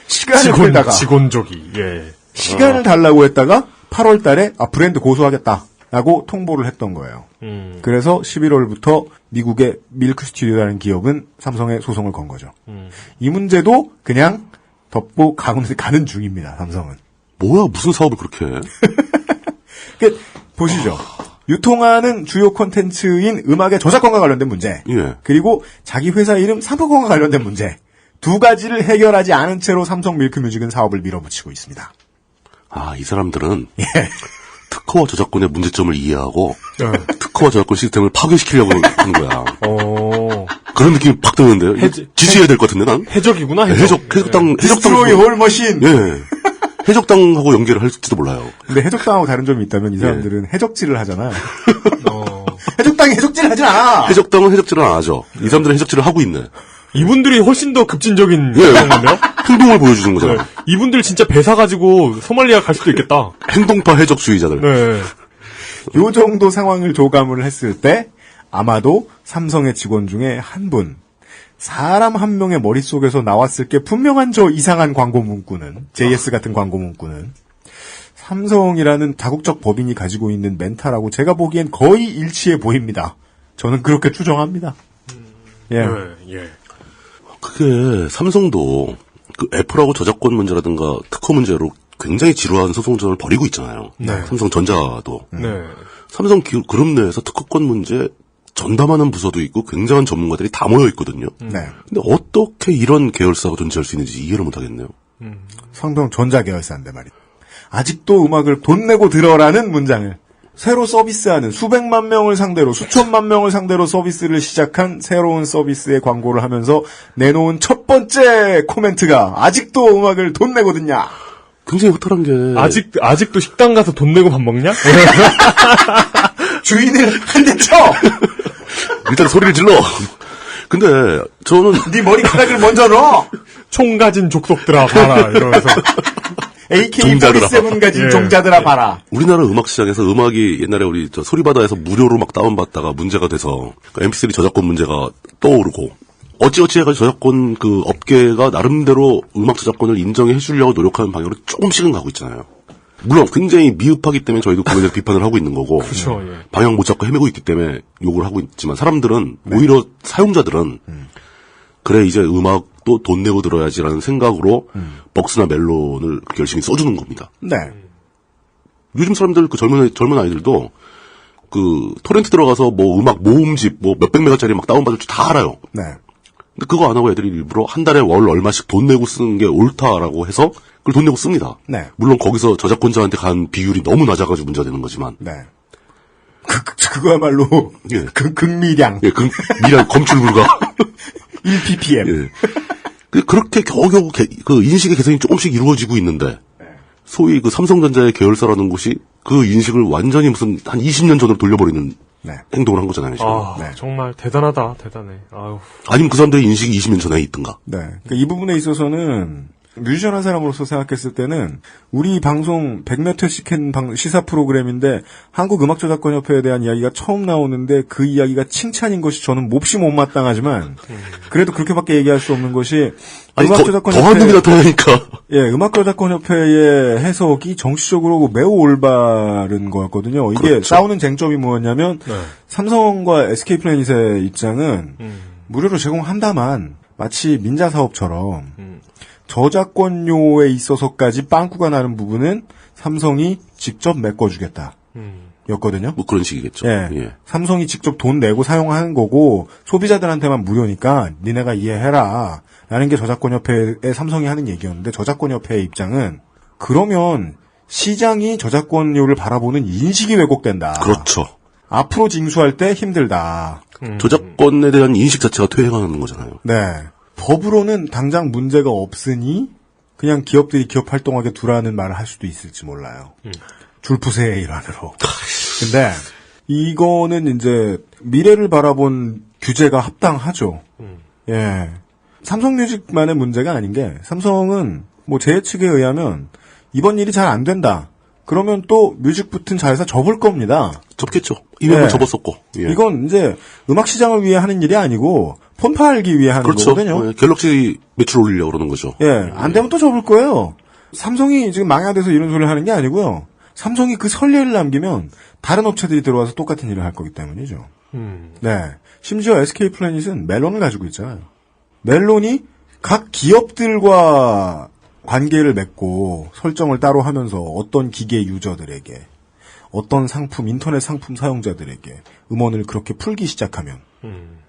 시간을 끌다가 직원 조기. 예. 시간을 달라고 했다가 8월 달에 브랜드 고소하겠다라고 통보를 했던 거예요. 그래서 11월부터 미국의 밀크 스튜디오라는 기업은 삼성에 소송을 건 거죠. 이 문제도 그냥 덮고 가는 중입니다. 삼성은. 뭐야 무슨 사업을 그렇게 해? 보시죠. 유통하는 주요 콘텐츠인 음악의 저작권과 관련된 문제. 예. 그리고 자기 회사 이름 상표권과 관련된 문제. 두 가지를 해결하지 않은 채로 삼성 밀크뮤직은 사업을 밀어붙이고 있습니다. 이 사람들은 예. 특허와 저작권의 문제점을 이해하고 특허와 저작권 시스템을 파괴시키려고 하는 거야. 그런 느낌이 팍 드는데요. 지지해야 될 것 같은데 난. 해적이구나. 해적당 디스트로이 홀 머신. 예. 해적당하고 연계를 할지도 몰라요. 근데 해적당하고 다른 점이 있다면 이 사람들은 해적질을 하잖아요. 해적당이 해적질을 하진 않아. 해적당은 해적질을 안 하죠. 이 사람들은 해적질을 하고 있네. 이분들이 훨씬 더 급진적인 그런 건데요? 행동을 보여주는 거잖아요. 네. 이분들 진짜 배 사가지고 소말리아 갈 수도 있겠다. 행동파 해적주의자들. 네. 요 정도 상황을 조감을 했을 때 아마도 삼성의 직원 중에 한 분, 사람 한 명의 머릿속에서 나왔을 게 분명한 저 이상한 광고 문구는, JS 같은 광고 문구는 삼성이라는 다국적 법인이 가지고 있는 멘탈하고 제가 보기엔 거의 일치해 보입니다. 저는 그렇게 추정합니다. 예. 예. 그게 삼성도 그 애플하고 저작권 문제라든가 특허 문제로 굉장히 지루한 소송전을 벌이고 있잖아요. 네. 삼성전자도. 네. 삼성 그룹 내에서 특허권 문제 전담하는 부서도 있고 굉장한 전문가들이 다 모여 있거든요. 네. 근데 어떻게 이런 계열사가 존재할 수 있는지 이해를 못 하겠네요. 삼성 전자 계열사인데 말이야. 아직도 음악을 돈 내고 들어라는 문장을 새로 서비스하는 수백만 명을 상대로 수천만 명을 상대로 서비스를 시작한 새로운 서비스의 광고를 하면서 내놓은 첫 번째 코멘트가 아직도 음악을 돈 내고 듣냐. 굉장히 허탈한 게 아직도 식당 가서 돈 내고 밥 먹냐? 주인을 한 대 쳐. 일단 소리를 질러. 근데 저는 네 머리카락을 먼저 넣어. 총 가진 족속들아 봐라 이러면서 AK-47 가진 종자들아 봐라. 우리나라 음악 시장에서 음악이 옛날에 우리 소리바다에서 무료로 막 다운받다가 문제가 돼서 MP3 저작권 문제가 떠오르고 어찌어찌 해가지고 저작권 그 업계가 나름대로 음악 저작권을 인정해 주려고 노력하는 방향으로 조금씩은 가고 있잖아요. 물론 굉장히 미흡하기 때문에 저희도 그거에 대해서 비판을 하고 있는 거고 그렇죠, 예. 방향 못 잡고 헤매고 있기 때문에 욕을 하고 있지만 사람들은 오히려 사용자들은 그래 이제 음악도 돈 내고 들어야지라는 생각으로 벅스나 멜론을 그렇게 열심히 써주는 겁니다. 네. 요즘 사람들 그 젊은 아이들도 그 토렌트 들어가서 뭐 음악 모음집 뭐 몇백 메가짜리 막 다운받을 줄 다 알아요. 네. 근데 그거 안 하고 애들이 일부러 한 달에 월 얼마씩 돈 내고 쓰는 게 옳다라고 해서 그걸 돈 내고 씁니다. 네. 물론 거기서 저작권자한테 간 비율이 너무 낮아가지고 문제가 되는 거지만. 네. 그거야말로 예. 극미량. 예, 미량 검출 불가. 1ppm. 예. 그렇게 겨우겨우 그 인식의 개선이 조금씩 이루어지고 있는데 소위 그 삼성전자의 계열사라는 곳이 그 인식을 완전히 무슨 한 20년 전으로 돌려버리는 행동을 한 거잖아요. 지금. 정말 대단하다, 대단해. 아유. 아니면 그 사람들의 인식이 20년 전에 있던가. 네. 그러니까 이 부분에 있어서는 뮤지션 한 사람으로서 생각했을 때는 우리 방송 100몇 회씩 한 시사 프로그램인데 한국음악저작권협회에 대한 이야기가 처음 나오는데 그 이야기가 칭찬인 것이 저는 몹시 못마땅하지만 그래도 그렇게밖에 얘기할 수 없는 것이 더한 놈이 나타나니까. 예, 음악저작권협회의 해석이 정치적으로 매우 올바른 거였거든요. 이게 그렇죠. 싸우는 쟁점이 뭐였냐면 삼성과 SK플래닛의 입장은 무료로 제공한다만 마치 민자사업처럼 저작권료에 있어서까지 빵꾸가 나는 부분은 삼성이 직접 메꿔주겠다. 였거든요. 뭐 그런 식이겠죠. 예. 예. 삼성이 직접 돈 내고 사용하는 거고 소비자들한테만 무료니까 니네가 이해해라. 라는 게 저작권협회에 삼성이 하는 얘기였는데 저작권협회의 입장은 그러면 시장이 저작권료를 바라보는 인식이 왜곡된다. 그렇죠. 앞으로 징수할 때 힘들다. 저작권에 대한 인식 자체가 퇴행하는 거잖아요. 네. 법으로는 당장 문제가 없으니 그냥 기업들이 기업 활동하게 두라는 말을 할 수도 있을지 몰라요. 줄푸세의 일환으로. 근데 이거는 이제 미래를 바라본 규제가 합당하죠. 예. 삼성뮤직만의 문제가 아닌 게 삼성은 뭐 제 측에 의하면 이번 일이 잘 안 된다. 그러면 또 뮤직부튼 자회사 접을 겁니다. 접겠죠. 이미 한번 접었었고. 예. 이건 이제 음악 시장을 위해 하는 일이 아니고 폰 팔기 위해 하는 그렇죠. 거거든요. 예, 갤럭시 매출 올리려고 그러는 거죠. 예, 안 되면 또 접을 거예요. 삼성이 지금 망야돼서 이런 소리를 하는 게 아니고요. 삼성이 그 선례를 남기면 다른 업체들이 들어와서 똑같은 일을 할 거기 때문이죠. 네. 심지어 SK 플래닛은 멜론을 가지고 있잖아요. 멜론이 각 기업들과 관계를 맺고 설정을 따로 하면서 어떤 기계 유저들에게 어떤 상품, 인터넷 상품 사용자들에게 음원을 그렇게 풀기 시작하면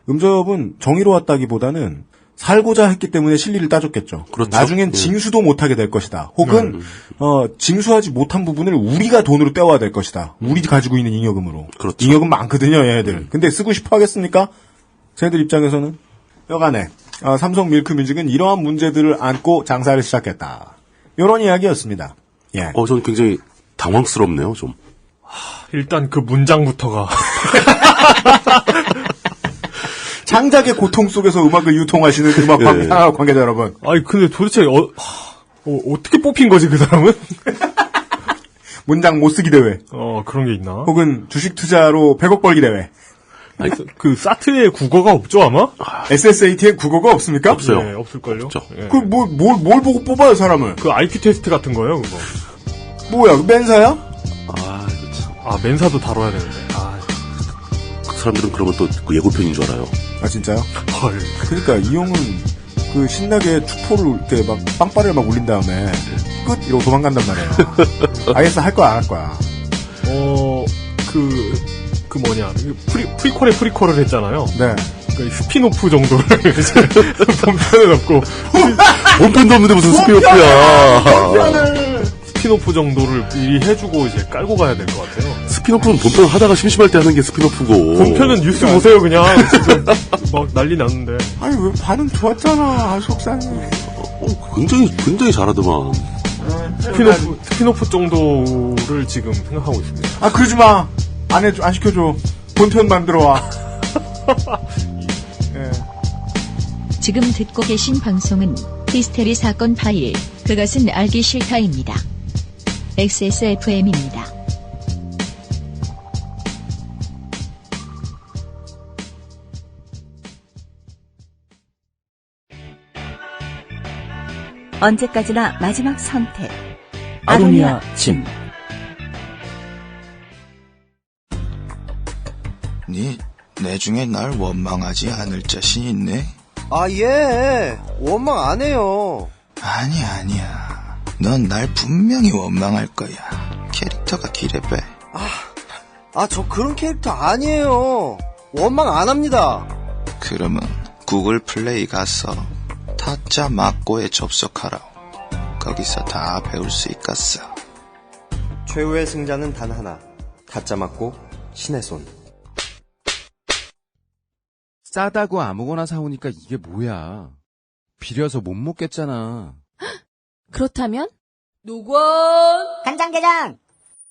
음접은 정의로웠다기보다는 살고자 했기 때문에 실리를 따졌겠죠. 그렇죠. 나중엔 징수도 못하게 될 것이다. 혹은 징수하지 못한 부분을 우리가 돈으로 떼와야 될 것이다. 우리 가지고 있는 잉여금으로. 그렇죠. 잉여금 많거든요, 얘네들. 근데 쓰고 싶어 하겠습니까? 쟤네들 입장에서는 여간에 삼성 밀크뮤직은 이러한 문제들을 안고 장사를 시작했다. 이런 이야기였습니다. 예. 저는 굉장히 당황스럽네요, 좀. 일단 그 문장부터가 장작의 고통 속에서 음악을 유통하시는 음악 관계자 여러분. 아니 근데 도대체 어떻게 뽑힌 거지 그 사람은? 문장 못 쓰기 대회. 그런 게 있나? 혹은 주식 투자로 100억 벌기 대회. 아니, 그 사트에 국어가 없죠 아마? SSAT에 국어가 없습니까? 없어요. 네, 없을걸요. 예. 그 뭘 보고 뽑아요 사람을? 그 IP 테스트 같은 거예요 그거. 뭐야 멘사야? 멘사도 다뤄야 되는데. 그 사람들은 그러면 또 그 예고편인 줄 알아요. 아 진짜요? 헐. 그러니까 이 형은 그 신나게 축포를 이렇게 막 빵빠레를 막 울린 다음에 끝 이러고 도망간단 말이에요. 알겠어 할 거야 안 할 거야. 그 뭐냐 프리퀄을 했잖아요. 네. 그 스피노프 정도를 본편에 넣고 본편도 없는데 무슨 스피노프야. 스피노프 정도를 미리 해주고 이제 깔고 가야 될 것 같아요. 스피노프는 본편 하다가 심심할 때 하는 게 스피노프고. 본편은 뉴스 보세요 그냥. 지금 막 난리 났는데. 아니 왜 반응 좋았잖아. 속상해. 굉장히 잘하더만. 스피노프 정도를 지금 생각하고 있습니다. 아 그러지 마. 안 시켜줘. 본편 만들어 와. 네. 지금 듣고 계신 방송은 히스테리 사건 파일, 그것은 알기 싫다입니다. XSFM입니다. 언제까지나 마지막 선택. 아로니아 침. 내 중에 날 원망하지 않을 자신 있네? 예. 원망 안 해요. 아니야. 넌 날 분명히 원망할 거야. 캐릭터가 기레배. 저 그런 캐릭터 아니에요. 원망 안 합니다. 그러면 구글 플레이 가서 타짜 막고에 접속하라. 거기서 다 배울 수 있겠어. 최후의 승자는 단 하나. 타짜 맞고 신의 손. 싸다고 아무거나 사오니까 이게 뭐야. 비려서 못 먹겠잖아. 그렇다면? 노건 간장게장.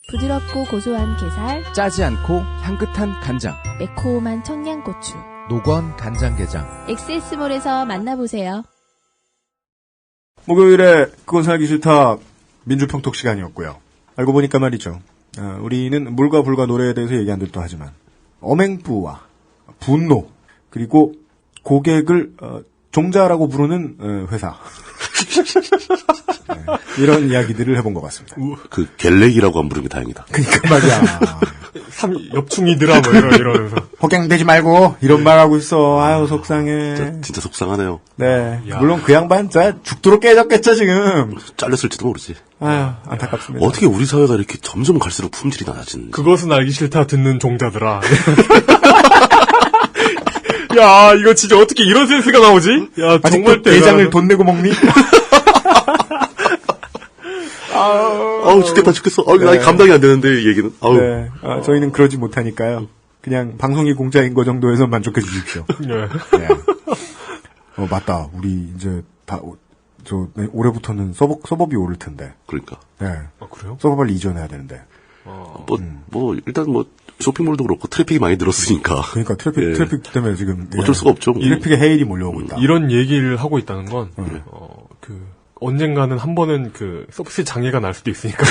부드럽고 고소한 게살, 짜지 않고 향긋한 간장, 매콤한 청양고추. 노건 간장게장. 엑세스몰에서 만나보세요. 목요일에 그건 살기 싫다 민주평톡 시간이었고요. 알고 보니까 말이죠. 우리는 물과 불과 노래에 대해서 얘기 안 듣도 하지만 엄행부와 분노 그리고 고객을 종자라고 부르는 회사 네, 이런 이야기들을 해본 것 같습니다. 그 갤렉이라고 안 부르는 게 다행이다. 그러니까 말이야. 옆충이들아 뭐 이러면서 호갱되지 말고 이런 말하고 있어. 아유 속상해. 진짜 속상하네요. 네. 야. 물론 그 양반 진짜 죽도록 깨졌겠죠 지금. 잘렸을지도 모르지. 아유 안타깝습니다. 어떻게 우리 사회가 이렇게 점점 갈수록 품질이 낮아지는지. 그것은 알기 싫다 듣는 종자들아. 야 이거 진짜 어떻게 이런 센스가 나오지? 야 정말 대장을 돈 내고 먹니? 아우 죽겠어. 네. 나 감당이 안 되는데 이 얘기는. 아우. 네. 저희는 그러지 못하니까요. 그냥 방송이 공짜인 거 정도에서 만족해 주십시오. 네. 네. 맞다. 우리 이제 올해부터는 서버비 오를 텐데. 그러니까. 네. 그래요? 서버 빨리 이전해야 되는데. 일단 쇼핑몰도 그렇고 트래픽이 많이 늘었으니까. 그러니까 트래픽 때문에 지금 어쩔 수가 없죠. 트래픽에 헤일이 몰려오고 있다. 이런 얘기를 하고 있다는 건 언젠가는 한 번은 서비스 장애가 날 수도 있으니까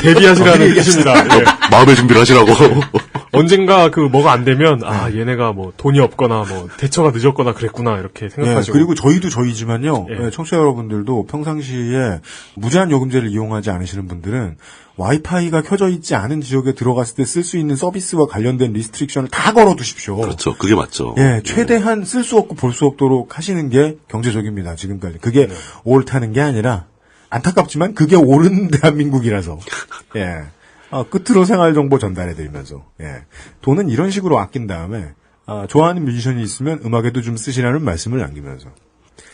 대비하시라는 뜻입니다. 예. 마음의 준비를 하시라고. 언젠가 뭐가 안 되면 얘네가 돈이 없거나 대처가 늦었거나 그랬구나 이렇게 생각하시고. 그리고 저희도 저희지만요. 예. 청취자 여러분들도 평상시에 무제한 요금제를 이용하지 않으시는 분들은 와이파이가 켜져 있지 않은 지역에 들어갔을 때 쓸 수 있는 서비스와 관련된 리스트릭션을 다 걸어두십시오. 그렇죠. 그게 맞죠. 예, 최대한 쓸 수 없고 볼 수 없도록 하시는 게 경제적입니다. 지금까지. 그게 옳다는 게 아니라 안타깝지만 그게 옳은 대한민국이라서. 예. 끝으로 생활정보 전달해드리면서. 예. 돈은 이런 식으로 아낀 다음에 좋아하는 뮤지션이 있으면 음악에도 좀 쓰시라는 말씀을 남기면서.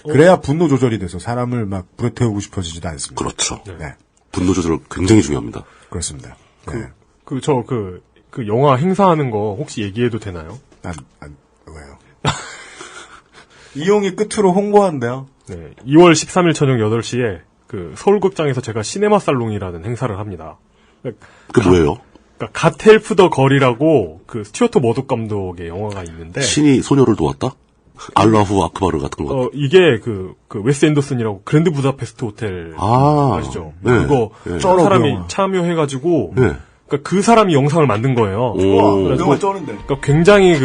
그래야 분노 조절이 돼서 사람을 막 불태우고 싶어지지도 않습니다. 그렇죠. 네. 분노 조절 굉장히 중요합니다. 그렇습니다. 네. 그 영화 행사하는 거 혹시 얘기해도 되나요? 왜요? 이용이 끝으로 홍보한대요. 네. 2월 13일 저녁 8시에 서울극장에서 제가 시네마 살롱이라는 행사를 합니다. 그 뭐예요? 그러니까 갓헬프 더 걸이라고 스튜어트 머독 감독의 영화가 있는데 신이 소녀를 도왔다? 알라후 아크바르 같은 거. 이게 웨스 앤더슨이라고 그랜드 부다페스트 호텔 아시죠? 네. 그거 사람이 참여해가지고 네. 그러니까 그 사람이 영상을 만든 거예요. 영화 쩌는데. 그러니까 굉장히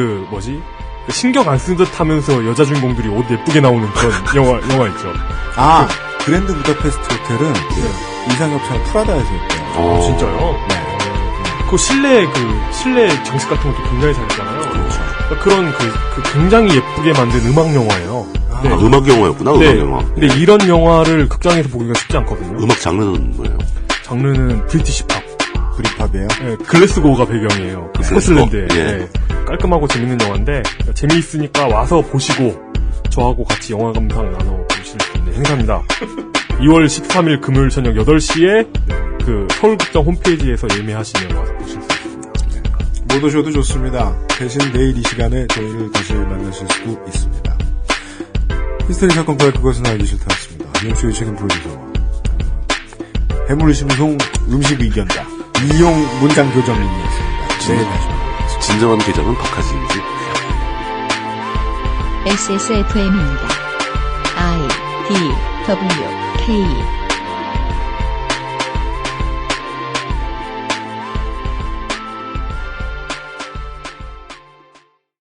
신경 안 쓴 듯 하면서 여자 주인공들이 옷 예쁘게 나오는 그런 영화 있죠. 그랜드 부다페스트 호텔은 이상엽차는 프라다에서 했대요. 진짜요? 네. 그 실내 장식 같은 것도 굉장히 잘했잖아요. 그렇죠. 그런 굉장히 예쁘게 만든 음악 영화예요. 네. 음악 영화였구나. 네. 음악 영화. 근데 이런 영화를 극장에서 보기가 쉽지 않거든요. 음악 장르는 뭐예요? 장르는 브리티시 팝. 브리팝이에요? 네, 글래스고가 배경이에요. 스코틀랜드에. 네. 깔끔하고 재밌는 영화인데 재미있으니까 와서 보시고 저하고 같이 영화 감상 나눠보실 수 있는 행사입니다. 2월 13일 금요일 저녁 8시에 서울극장 홈페이지에서 예매하시면 와서 보실 수 있습니다. 못 오셔도 좋습니다. 대신 내일 이 시간에 저희를 다시 만나실 수도 있습니다. 히스테리 사건 파일 그것은 알기 싫다였습니다. 이용수의 책임 프로듀서와 해물심송 음식 의견자 이용 문장 교정인이었습니다. 내일 다시 만나겠습니다. 진정한 계장은 박하진이지. XSFM입니다. I, D, W, K